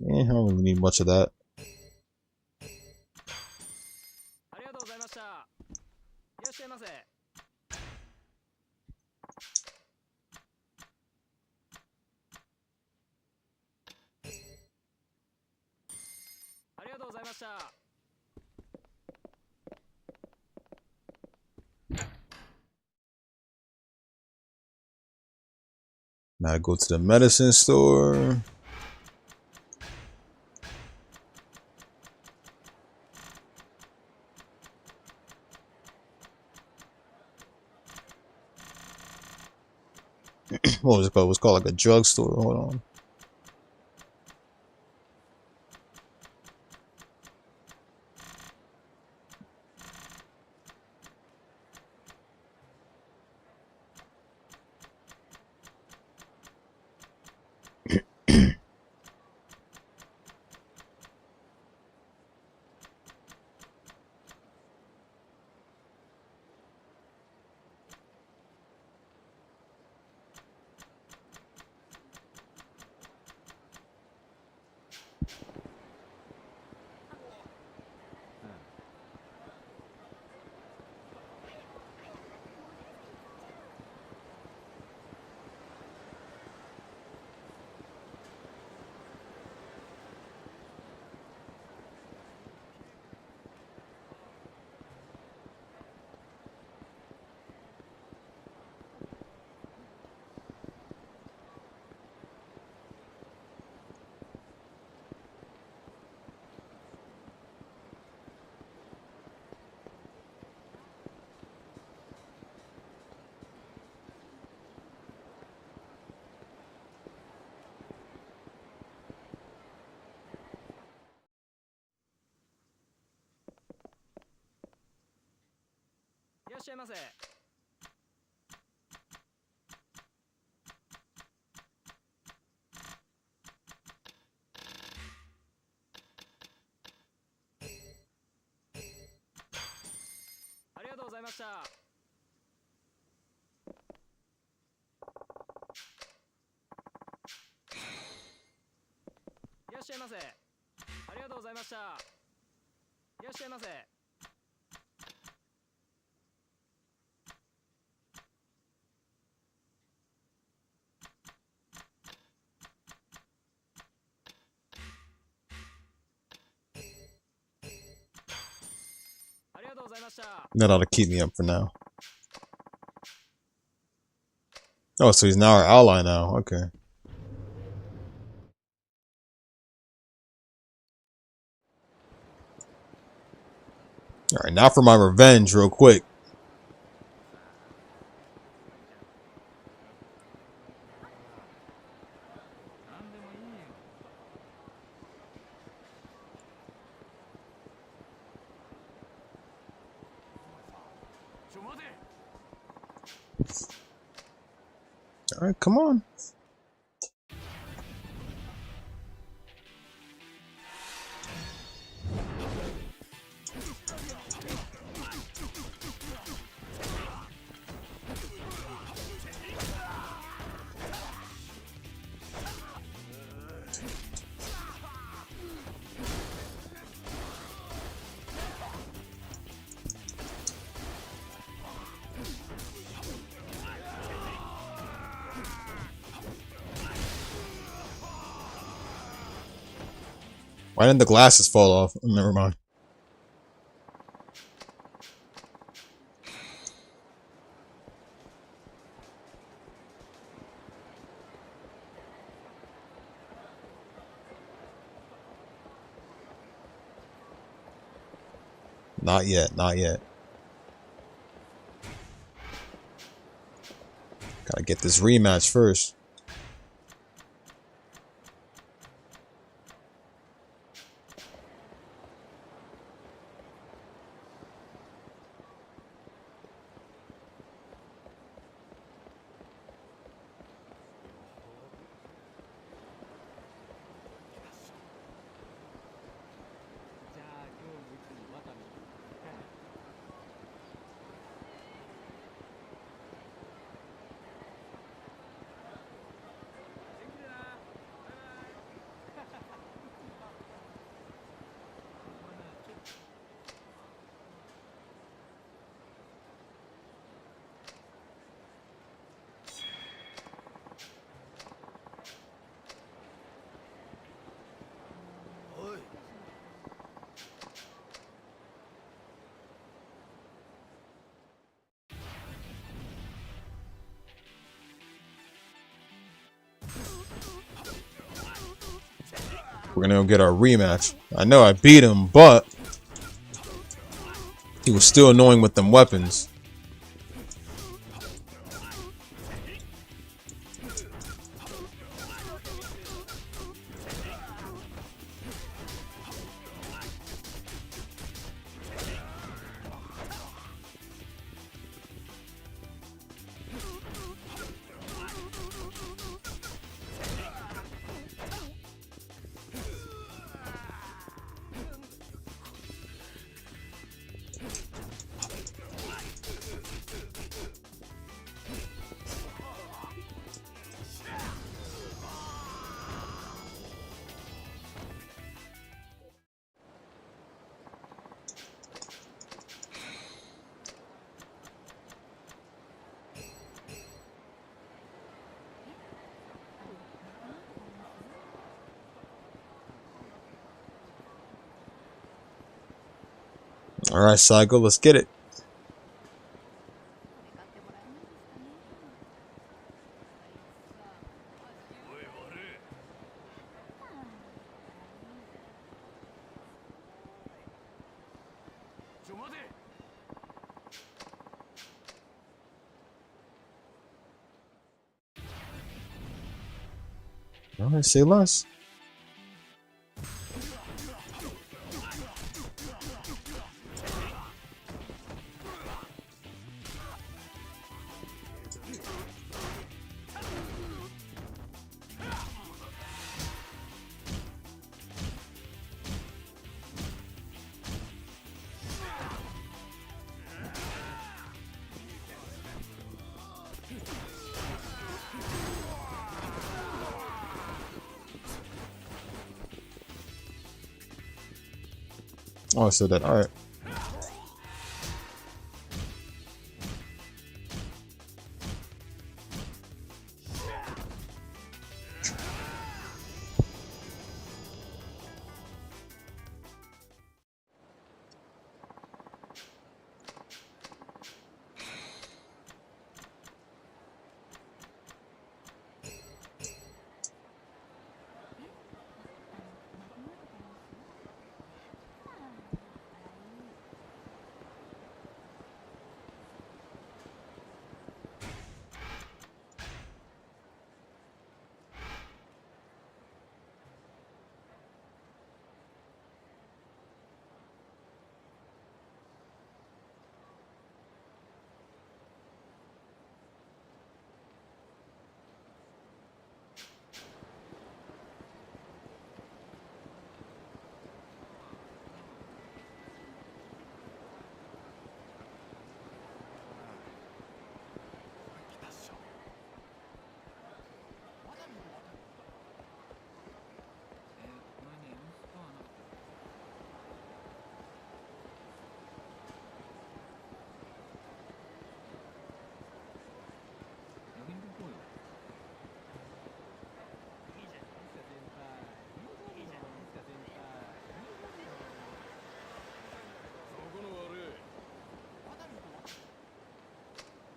I don't really need much of that. Now I go to the medicine store. what was it called? It was called like a drugstore. Hold on. That ought to keep me up for now. Oh, so he's now our ally now. Okay. Alright, now for my revenge real quick. Alright, come on. Why didn't the glasses fall off? Never mind. Not yet, not yet. Gotta get this rematch first. We're gonna go get our rematch. I know I beat him, but he was still annoying with them weapons. Alright, Saigo, let's get it. Alright, say less. Oh, I said that. Alright.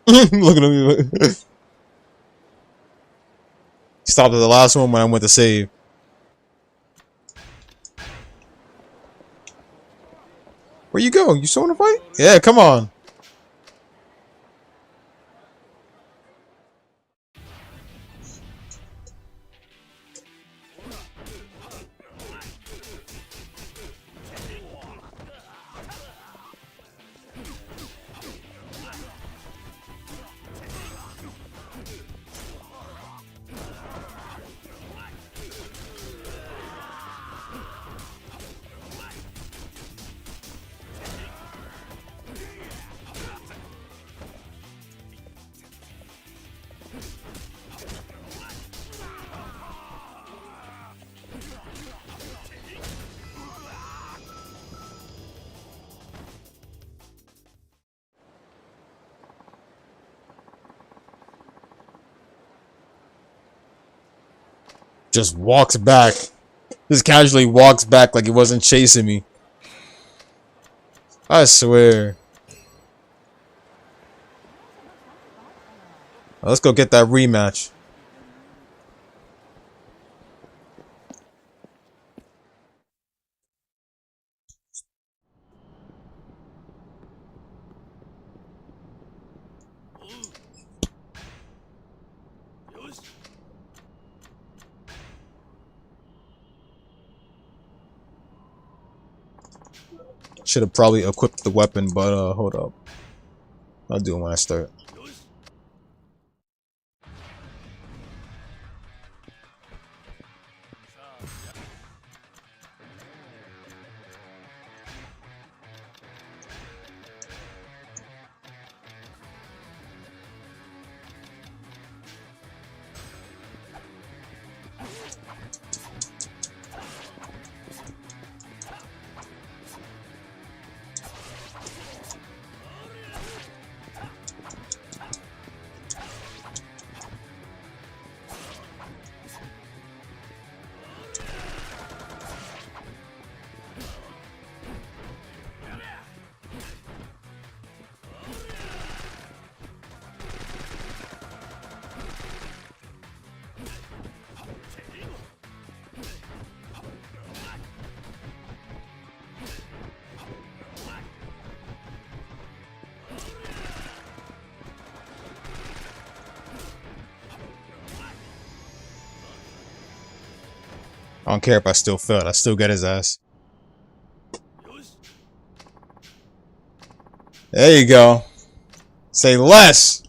Looking at me. Stopped at the last one when I went to save. Where you go? You still want to fight? Yeah, come on. Just walks back. Just casually walks back like he wasn't chasing me. I swear. Let's go get that rematch. Should have probably equipped the weapon, but hold up. I'll do it when I start. I don't care if I still failed. I still get his ass. There you go. Say less.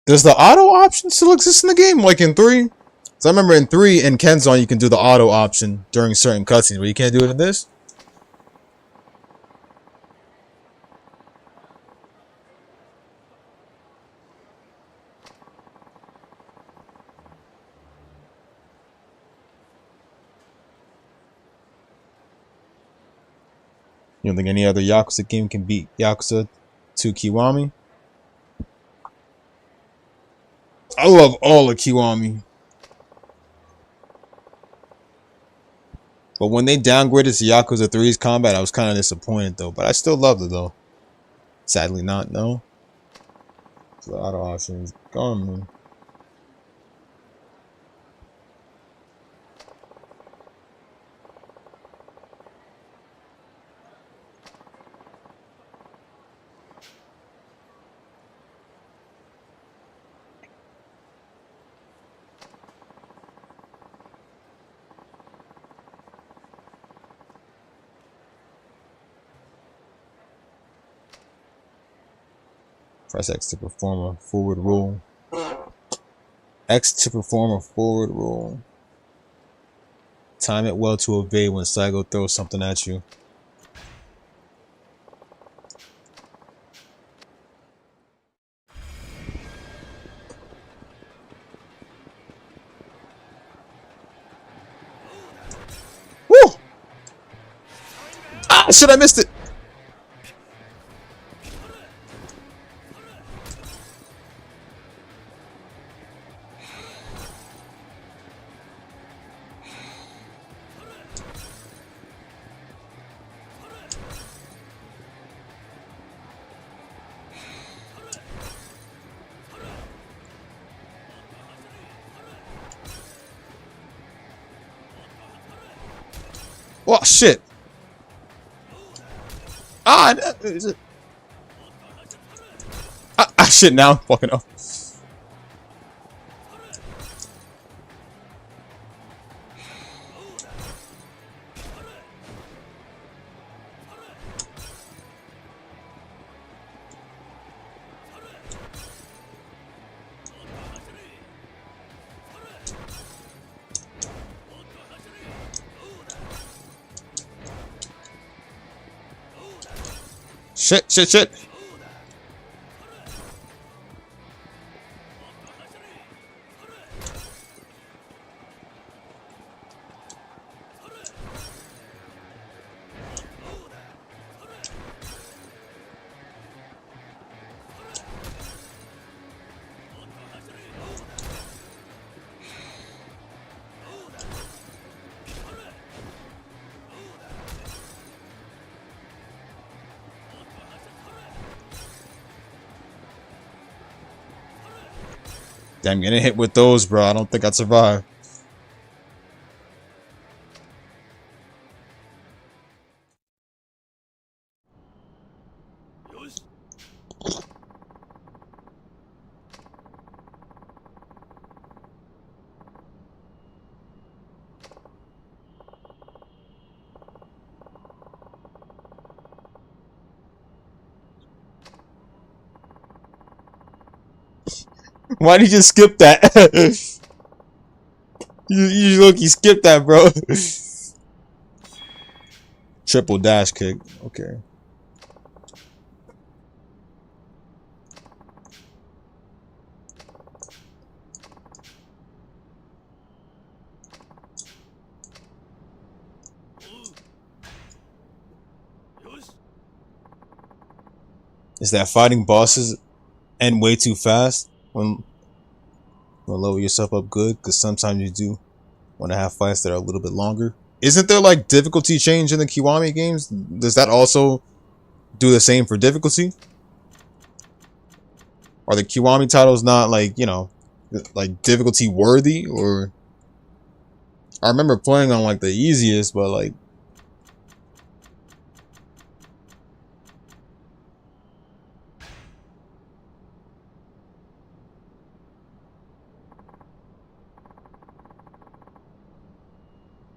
Does the auto option still exist in the game, like in 3? So I remember in 3, in Kenzone, you can do the auto option during certain cutscenes, but you can't do it in this? You don't think any other Yakuza game can beat Yakuza 2 Kiwami? I love all of Kiwami. But when they downgraded to Yakuza 3's combat, I was kind of disappointed though. But I still loved it though. Sadly not, no. So the auto options gone, man. Press X to perform a forward roll. X to perform a forward roll. Time it well to evade when Saigo throws something at you. Woo! Ah, shit, I missed it! Oh shit! Ah, is it? Shit! Now I'm fucking up. Shit! Shit! Shit! Damn, getting hit with those, bro. I don't think I'd survive. Why did you just skip that? you look, you skipped that, bro. Triple dash kick. Okay. Is that fighting bosses end way too fast when lower yourself up good? Because sometimes you do want to have fights that are a little bit longer. Isn't there like difficulty change in the Kiwami games? Does that also do the same for difficulty? Are the Kiwami titles not like, you know, like difficulty worthy, or I remember playing on like the easiest, but like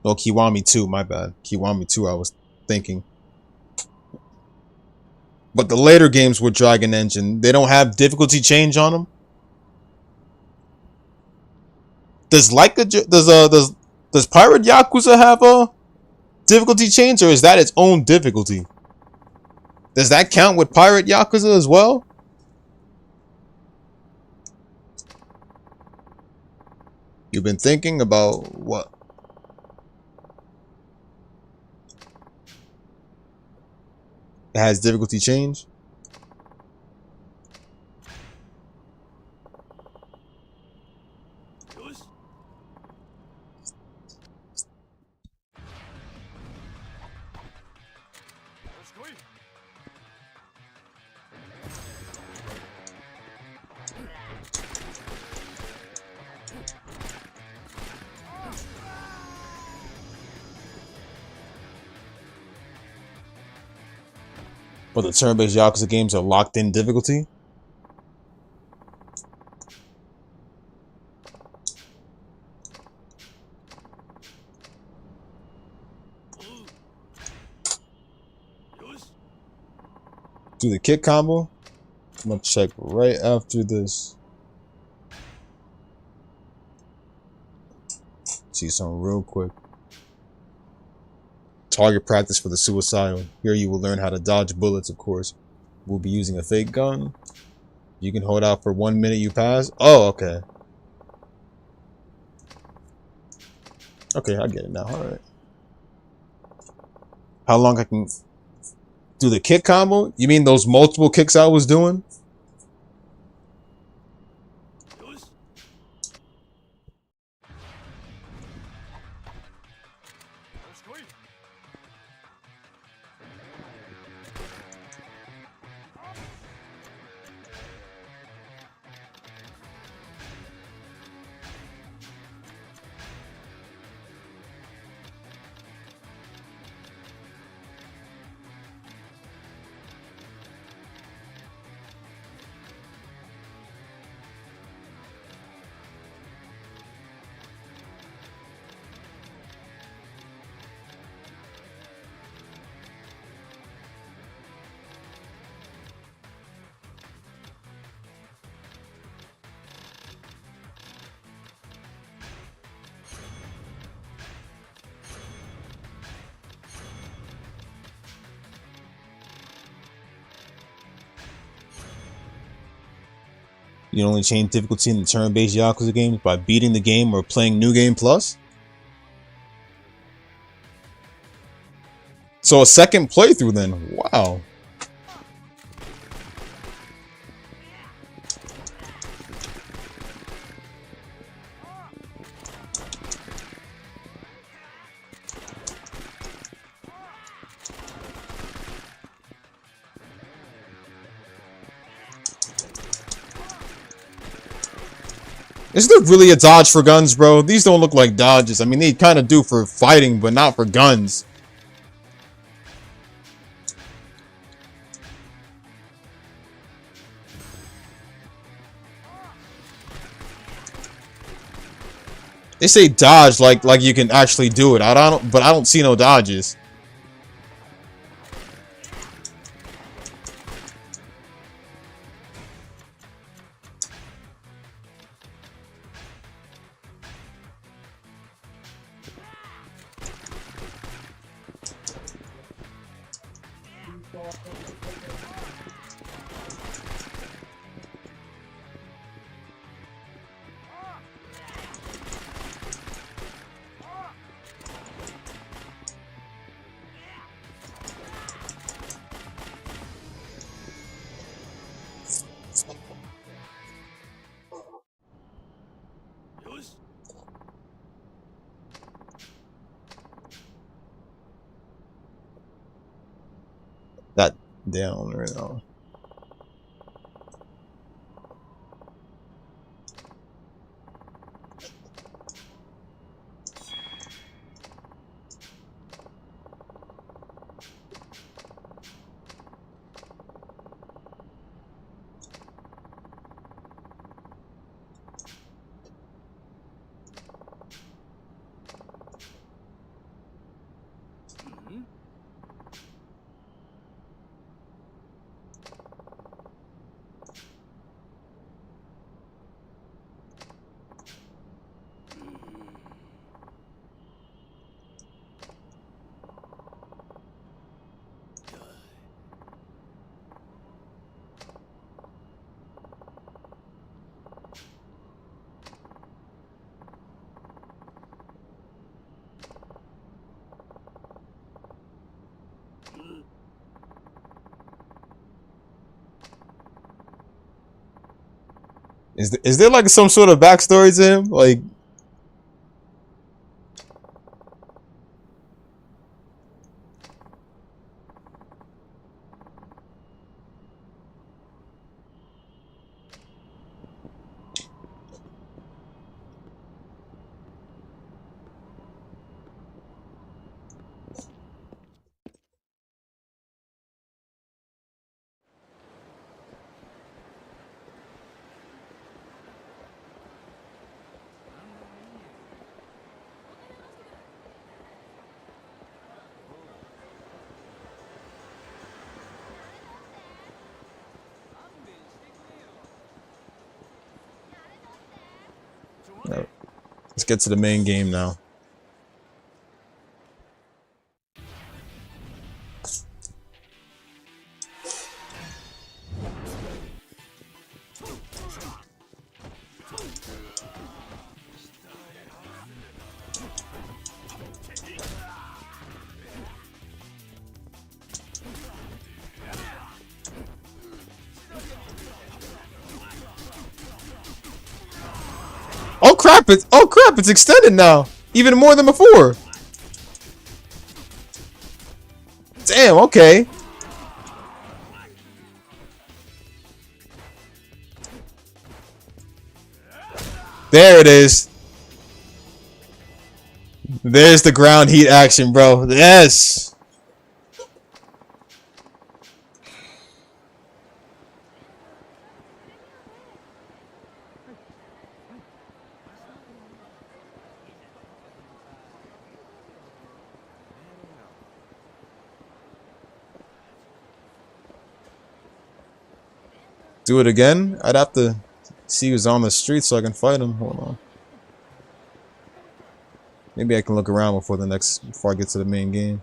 no, Kiwami 2, my bad. Kiwami 2 I was thinking. But the later games with Dragon Engine, they don't have difficulty change on them. Does does Pirate Yakuza have a difficulty change, or is that its own difficulty? Does that count with Pirate Yakuza as well? You've been thinking about what? It has difficulty change? But the turn-based Yakuza games are locked in difficulty? Do the kick combo? I'm gonna check right after this. See something real quick. Target practice for the suicidal. Here you will learn how to dodge bullets, of course. We'll be using a fake gun. You can hold out for 1 minute you pass. Oh, okay. Okay, I get it now. Alright. How long I can do the kick combo? You mean those multiple kicks I was doing? You only change difficulty in the turn-based Yakuza games by beating the game or playing New Game Plus? So a second playthrough then. Wow. Is there really a dodge for guns, bro? These don't look like dodges. I mean, they kind of do for fighting, but not for guns. They say dodge like you can actually do it. I don't see no dodges. That down right now. Is there like some sort of backstory to him? Like, let's get to the main game now. Oh crap, it's extended now. Even more than before. Damn, okay. There it is. There's the ground heat action, bro. Yes. Do it again? I'd have to see who's on the street so I can fight him. Hold on. Maybe I can look around before I get to the main game.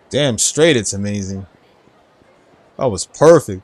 Damn straight, it's amazing. That was perfect.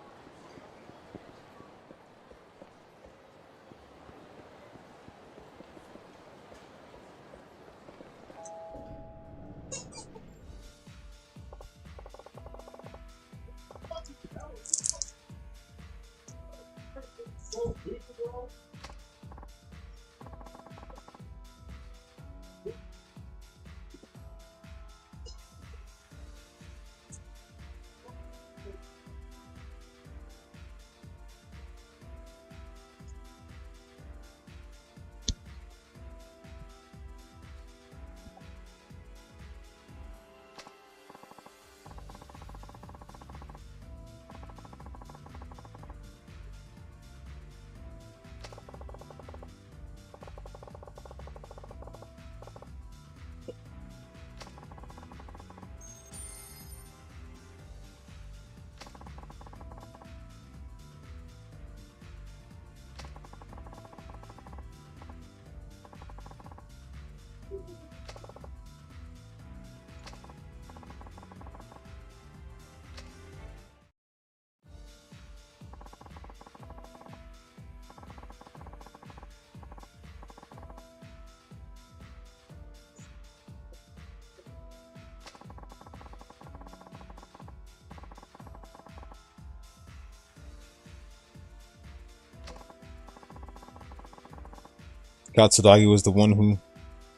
Katsuragi was the one who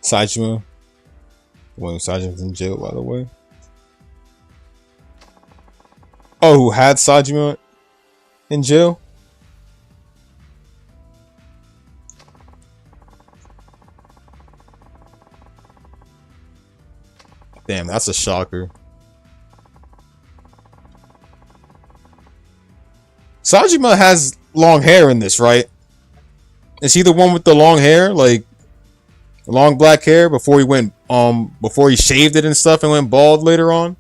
Sajima. The one who Sajima was in jail, by the way. Oh, who had Sajima in jail? Damn, that's a shocker. Sajima has long hair in this, right? Is he the one with the long hair? Like, long black hair before he went, before he shaved it and stuff and went bald later on?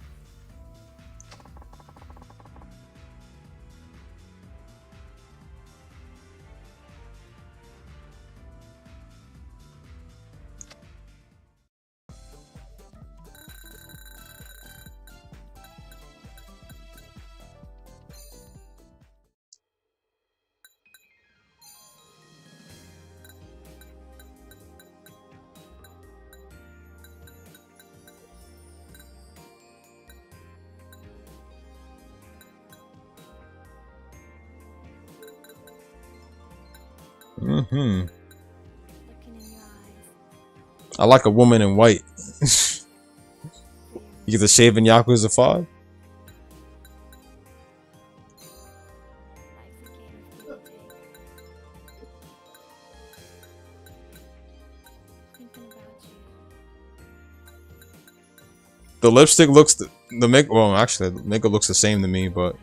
Mm-hmm. I like a woman in white. You get the shave in Yakuza 5? The lipstick looks the make. Well, actually, the makeup looks the same to me, but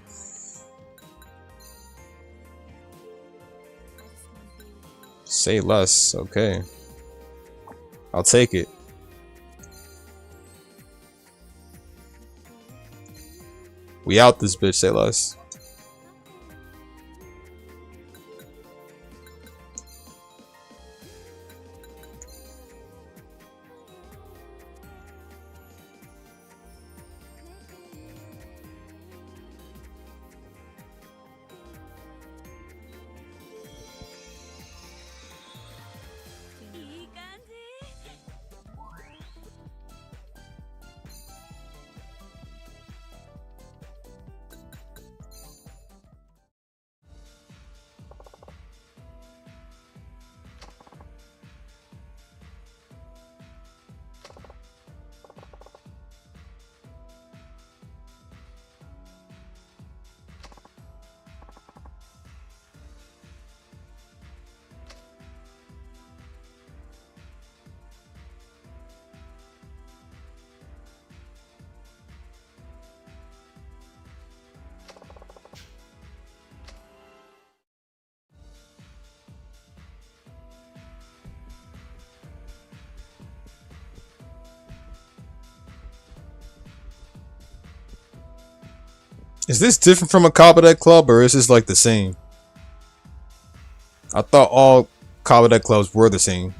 say less. Okay, I'll take it. We out this bitch. Say less. Is this different from a Cabaret Club, or is this like the same? I thought all Cabaret Clubs were the same.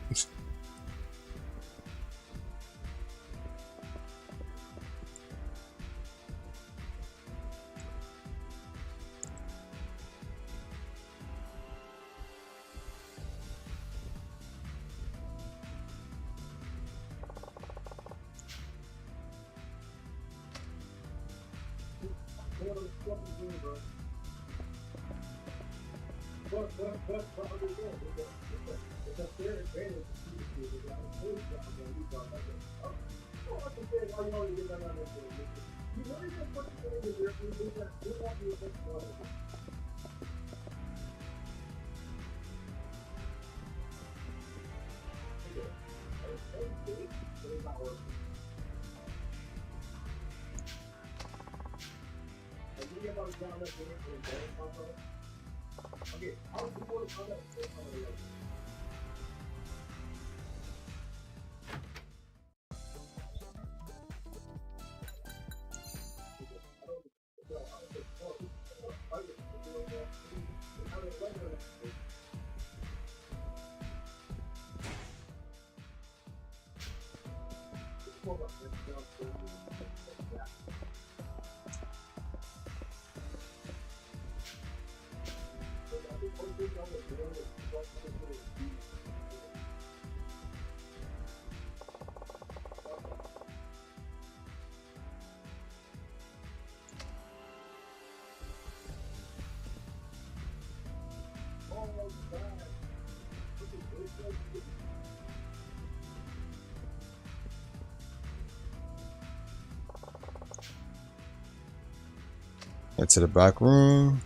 Into the back room.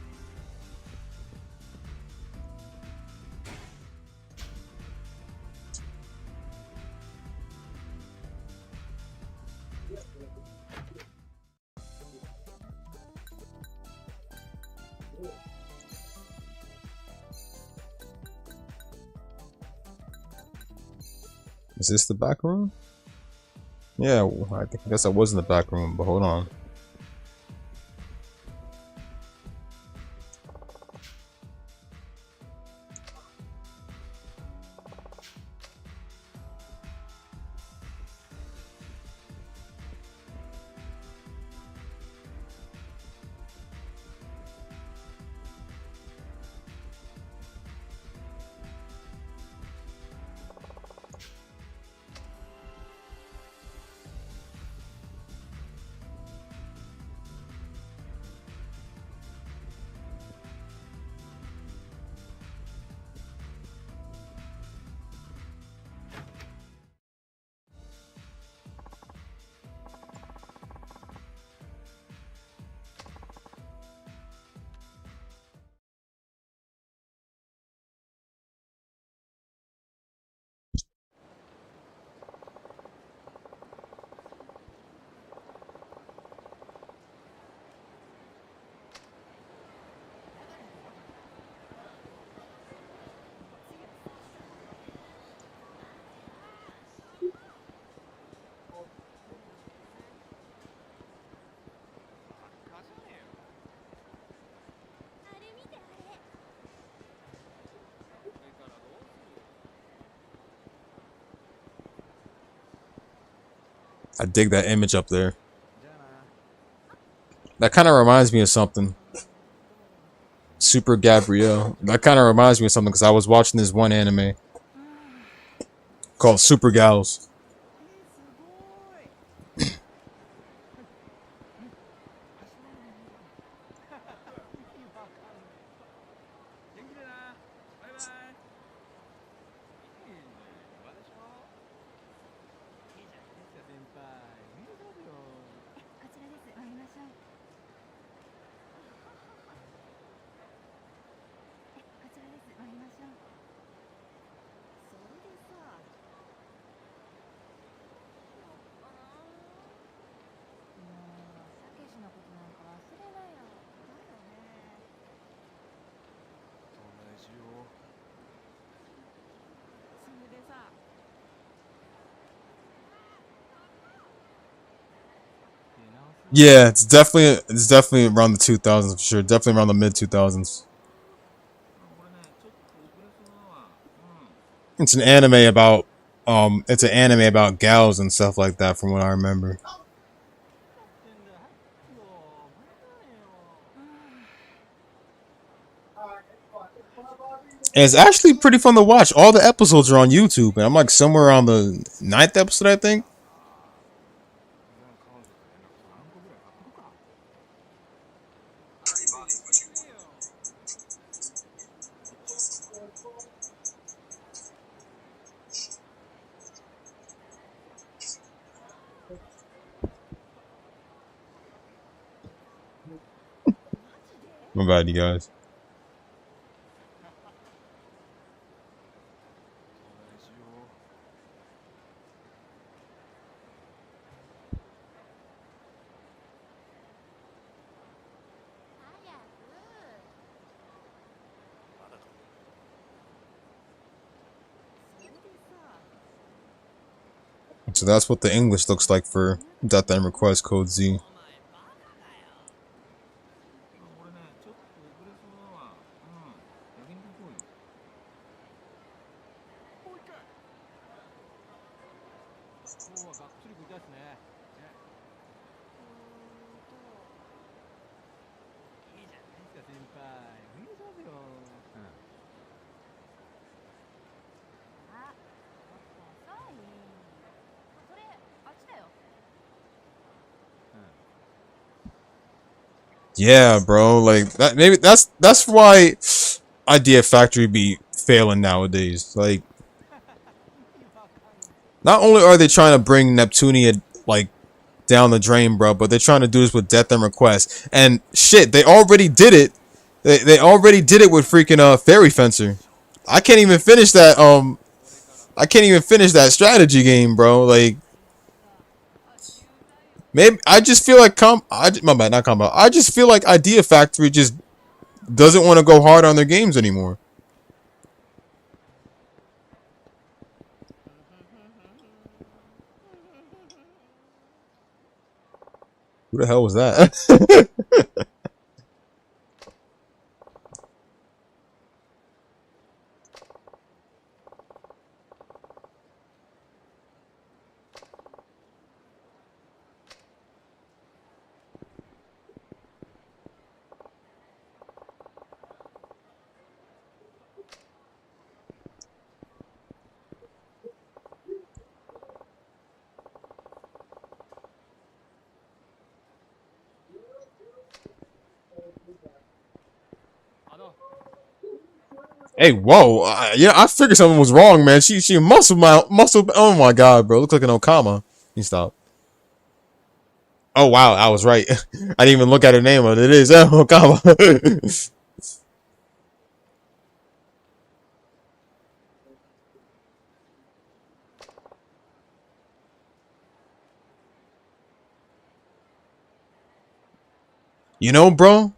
Is this the back room? Yeah, I guess I was in the back room, but hold on. I dig that image up there. That kind of reminds me of something. Super Gabrielle. That kind of reminds me of something because I was watching this one anime called Super Gals. Yeah, it's definitely around the 2000s for sure. Definitely around the mid 2000s. It's an anime about gals and stuff like that from what I remember. And it's actually pretty fun to watch. All the episodes are on YouTube, and I'm like somewhere around the 9th episode, I think. My bad, you guys. So that's what the English looks like for Death and Request Code Z. Yeah, bro. Like that. Maybe that's why Idea Factory be failing nowadays. Like, not only are they trying to bring Neptunia like down the drain, bro. But they're trying to do this with Death and Request. And shit, they already did it. They already did it with freaking Fairy Fencer. I can't even finish that I can't even finish that strategy game, bro. Like maybe I just feel like my bad, not combo. I just feel like Idea Factory just doesn't want to go hard on their games anymore. Who the hell was that? Hey, whoa! Yeah, I figured something was wrong, man. She muscle. Oh my god, bro! Looks like an Okama. You stop. Oh wow, I was right. I didn't even look at her name, but it is Okama. You know, bro.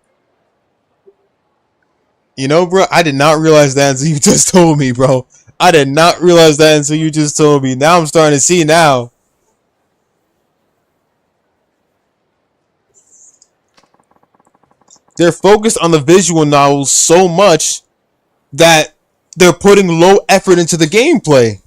You know, bro. I did not realize that until you just told me, bro. I did not realize that until you just told me. Now I'm starting to see now. They're focused on the visual novels so much that they're putting low effort into the gameplay.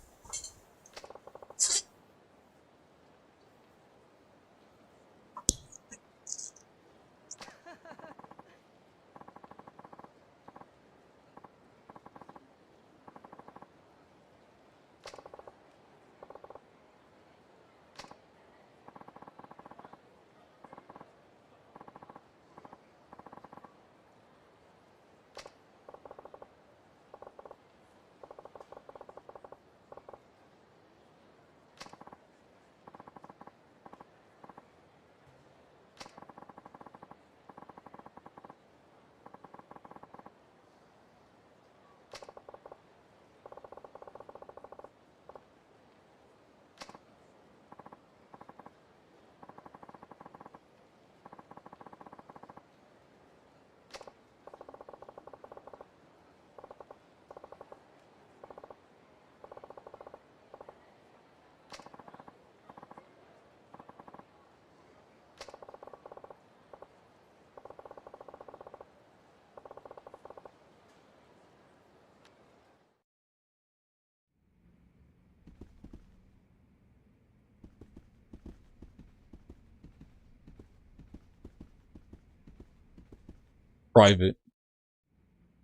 Private.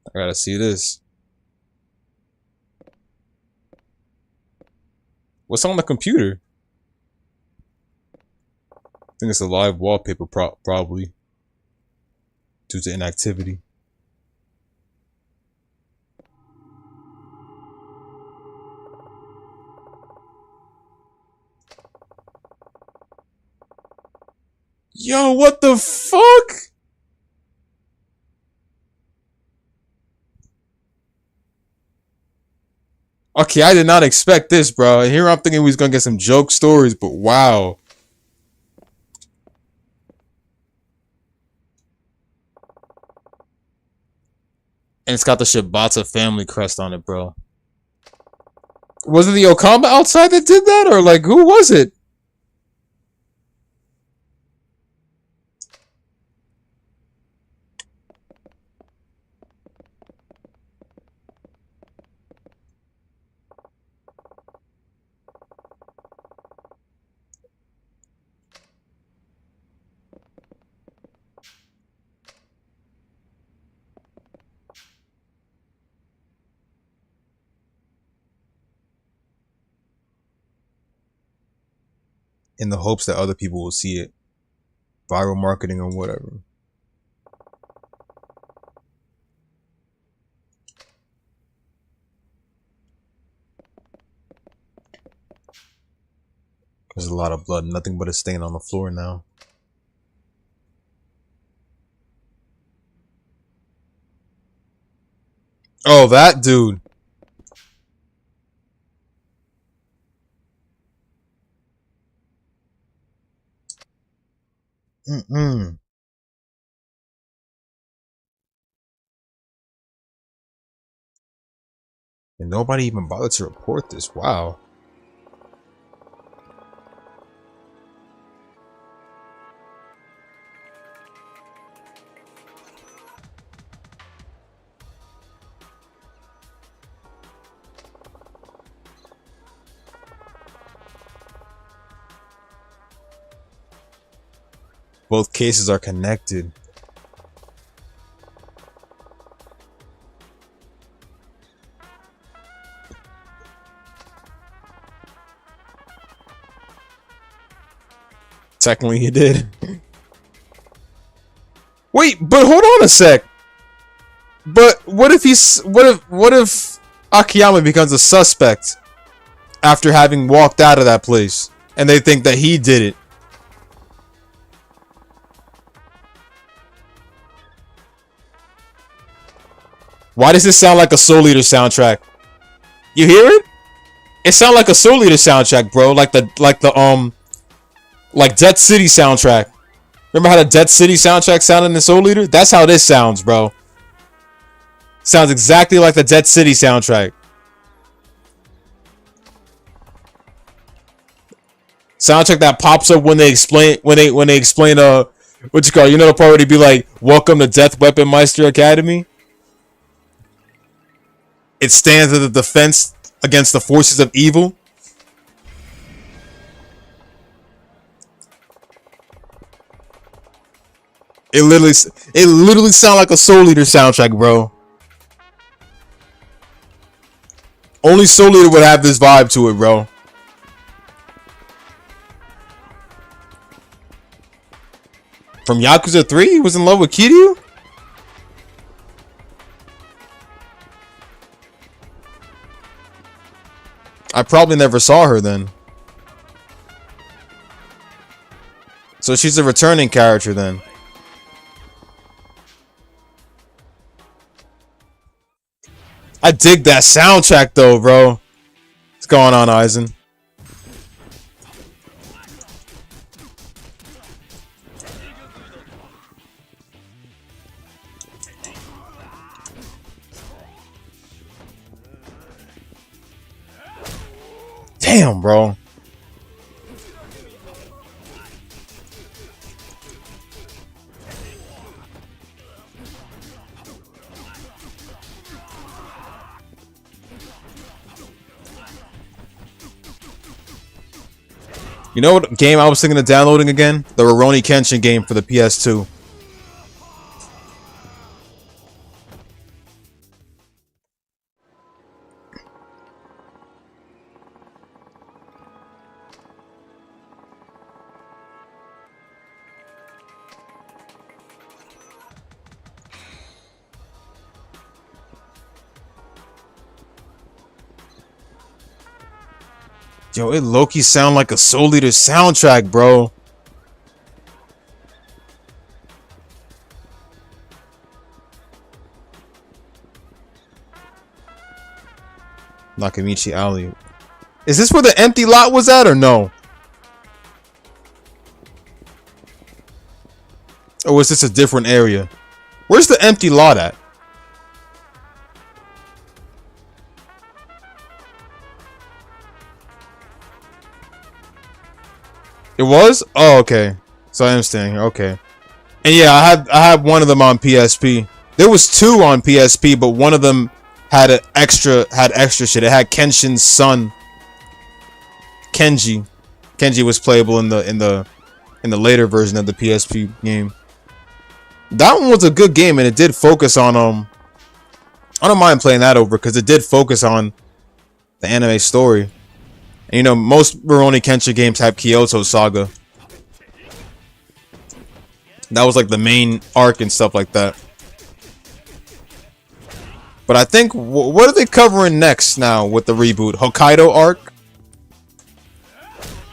I gotta see this. What's on the computer? I think it's a live wallpaper, probably due to inactivity. Yo, what the fuck? Okay, I did not expect this, bro. Here I'm thinking we was gonna get some joke stories, but wow. And it's got the Shibata family crest on it, bro. Was it the Okama outside that did that? Or like, who was it? In the hopes that other people will see it. Viral marketing or whatever. There's a lot of blood. Nothing but a stain on the floor now. Oh, that dude. Mm-mm. And nobody even bothered to report this. Wow. Both cases are connected. Technically, he did. Wait, but hold on a sec. But what if what if Akiyama becomes a suspect after having walked out of that place, and they think that he did it? Why does this sound like a Soul Eater soundtrack? You hear it? It sounds like a Soul Eater soundtrack, bro. Like Death City soundtrack. Remember how the Death City soundtrack sounded in Soul Eater? That's how this sounds, bro. Sounds exactly like the Death City soundtrack. Soundtrack that pops up when they explain what you call, you know, the part where they be like, "Welcome to Death Weapon Meister Academy." It stands as a defense against the forces of evil. It literally sounds like a Soul Eater soundtrack, bro. Only Soul Eater would have this vibe to it, bro. From Yakuza 3, he was in love with Kiryu? I probably never saw her then. So she's a returning character then. I dig that soundtrack though, bro. What's going on, Aizen? Damn, bro. You know what game I was thinking of downloading again? The Rurouni Kenshin game for the PS2. Yo, it low-key sound like a Soul Eater soundtrack, bro. Nakamichi Alley. Is this where the empty lot was at or no? Or was this a different area? Where's the empty lot at? It was? Oh, okay. So I understand. Okay. And yeah, I had one of them on PSP. There was two on PSP, but one of them had extra shit. It had Kenshin's son, Kenji. Kenji was playable in the later version of the PSP game. That one was a good game, and it did focus on I don't mind playing that over because it did focus on the anime story. And, you know, most Rurouni Kenshin games have Kyoto Saga. That was like the main arc and stuff like that. But I think, what are they covering next now with the reboot? Hokkaido arc?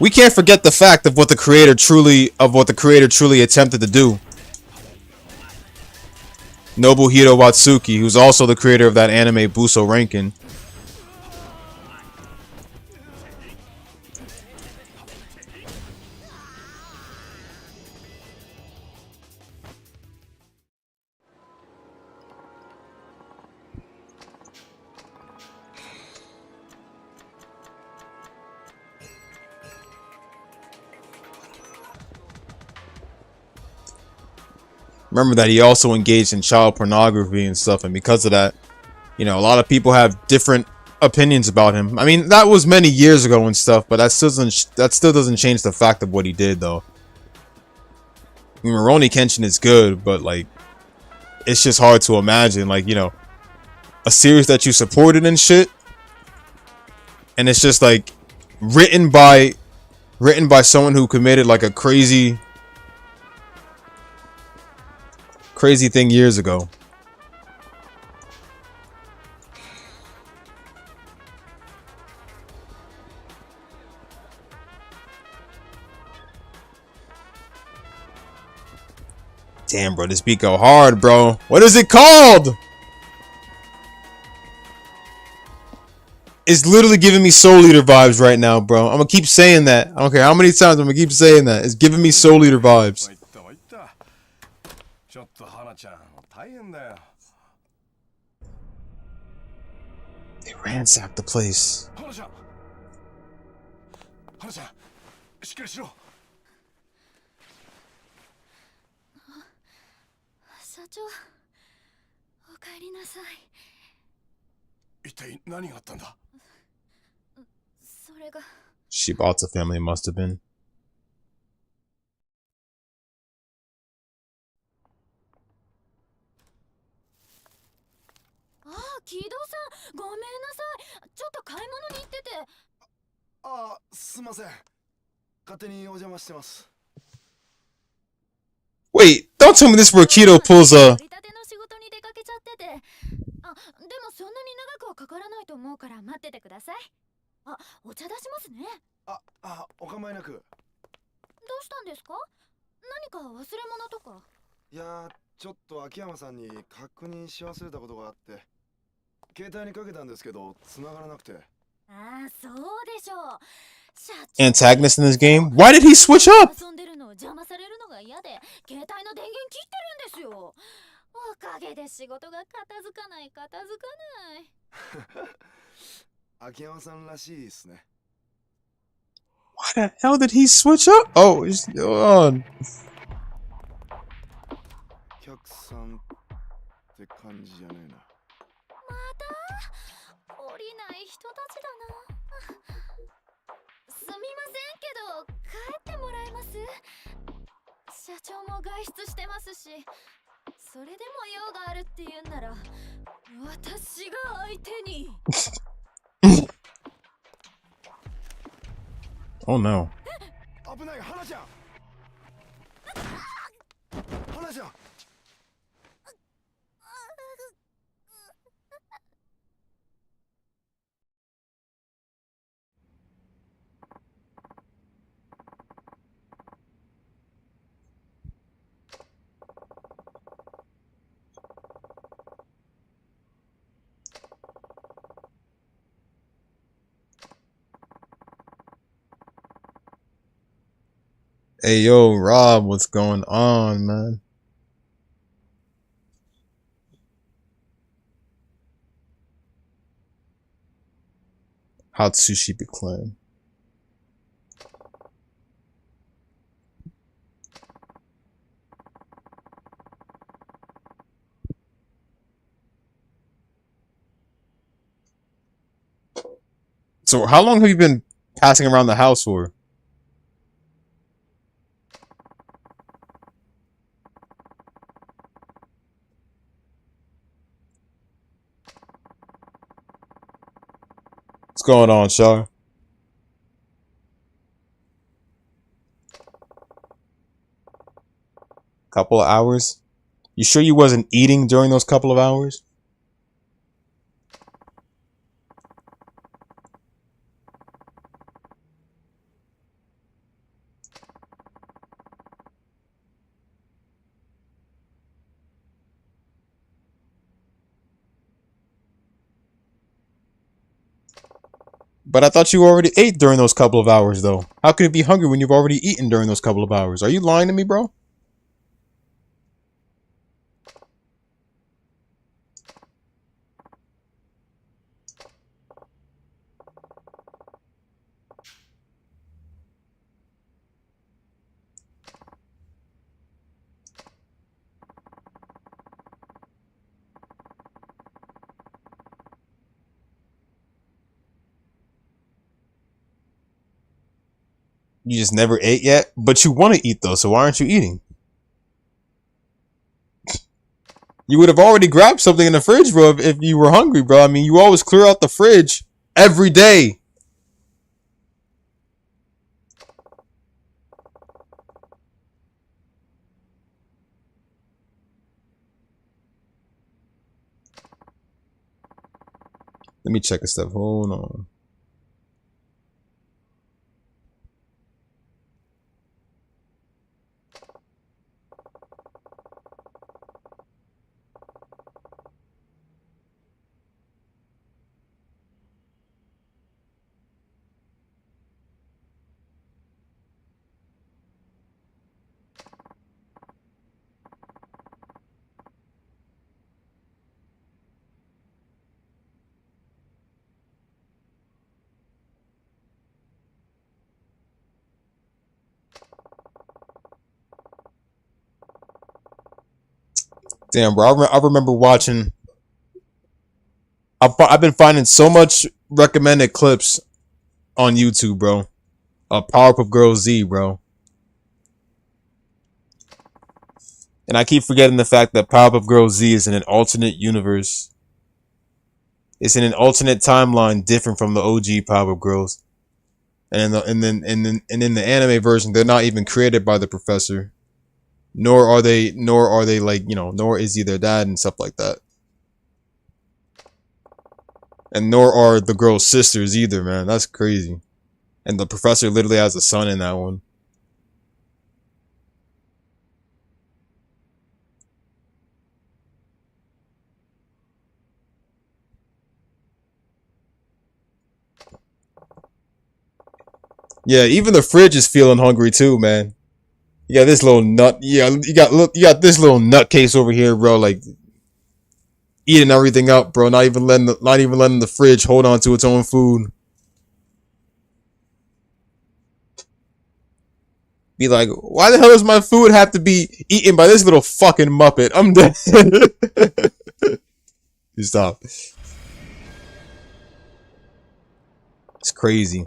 we can't forget the fact of what the creator truly attempted to do. Nobuhiro Watsuki, who's also the creator of that anime Buso Rankin. Remember that he also engaged in child pornography and stuff, and because of that, you know, a lot of people have different opinions about him. I mean, that was many years ago and stuff, but that still doesn't change the fact of what he did, though. I mean, Rurouni Kenshin is good, but like, it's just hard to imagine, like, you know, a series that you supported and shit, and it's just like written by someone who committed like a crazy thing years ago. Damn, bro, this beat go hard, bro. What is it called? It's literally giving me Soul Eater vibes right now, bro. I'm gonna keep saying that. I don't care how many times I'm gonna keep saying that. It's giving me Soul Eater vibes. They ransacked the place. 社長、お帰りなさい。一体何があったんだ。それが。Shibata family must have been. 木戸さん、ごめんなさい。ちょっと買い物に行ってて。ああ、すいません。勝手にお邪魔してます。Wait, don't tell me this where Kido pulls a. 取り立ての仕事に出かけちゃってて。あ、でもそんなに長くはかからないと思うから待っててください。あ、お茶出しますね。お構いなく。どうしたんですか？何か忘れ物とか。いや、ちょっと秋山さんに確認し忘れたことがあって。携帯にかけたんですけど、繋がらなくて。ああ、そうでしょう。Antagonist in this game? Why did he switch up? 遊んでるのを邪魔されるのが嫌で、携帯の電源切ってるんですよ。おかげで仕事が片付かない。秋山さんらしいですね。Why the hell did he switch up? Oh, it's on. 客さんって感じじゃねえな。また降りない人たちだな。すみませんけど帰ってもらえます？社長も外出してますし、それでも用があるって言うんなら私が相手に。Oh no. 危ない、花ちゃん。花ちゃん。Hey yo, Rob, what's going on, man? Hatsushi clan. So how long have you been passing around the house for? What's going on, Shar? Couple of hours? You sure you wasn't eating during those couple of hours? But I thought you already ate during those couple of hours, though. How can you be hungry when you've already eaten during those couple of hours? Are you lying to me, bro? You just never ate yet? But you want to eat, though, so why aren't you eating? You would have already grabbed something in the fridge, bro, if you were hungry, bro. I mean, you always clear out the fridge every day. Let me check this stuff. Hold on. Damn, bro. I remember watching. I've been finding so much recommended clips on YouTube, bro. Powerpuff Girls Z, bro. And I keep forgetting the fact that Powerpuff Girls Z is in an alternate universe. It's in an alternate timeline different from the OG Powerpuff Girls. And in the anime version, they're not even created by the professor. Nor are they like, you know, nor is he their dad and stuff like that. And nor are the girls' sisters either, man. That's crazy. And the professor literally has a son in that one. Yeah, even the fridge is feeling hungry too, man. You got this little nut. Yeah, you got this little nutcase over here, bro. Like eating everything up, bro. Not even letting the fridge hold on to its own food. Be like, why the hell does my food have to be eaten by this little fucking muppet? I'm dead. Stop. It's crazy.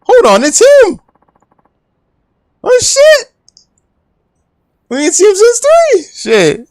Hold on, it's him. Oh shit. We ain't seen him since 3. Shit.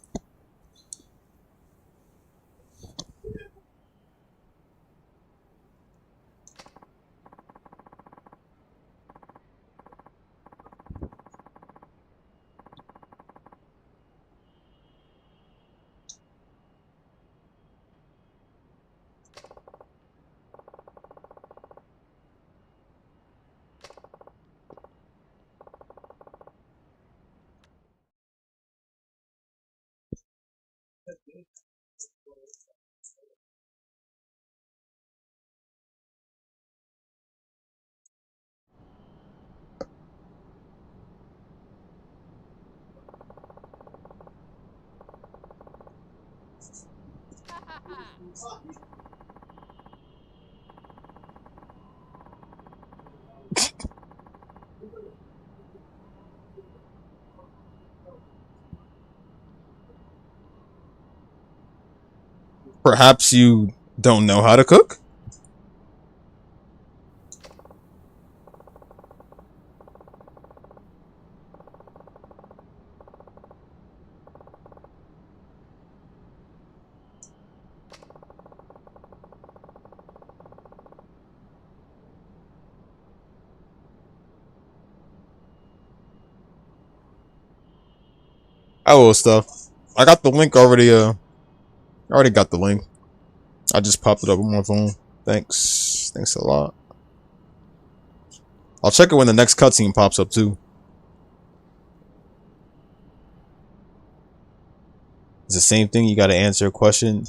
Perhaps you don't know how to cook? I will stuff. I got the link already, I already got the link. I just popped it up on my phone. Thanks. Thanks a lot. I'll check it when the next cutscene pops up too. It's the same thing. You got to answer a question.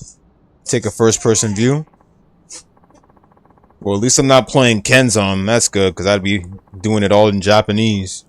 Take a first-person view. Well, at least I'm not playing Kenzan. That's good, because I'd be doing it all in Japanese.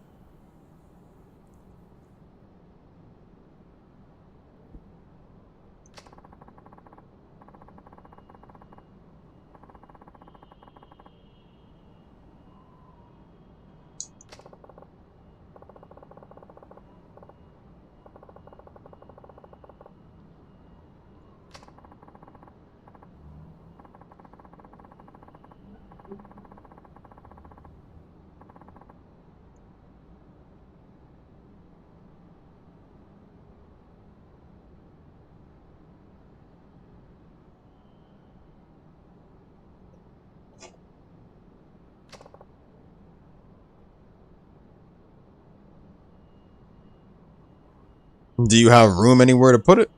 Do you have room anywhere to put it?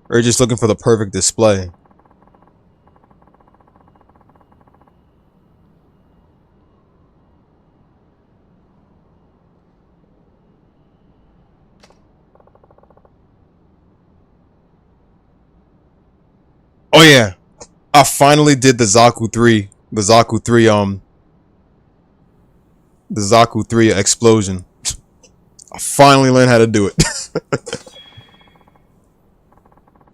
Or are you just looking for the perfect display? Oh yeah, I finally did the Zaku 3. The Zaku 3 the Zaku 3 explosion. I finally learned how to do it.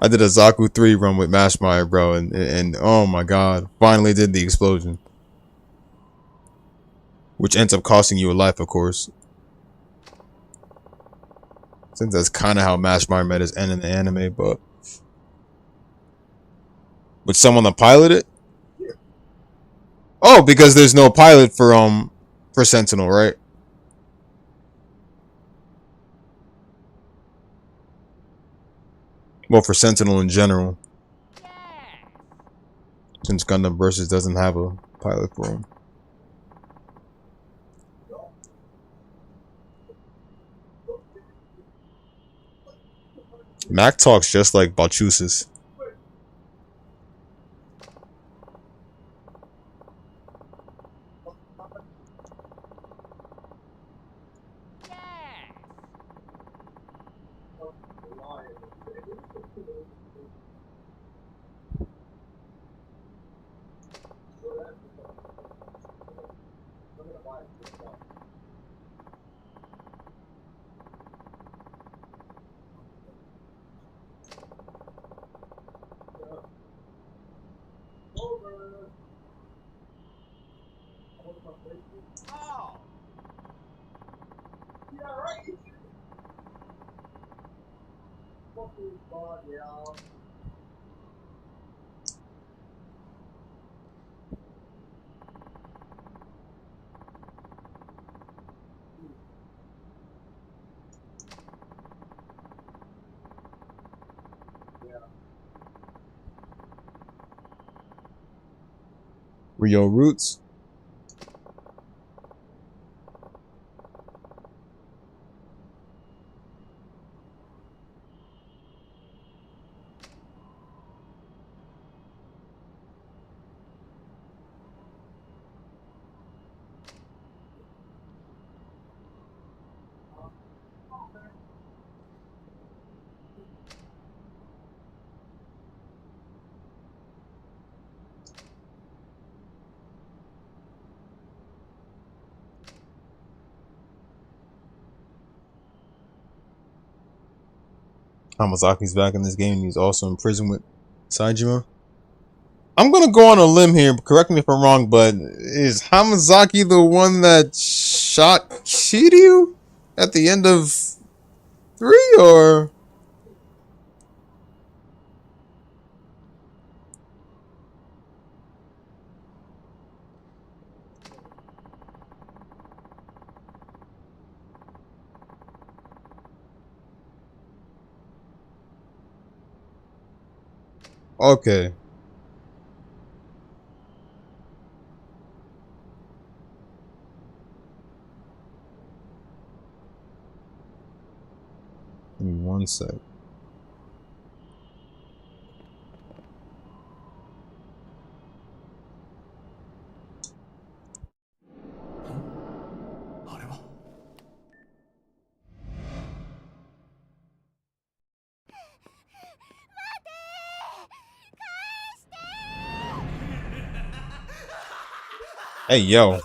I did a Zaku 3 run with Mashmeyer, bro, and oh my god, finally did the explosion. Which ends up costing you a life, of course. Since that's kind of how Mashmeyer met his end in the anime, but with someone to pilot it? Oh, because there's no pilot for Sentinel, right? Well, for Sentinel in general. Since Gundam Versus doesn't have a pilot for him. Mac talks just like Balchusis. Rio Roots. Hamazaki's back in this game and he's also in prison with Saejima. I'm gonna go on a limb here, correct me if I'm wrong, but is Hamazaki the one that shot Shiryu at the end of 3, or? Okay. Give me 1 sec. Hey, yo.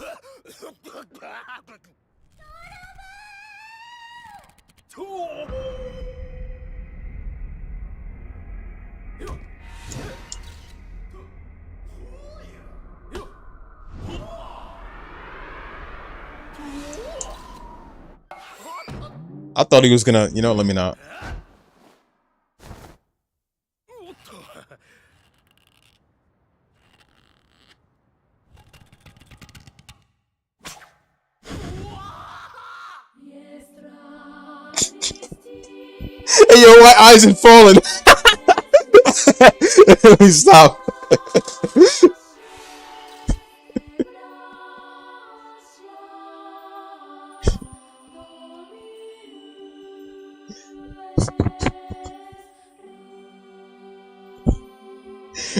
I thought he was gonna, you know, let me not. Hey, yo, my eyes are falling. Let me stop.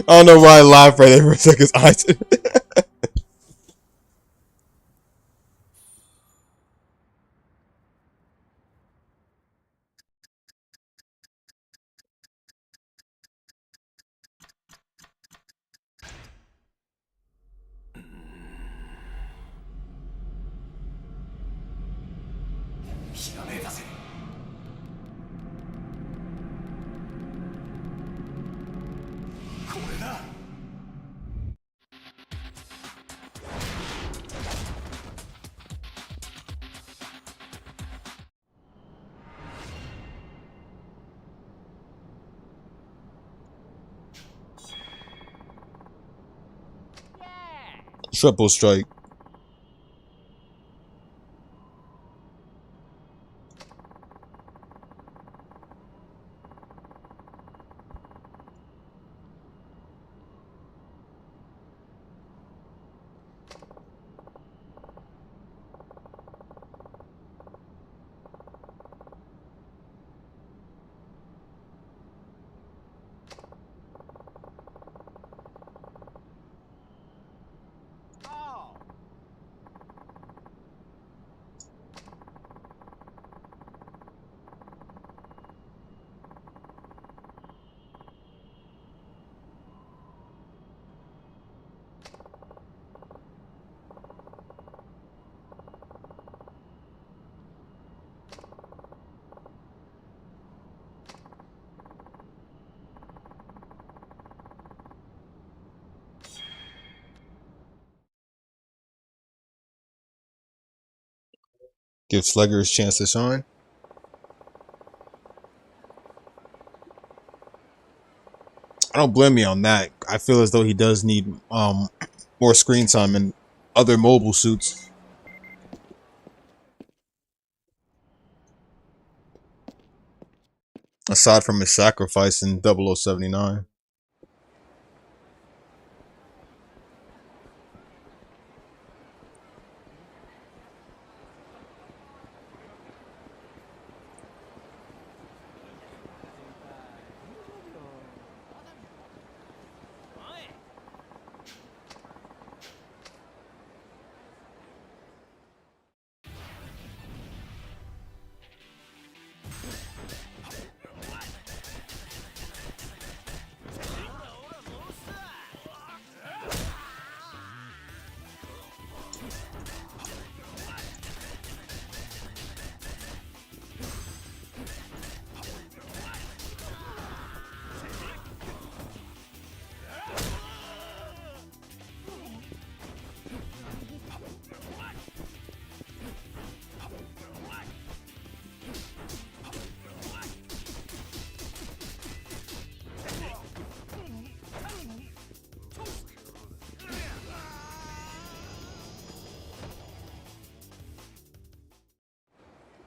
I don't know why I laughed right there for a second. His eyes. Triple strike. Give Slugger his chance to shine. I don't blame me on that. I feel as though he does need more screen time in other mobile suits. Aside from his sacrifice in 0079.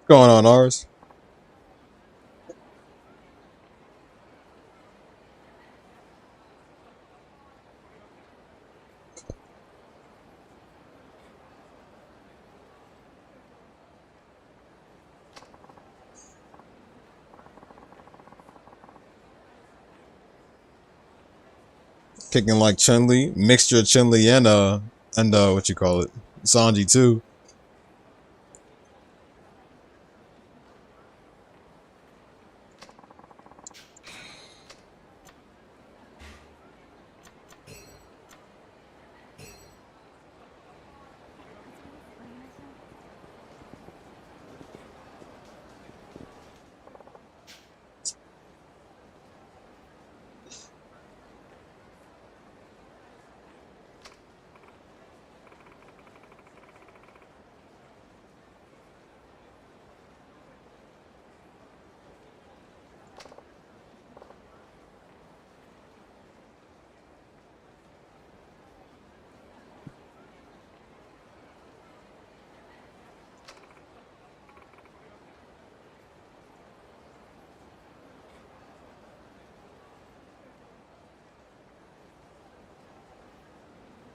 Going on ours. Kicking like Chun-Li, mixture of Chun-Li and what you call it, Sanji too.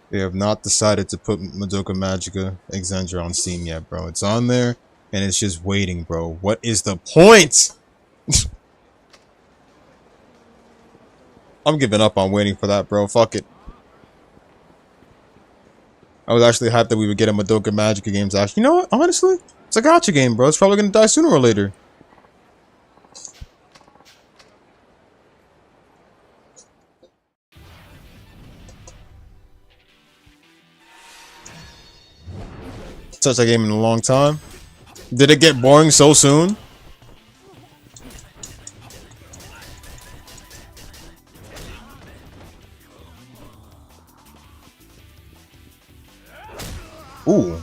They have not decided to put Madoka Magica Exandria on Steam yet, bro. It's on there, and it's just waiting, bro. What is the point? I'm giving up on waiting for that, bro. Fuck it. I was actually hyped that we would get a Madoka Magica games. Actually, you know what? Honestly, it's a gacha game, bro. It's probably gonna die sooner or later. Such a game in a long time. Did it get boring so soon? Ooh.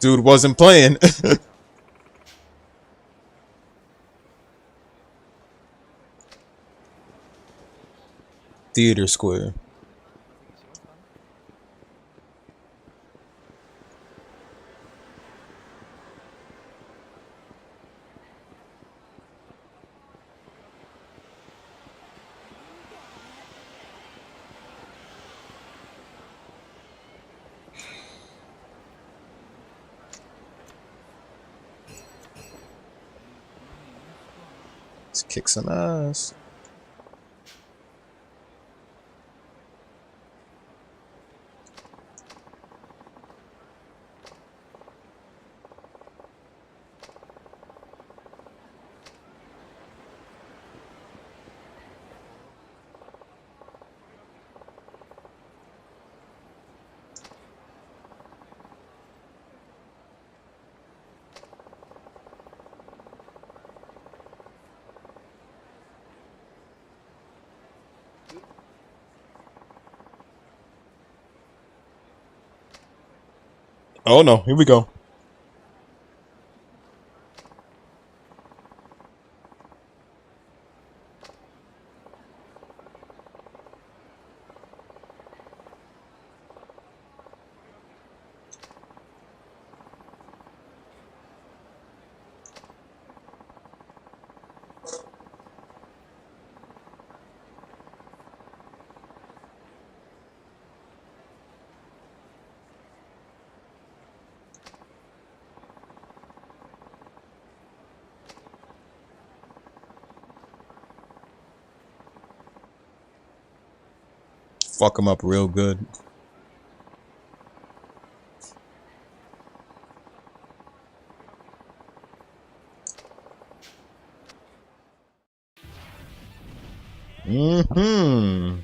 Dude wasn't playing. Theater Square. Let's kick some ass. Oh no, here we go. Fuck him up real good. Mm-hmm.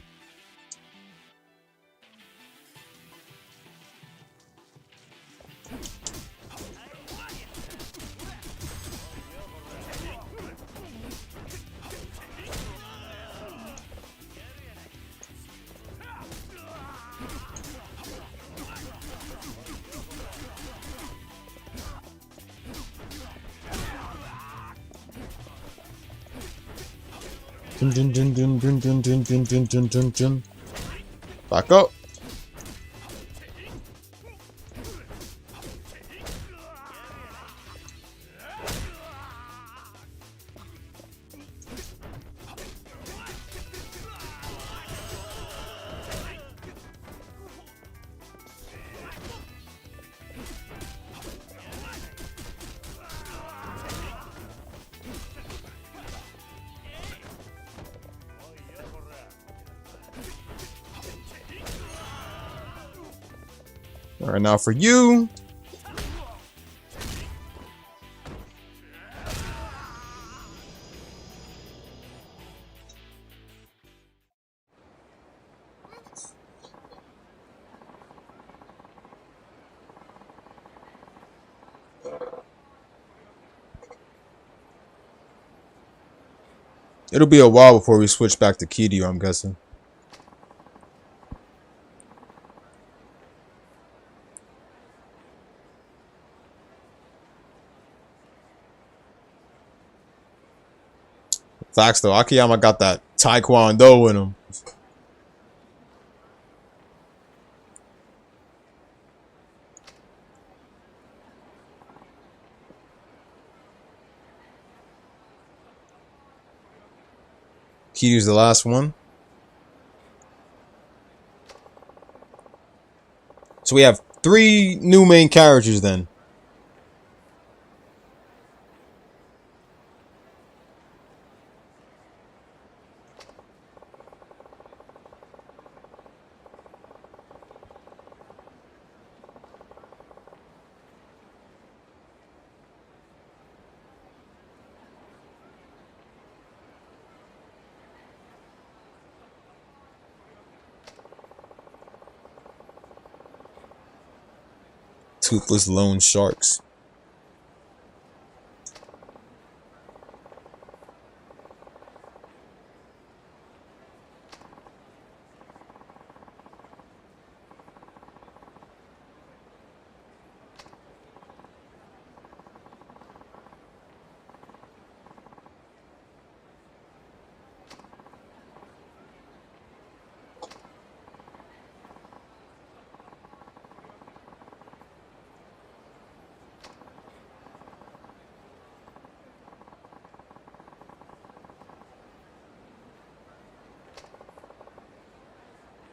Dun, dun, dun, dun, dun, dun, dun, dun, dun, dun, dun, dun. Back up. All right, now for you. It'll be a while before we switch back to Kiryu, I'm guessing. Facts though, Akiyama got that Taekwondo in him. Kiryu's the last one. So we have 3 new main characters then. Toothless lone sharks.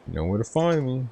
You know where to find me.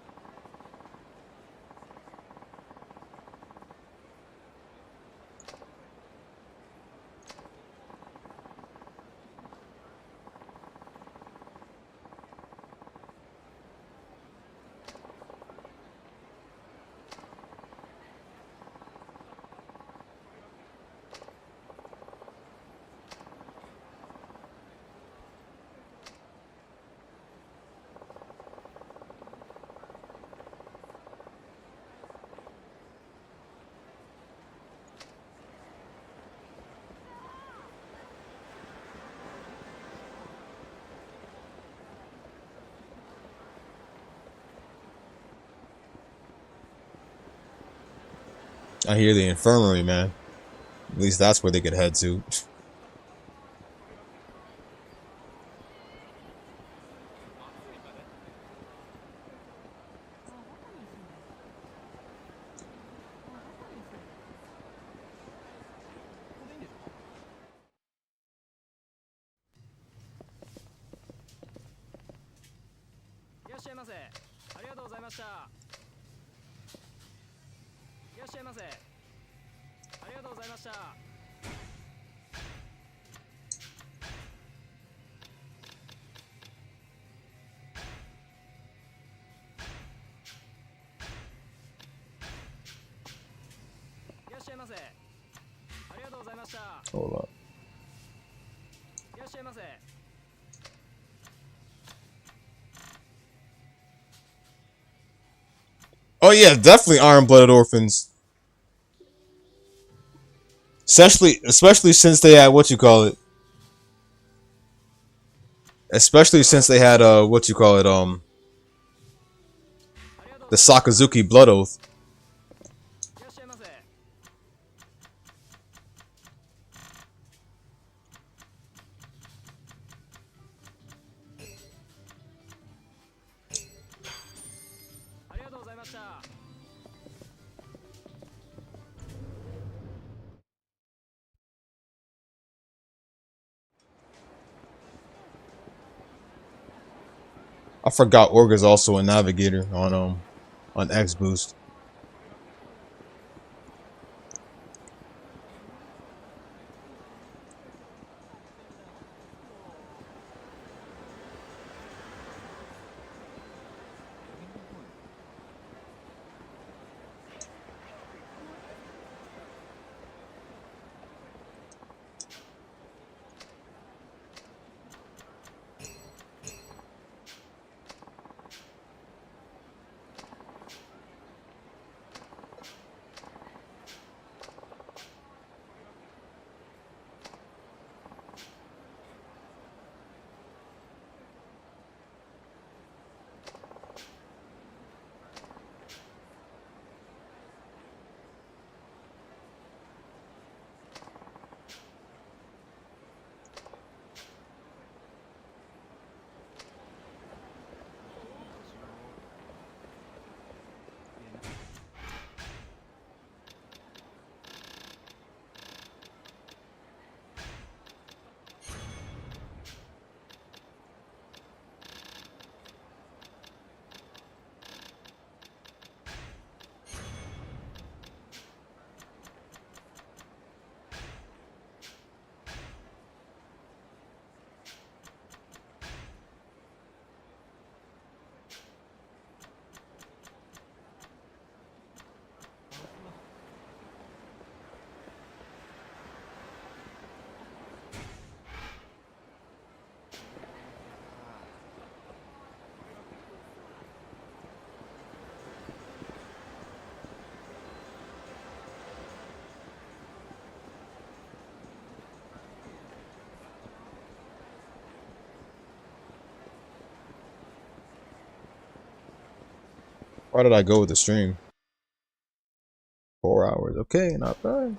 I hear the infirmary, man. At least that's where they could head to. Hold up. Oh yeah, definitely Iron-Blooded Orphans. Especially since they had what you call it. Especially since they had what you call it the Sakazuki Blood Oath. I forgot Orga's also a navigator on X Boost. Why did I go with the stream? 4 hours. Okay, not bad.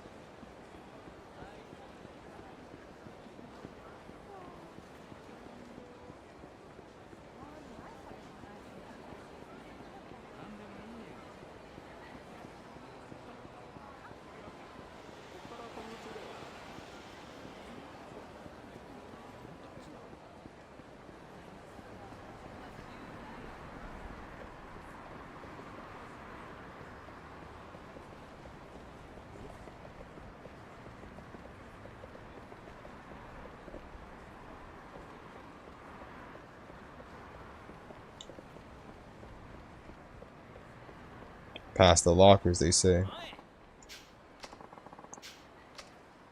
Past the lockers, they say.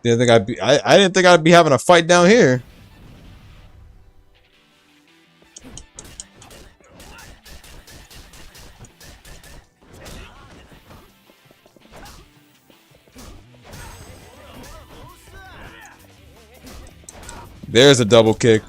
Didn't think I'd be. I didn't think I'd be having a fight down here. There's a double kick.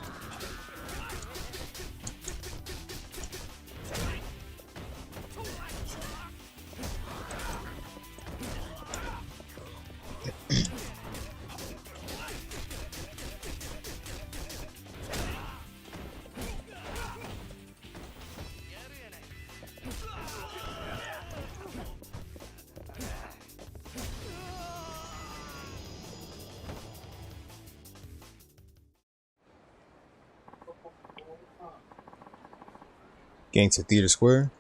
Getting to Theater Square.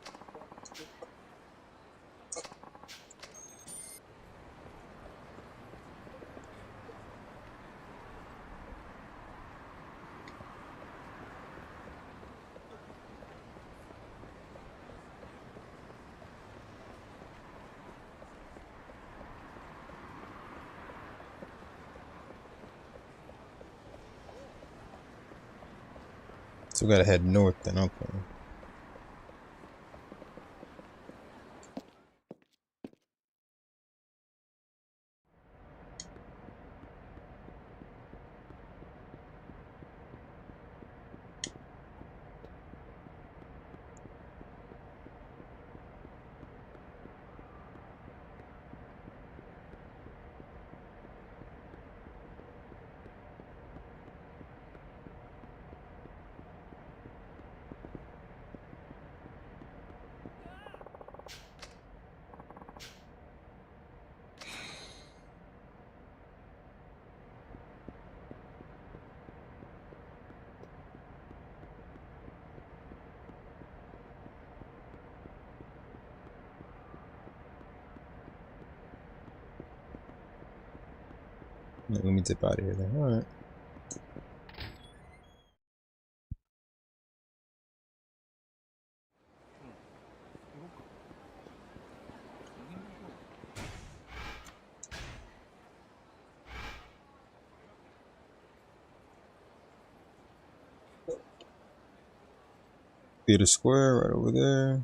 So we gotta head north then, okay. Let me dip out of here then. Alright. Theater Square right over there.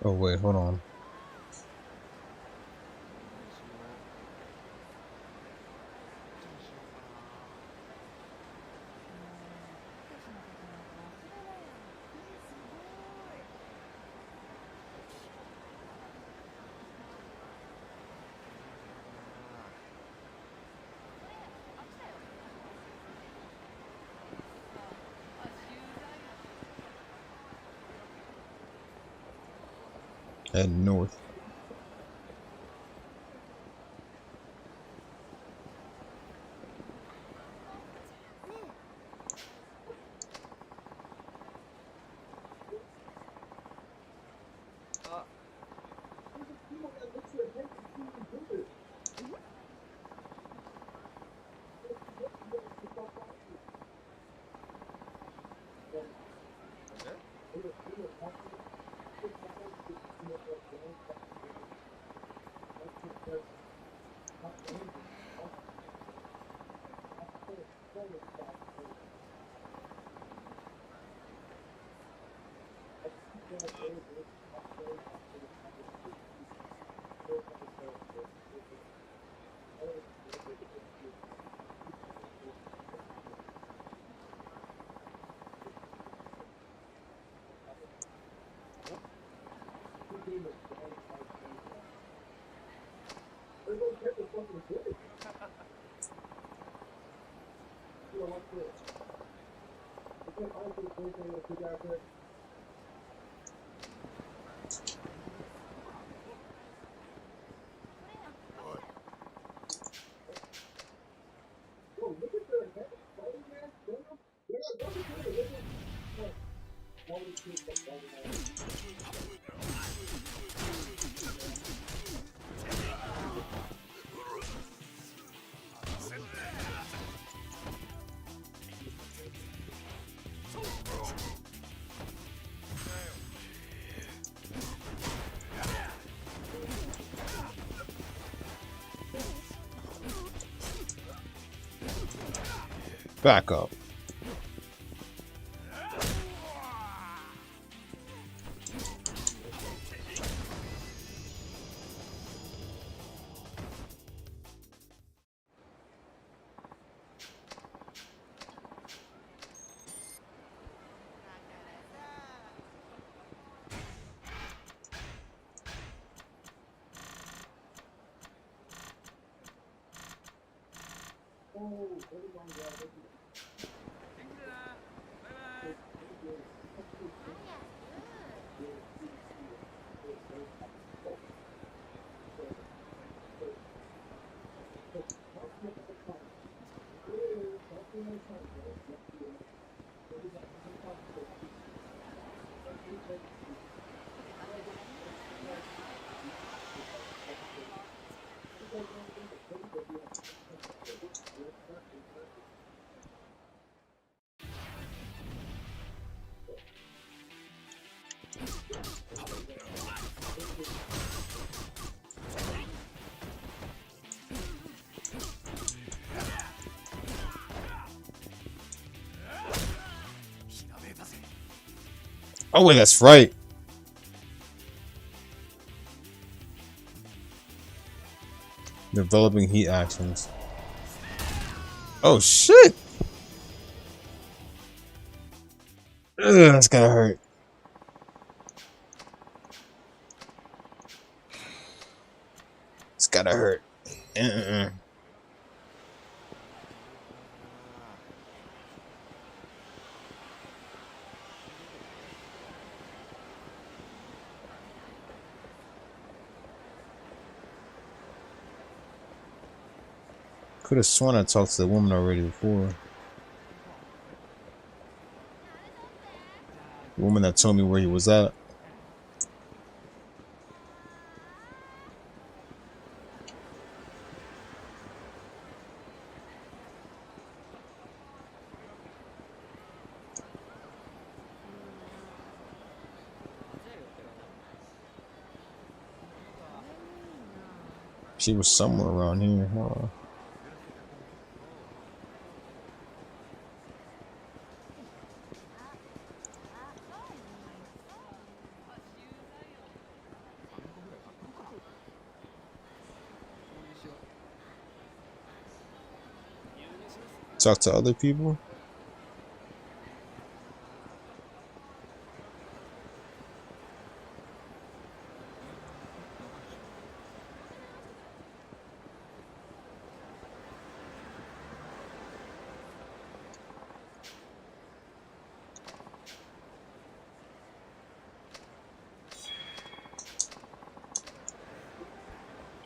Oh wait, hold on. Head north. Back up. Oh wait, that's right. Developing heat actions. Oh shit! Ugh, that's gotta hurt. It's gotta hurt. Could have sworn I talked to the woman already before. The woman that told me where he was at. She was somewhere around here, huh? Talk to other people.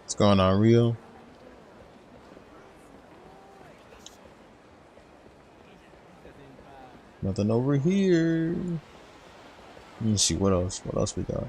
What's going on, Rio? Nothing over here. Let me see what else. What else we got?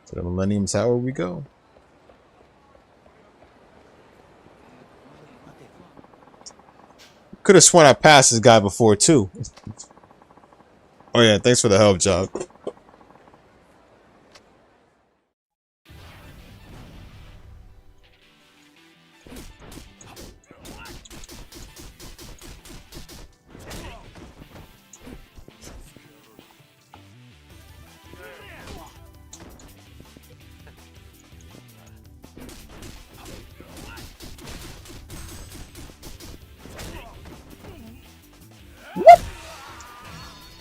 To the Millennium Tower we go. Could have sworn I passed this guy before too. Oh yeah, thanks for the help, Job.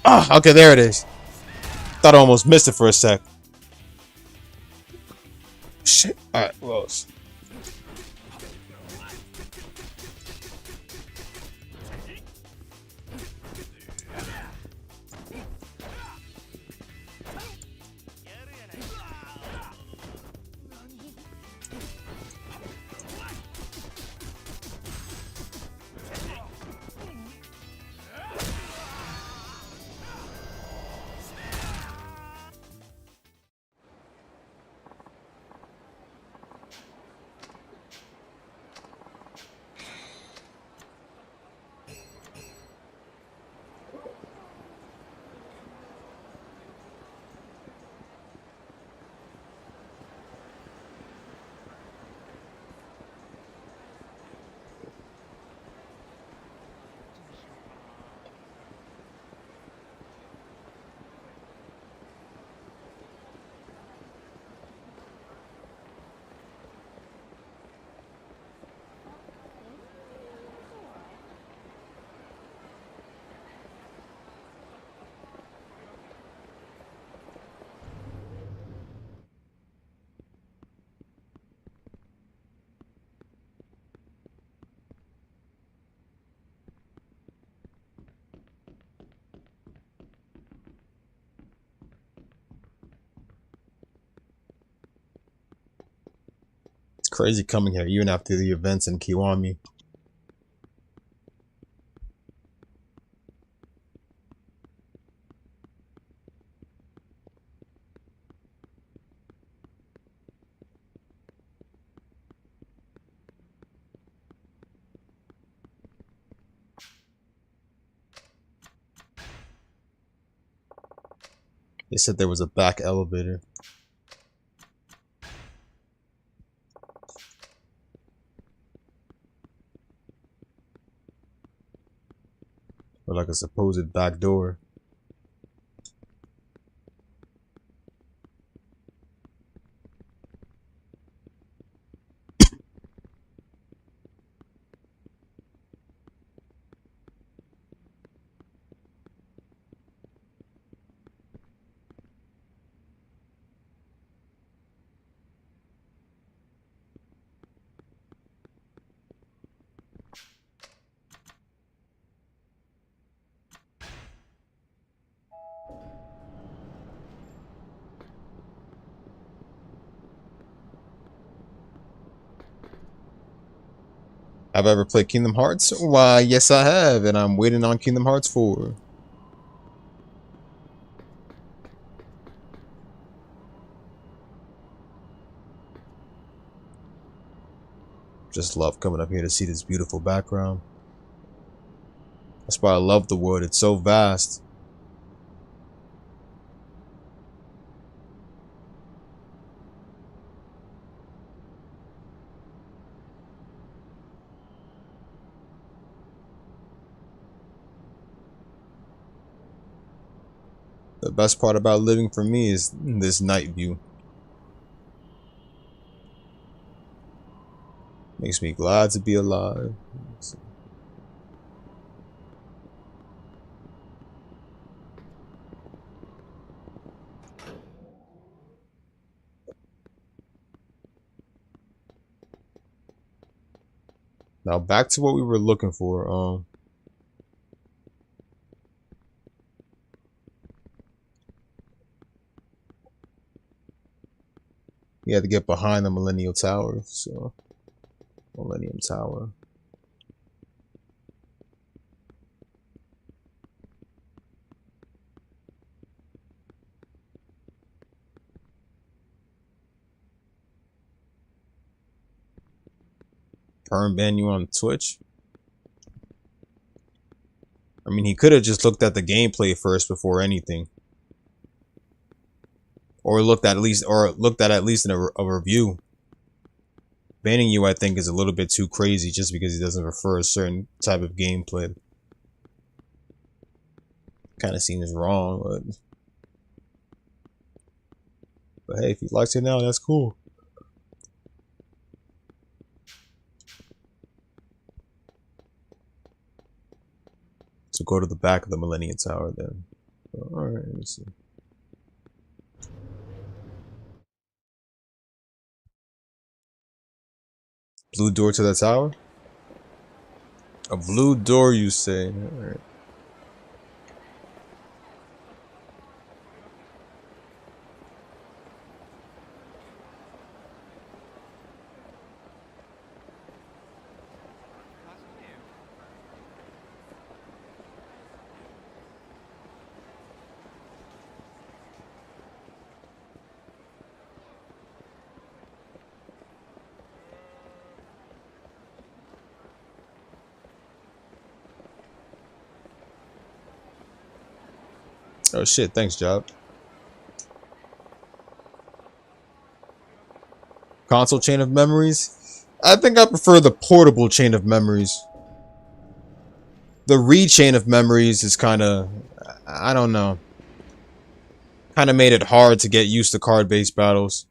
Ah, okay, there it is. Thought I almost missed it for a sec. Shit. Alright, what else? It's crazy coming here even after the events in Kiwami. They said there was a back elevator. Or like a supposed back door. Have I ever played Kingdom Hearts? Why, yes I have, and I'm waiting on Kingdom Hearts 4. Just love coming up here to see this beautiful background. That's why I love the world, it's so vast. The best part about living for me is this night view. Makes me glad to be alive. Now back to what we were looking for. You had to get behind the Millennial Tower, so Millennium Tower. Perm ban you on Twitch? I mean, he could have just looked at the gameplay first before anything, or looked at least in a review. Banning you, I think, is a little bit too crazy just because he doesn't prefer a certain type of gameplay. Kind of seems wrong, but hey, if he likes it now, that's cool. So go to the back of the Millennium Tower then. Alright, let's see. Blue door to the tower? A blue door, you say? Alright. Oh shit, thanks, Job. Console chain of memories? I think I prefer the portable chain of memories. The read chain of memories is kind of, I don't know. Kind of made it hard to get used to card-based battles.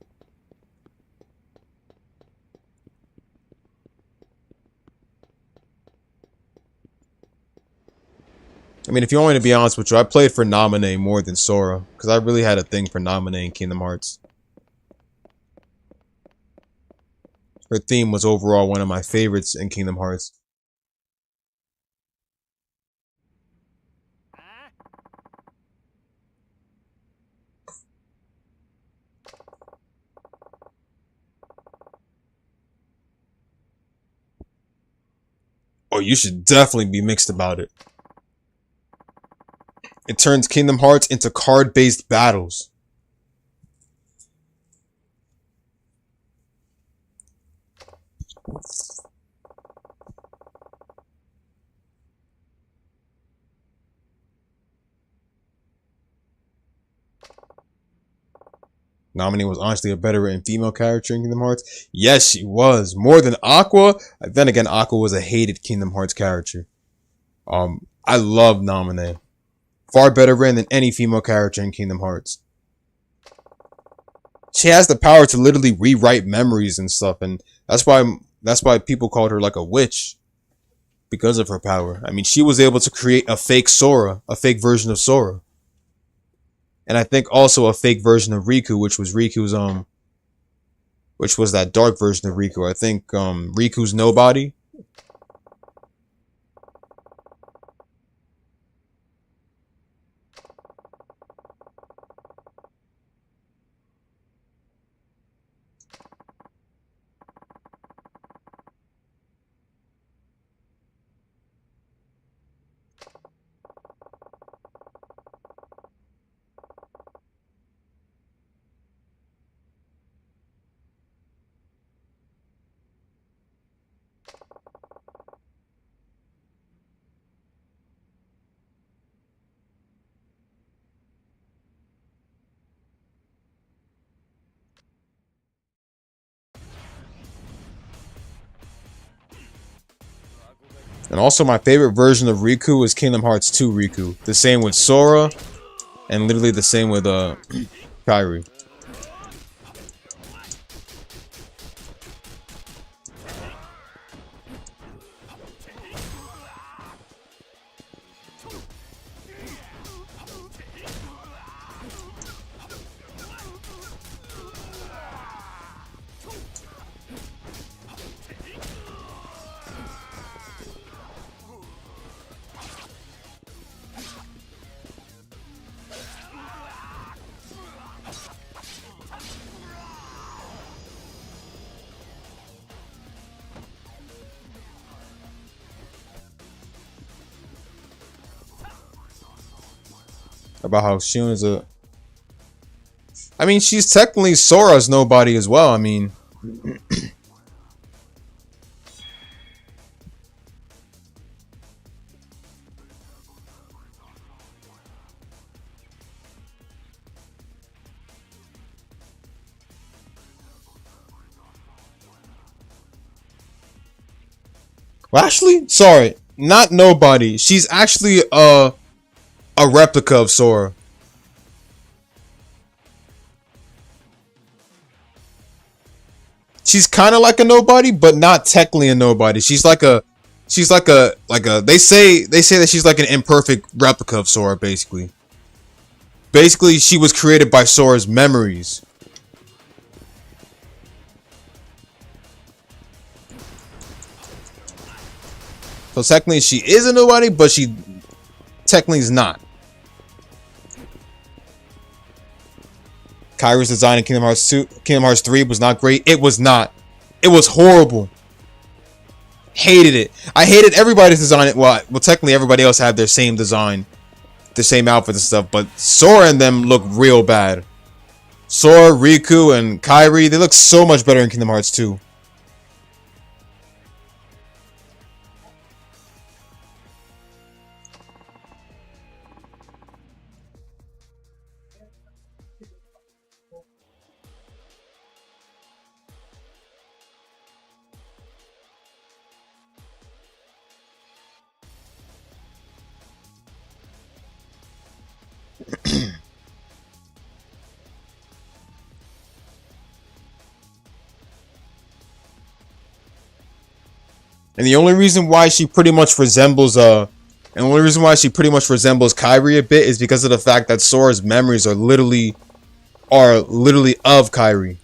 I mean, if you want me to be honest with you, I played for Naminé more than Sora, because I really had a thing for Naminé in Kingdom Hearts. Her theme was overall one of my favorites in Kingdom Hearts. Oh, you should definitely be mixed about it. It turns Kingdom Hearts into card-based battles. Naminé was honestly a better written female character in Kingdom Hearts. Yes, she was. More than Aqua. Then again, Aqua was a hated Kingdom Hearts character. I love Naminé. Far better written than any female character in Kingdom Hearts. She has the power to literally rewrite memories and stuff, and that's why people called her like a witch. Because of her power. I mean, she was able to create a fake Sora, a fake version of Sora. And I think also a fake version of Riku, which was which was that dark version of Riku. I think Riku's nobody. And also my favorite version of Riku is Kingdom Hearts 2 Riku. The same with Sora, and literally the same with Kairi. About how Shun is a... I mean, she's technically Sora's nobody as well. I mean... Well, actually, sorry. Not nobody. She's actually a replica of Sora. She's kind of like a nobody, but not technically a nobody. She's like a they say that she's like an imperfect replica of Sora, basically. Basically, she was created by Sora's memories. So technically she is a nobody, but she technically is not. Kairi's design in Kingdom Hearts 3 was not great. It was not. It was horrible. Hated it. I hated everybody's design. Well, technically everybody else had their same design, the same outfits and stuff, but Sora and them look real bad. Sora, Riku, and Kairi, they look so much better in Kingdom Hearts 2. And the only reason why she pretty much resembles Kairi a bit is because of the fact that Sora's memories are literally of Kairi.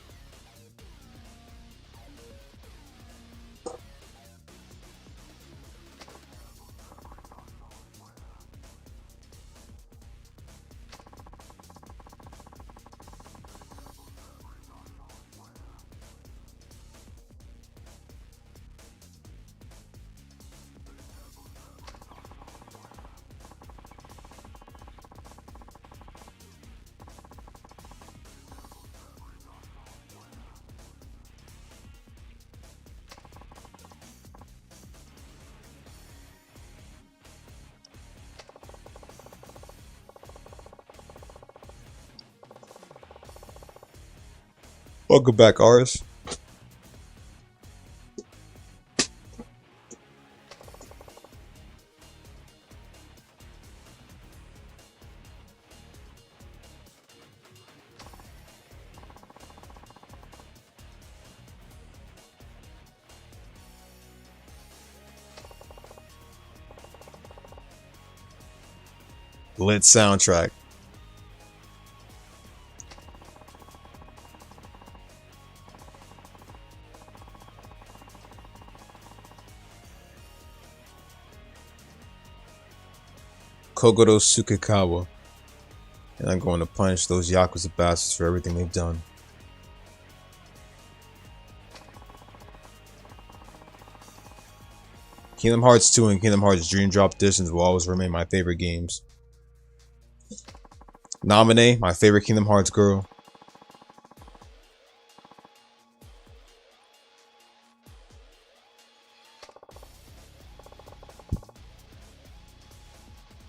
Welcome back, Ars. Lit soundtrack. Kogoro Tsukikawa. And I'm going to punish those Yakuza bastards for everything they've done. Kingdom Hearts 2 and Kingdom Hearts Dream Drop Editions will always remain my favorite games. Naminé, my favorite Kingdom Hearts girl.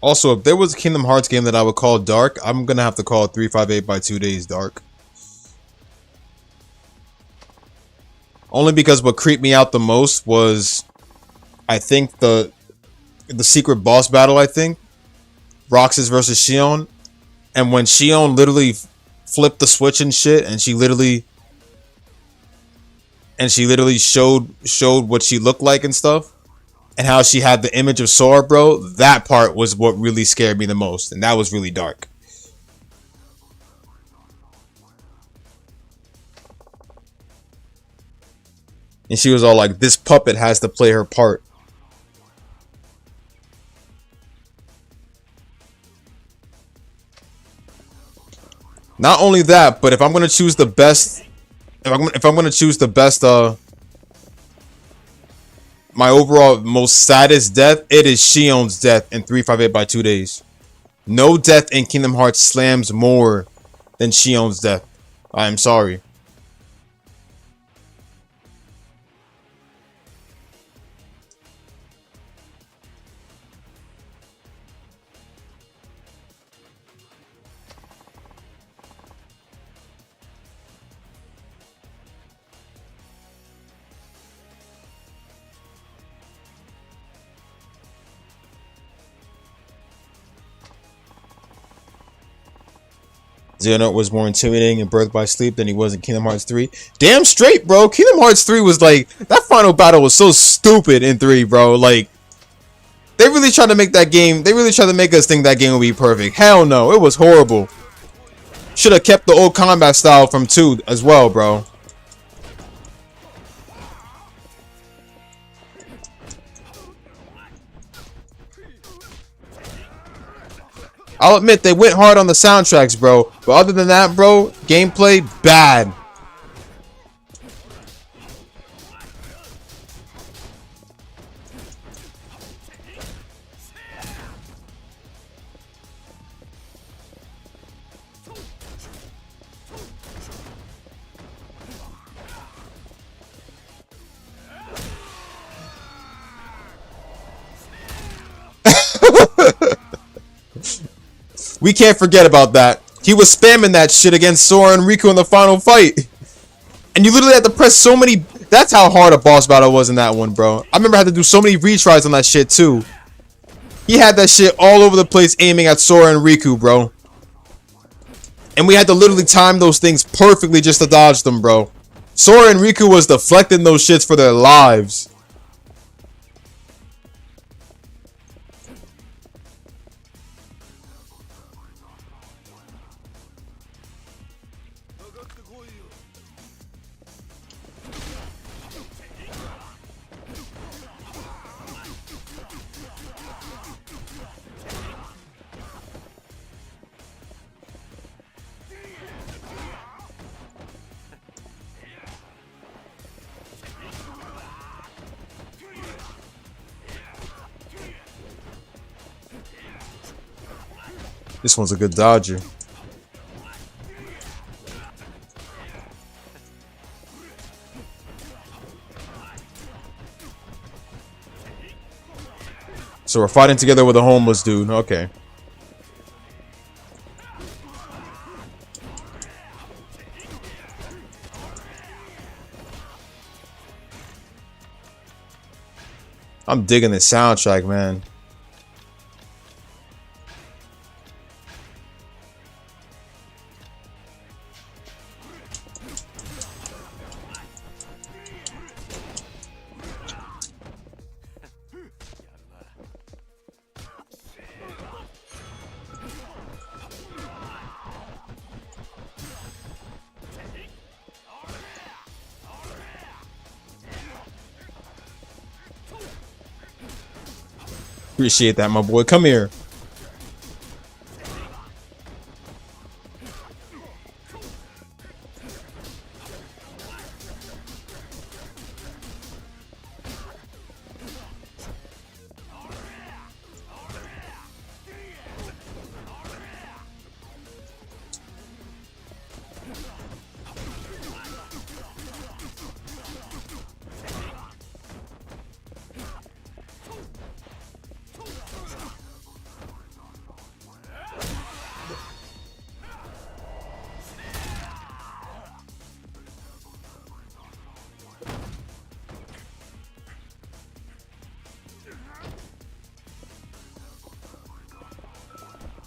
Also, if there was a Kingdom Hearts game that I would call dark, I'm gonna have to call 358 by 2 Days dark. Only because what creeped me out the most was, I think the secret boss battle. I think Roxas versus Shion, and when Shion literally flipped the switch and shit, and she literally showed what she looked like and stuff. And how she had the image of Sora, bro. That part was what really scared me the most. And that was really dark. And she was all like, this puppet has to play her part. Not only that, but if I'm going to choose the best... If I'm going to choose the best... my overall most saddest death, it is Shion's death in 358 by 2 Days. No death in Kingdom Hearts slams more than Shion's death. I'm sorry. Xehanort was more intimidating in Birth by Sleep than he was in Kingdom Hearts 3. Damn straight, bro. Kingdom Hearts 3 was like... That final battle was so stupid in 3, bro. Like... They really tried to make that game... They really tried to make us think that game would be perfect. Hell no. It was horrible. Should have kept the old combat style from 2 as well, bro. I'll admit, they went hard on the soundtracks, bro. But other than that, bro, gameplay, bad. We can't forget about that. He was spamming that shit against Sora and Riku in the final fight. And you literally had to press so many... That's how hard a boss battle was in that one, bro. I remember I had to do so many retries on that shit, too. He had that shit all over the place aiming at Sora and Riku, bro. And we had to literally time those things perfectly just to dodge them, bro. Sora and Riku was deflecting those shits for their lives. This one's a good dodger. So we're fighting together with a homeless dude. Okay. I'm digging the soundtrack, man. Appreciate that, my boy. Come here.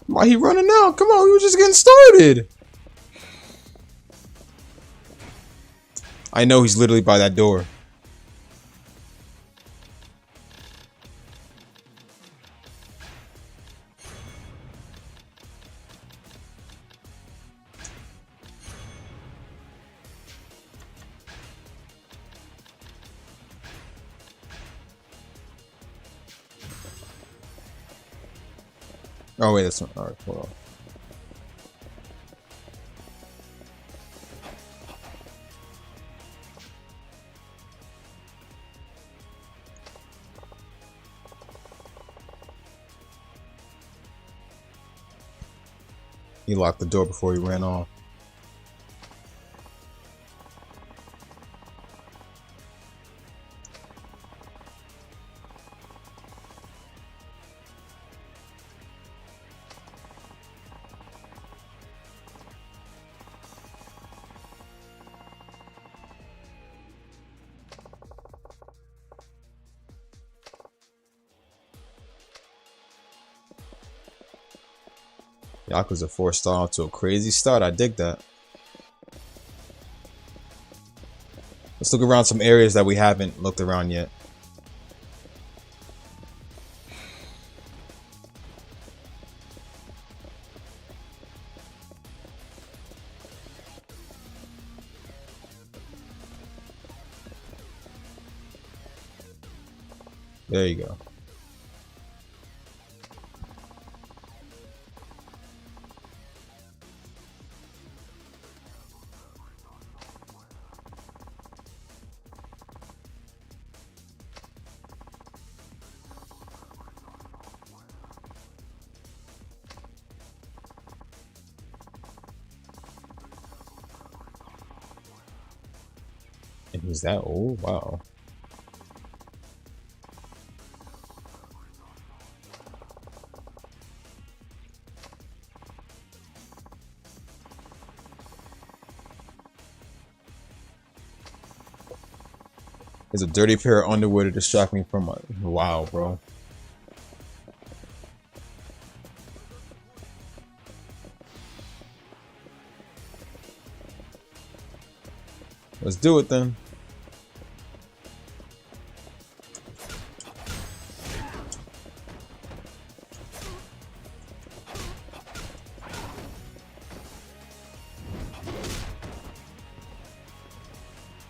Why he running out? Come on, we were just getting started. I know he's literally by that door. Oh wait, that's not. All right, hold on. He locked the door before he ran off. Yakuza 4 star to a crazy start. I dig that. Let's look around some areas that we haven't looked around yet. There you go. And he's that old? Wow. There's a dirty pair of underwear to distract me from my... Wow, bro. Let's do it then.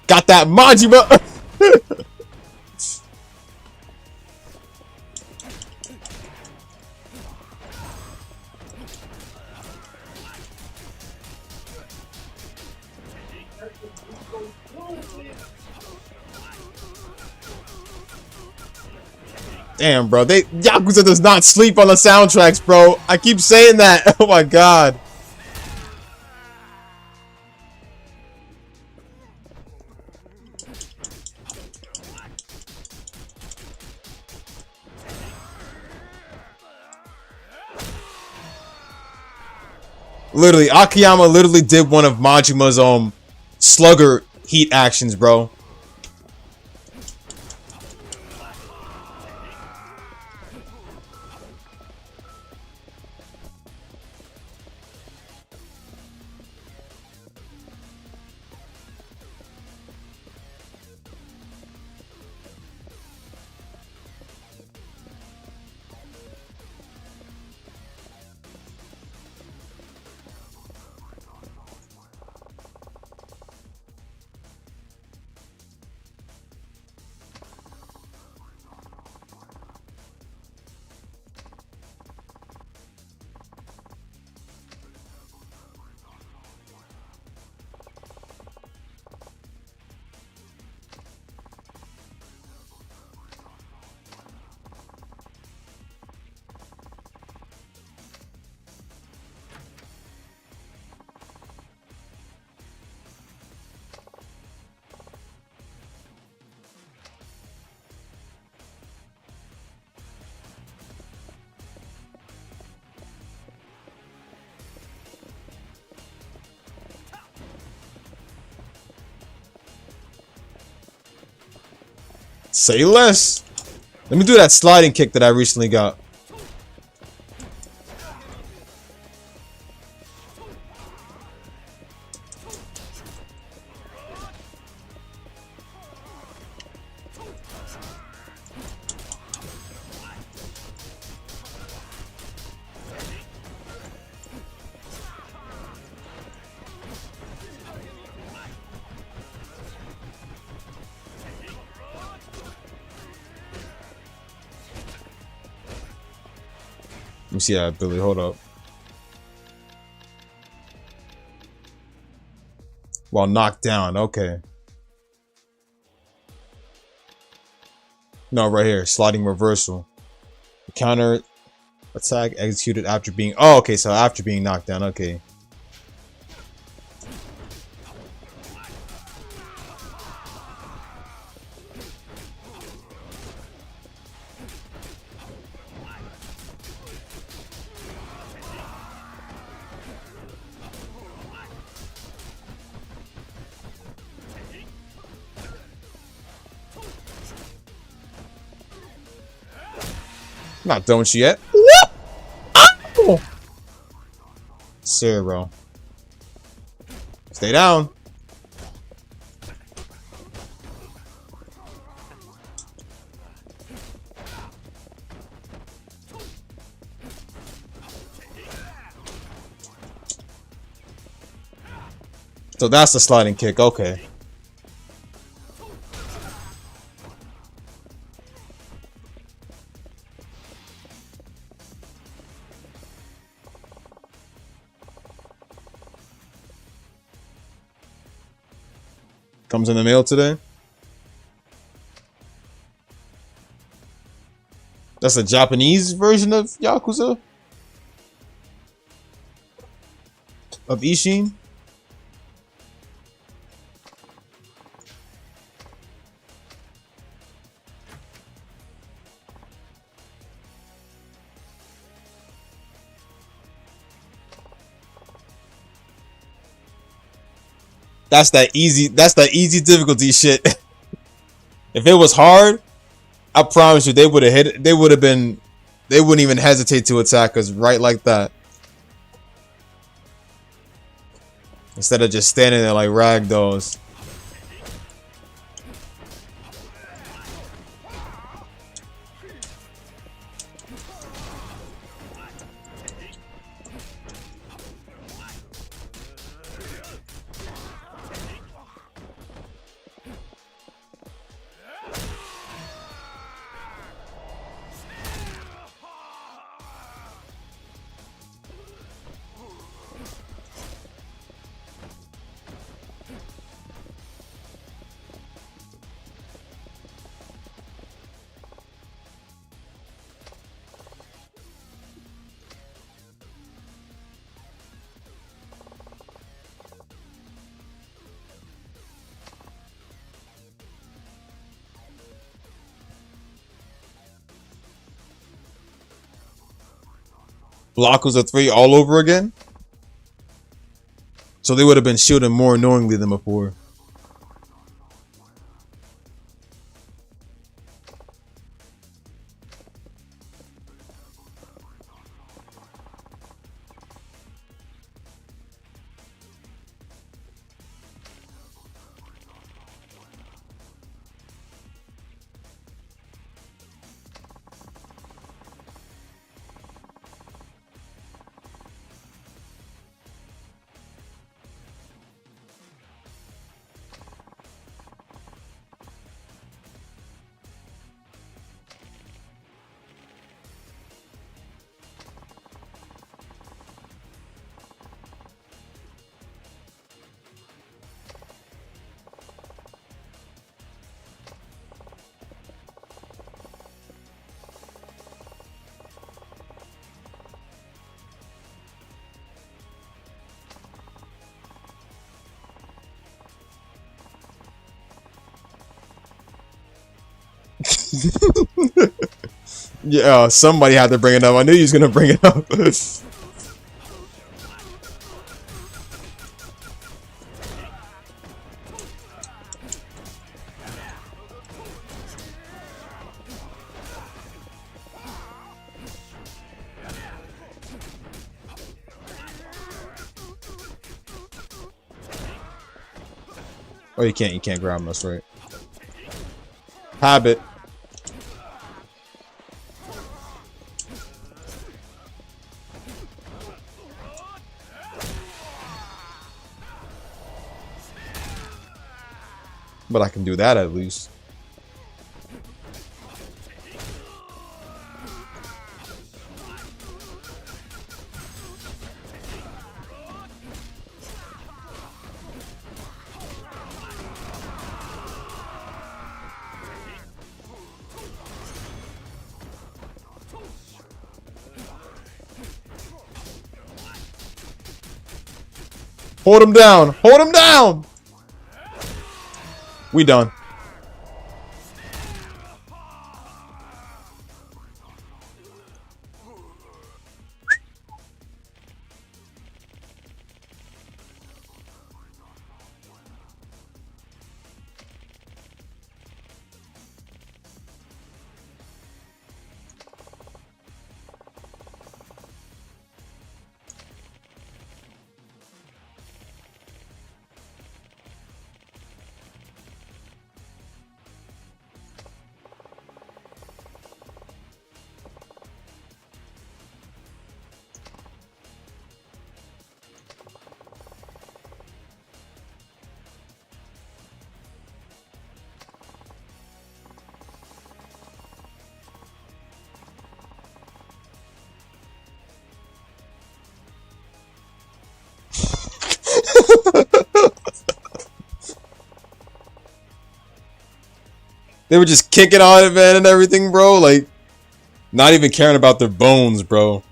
Got that Majima! Damn, bro. Yakuza does not sleep on the soundtracks, bro. I keep saying that. Oh my god. Literally, Akiyama literally did one of Majima's slugger heat actions, bro. Say less. Let me do that sliding kick that I recently got. Let me see that, Billy. Hold up. While knocked down. Okay. No, right here. Sliding reversal. Counter attack executed after being... Oh, okay. So after being knocked down. Okay. Not done with you yet. Oh. Sir, bro. Stay down. So that's the sliding kick. Okay. Comes in the mail today. That's a Japanese version of Yakuza? Of Ishin? That's that easy difficulty shit. If it was hard, I promise you they would have hit it. They wouldn't even hesitate to attack us right like that. Instead of just standing there like ragdolls. Yakuza 3 all over again? So they would have been shielding more knowingly than before. Yeah, somebody had to bring it up. I knew he was gonna bring it up. Oh, you can't grab him, that's right. Habit. But I can do that at least. Hold him down! Hold him down! We done. They were just kicking on it, man, and everything, bro. Like, not even caring about their bones, bro.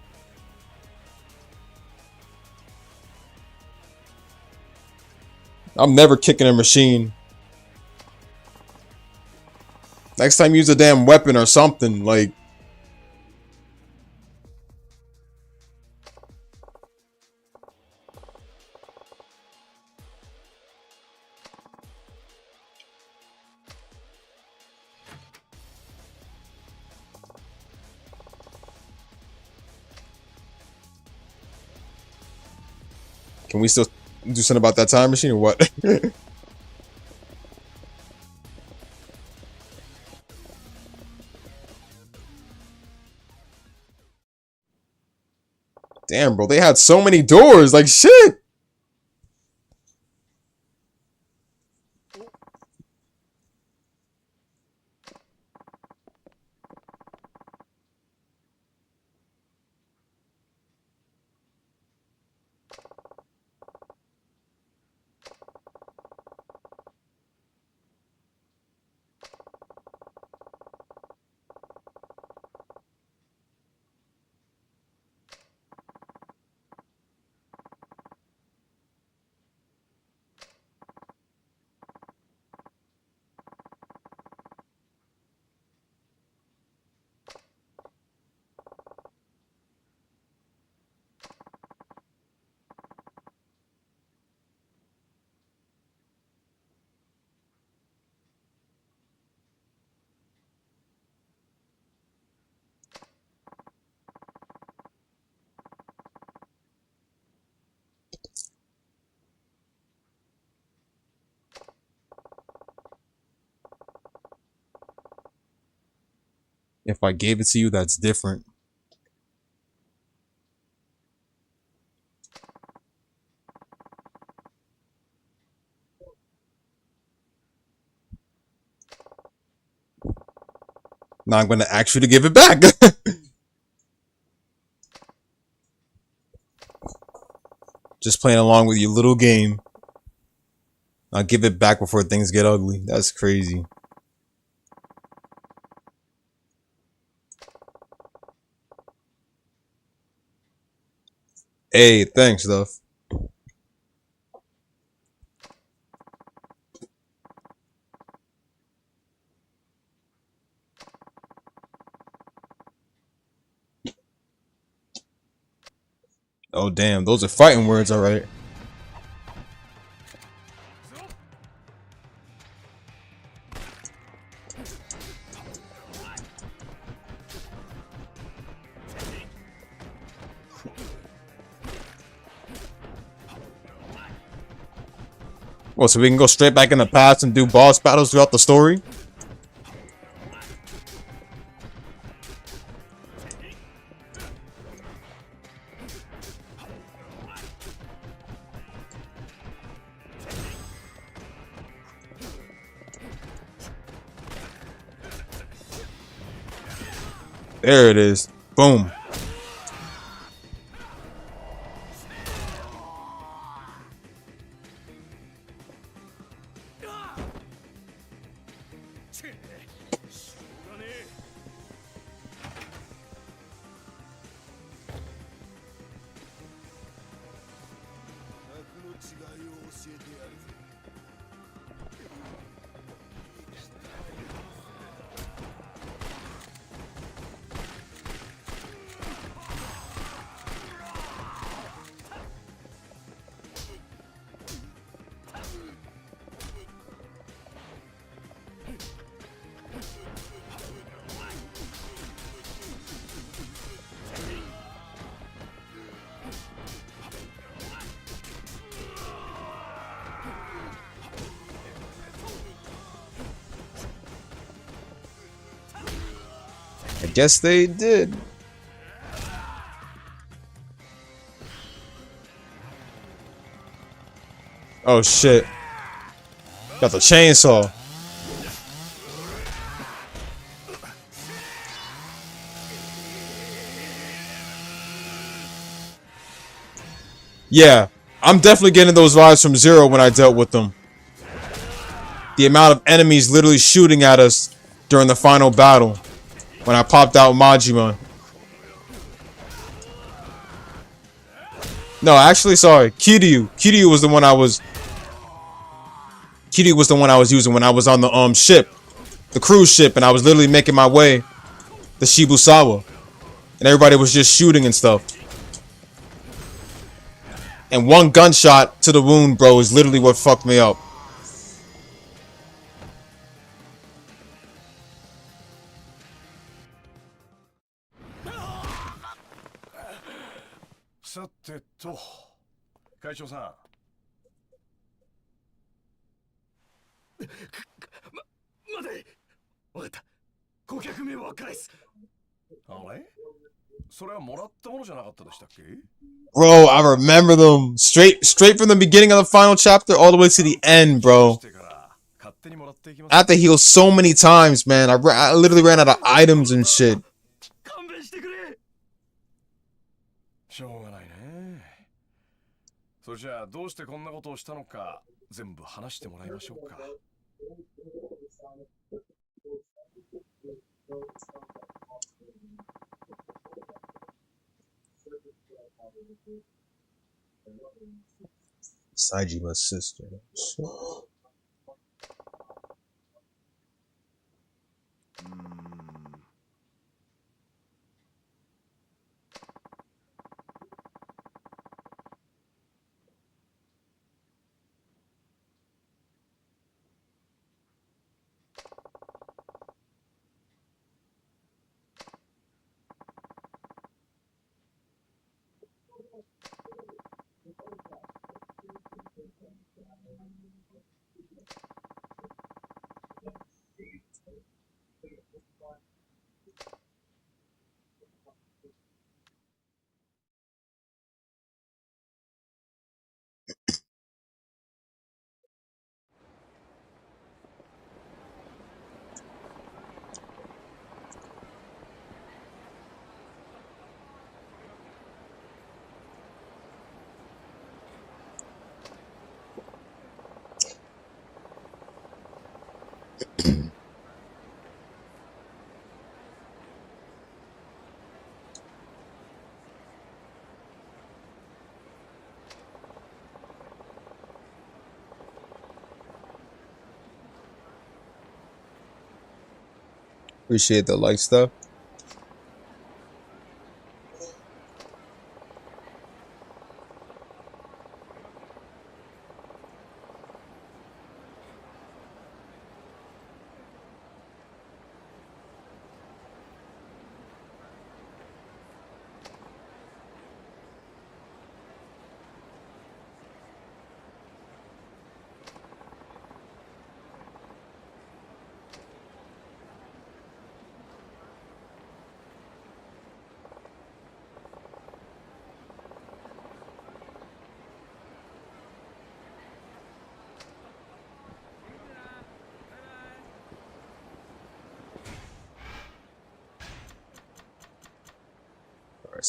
I'm never kicking a machine. Next time, use a damn weapon or something. Like, can we still do something about that time machine or what? Damn, bro, they had so many doors. Like, shit. If I gave it to you, that's different. Now I'm going to ask you to give it back. Just playing along with your little game. I'll give it back before things get ugly. That's crazy. Hey, thanks, Duff. Oh, damn. Those are fighting words, alright. Well, so we can go straight back in the past and do boss battles throughout the story? There it is. Boom. I guess they did. Oh shit. Got the chainsaw. Yeah, I'm definitely getting those vibes from Zero when I dealt with them. The amount of enemies literally shooting at us during the final battle when I popped out Majima. No, actually, sorry. Kiryu. Kiryu was the one I was... Kiryu was the one I was using when I was on the ship. The cruise ship, and I was literally making my way to Shibusawa. And everybody was just shooting and stuff. And one gunshot to the wound, bro, is literally what fucked me up. Bro, I remember them straight from the beginning of the final chapter all the way to the end, bro. I had to heal so many times, man. I literally ran out of items and shit. しょうがないね。それじゃあどうしてこんなことをしたのか全部話してもらいましょうか。Sajima's sister. Appreciate the like stuff.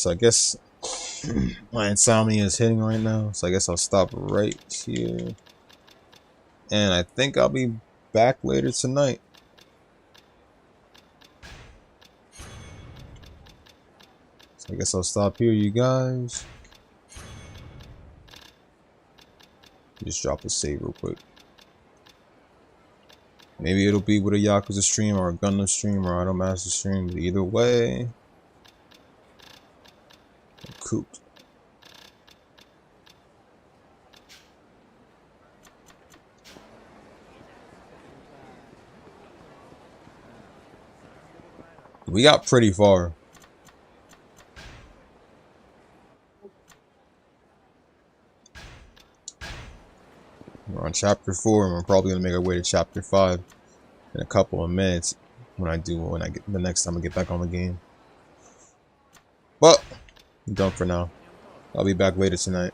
So I guess my insomnia is hitting right now. So I guess I'll stop right here. And I think I'll be back later tonight. So I guess I'll stop here, you guys. Just drop a save real quick. Maybe it'll be with a Yakuza stream or a Gundam stream or Auto Master stream. But either way, I'm cooped. We got pretty far. We're on chapter 4, and we're probably gonna make our way to chapter 5 in a couple of minutes when I get the next time I get back on the game. But I'm done for now. I'll be back later tonight.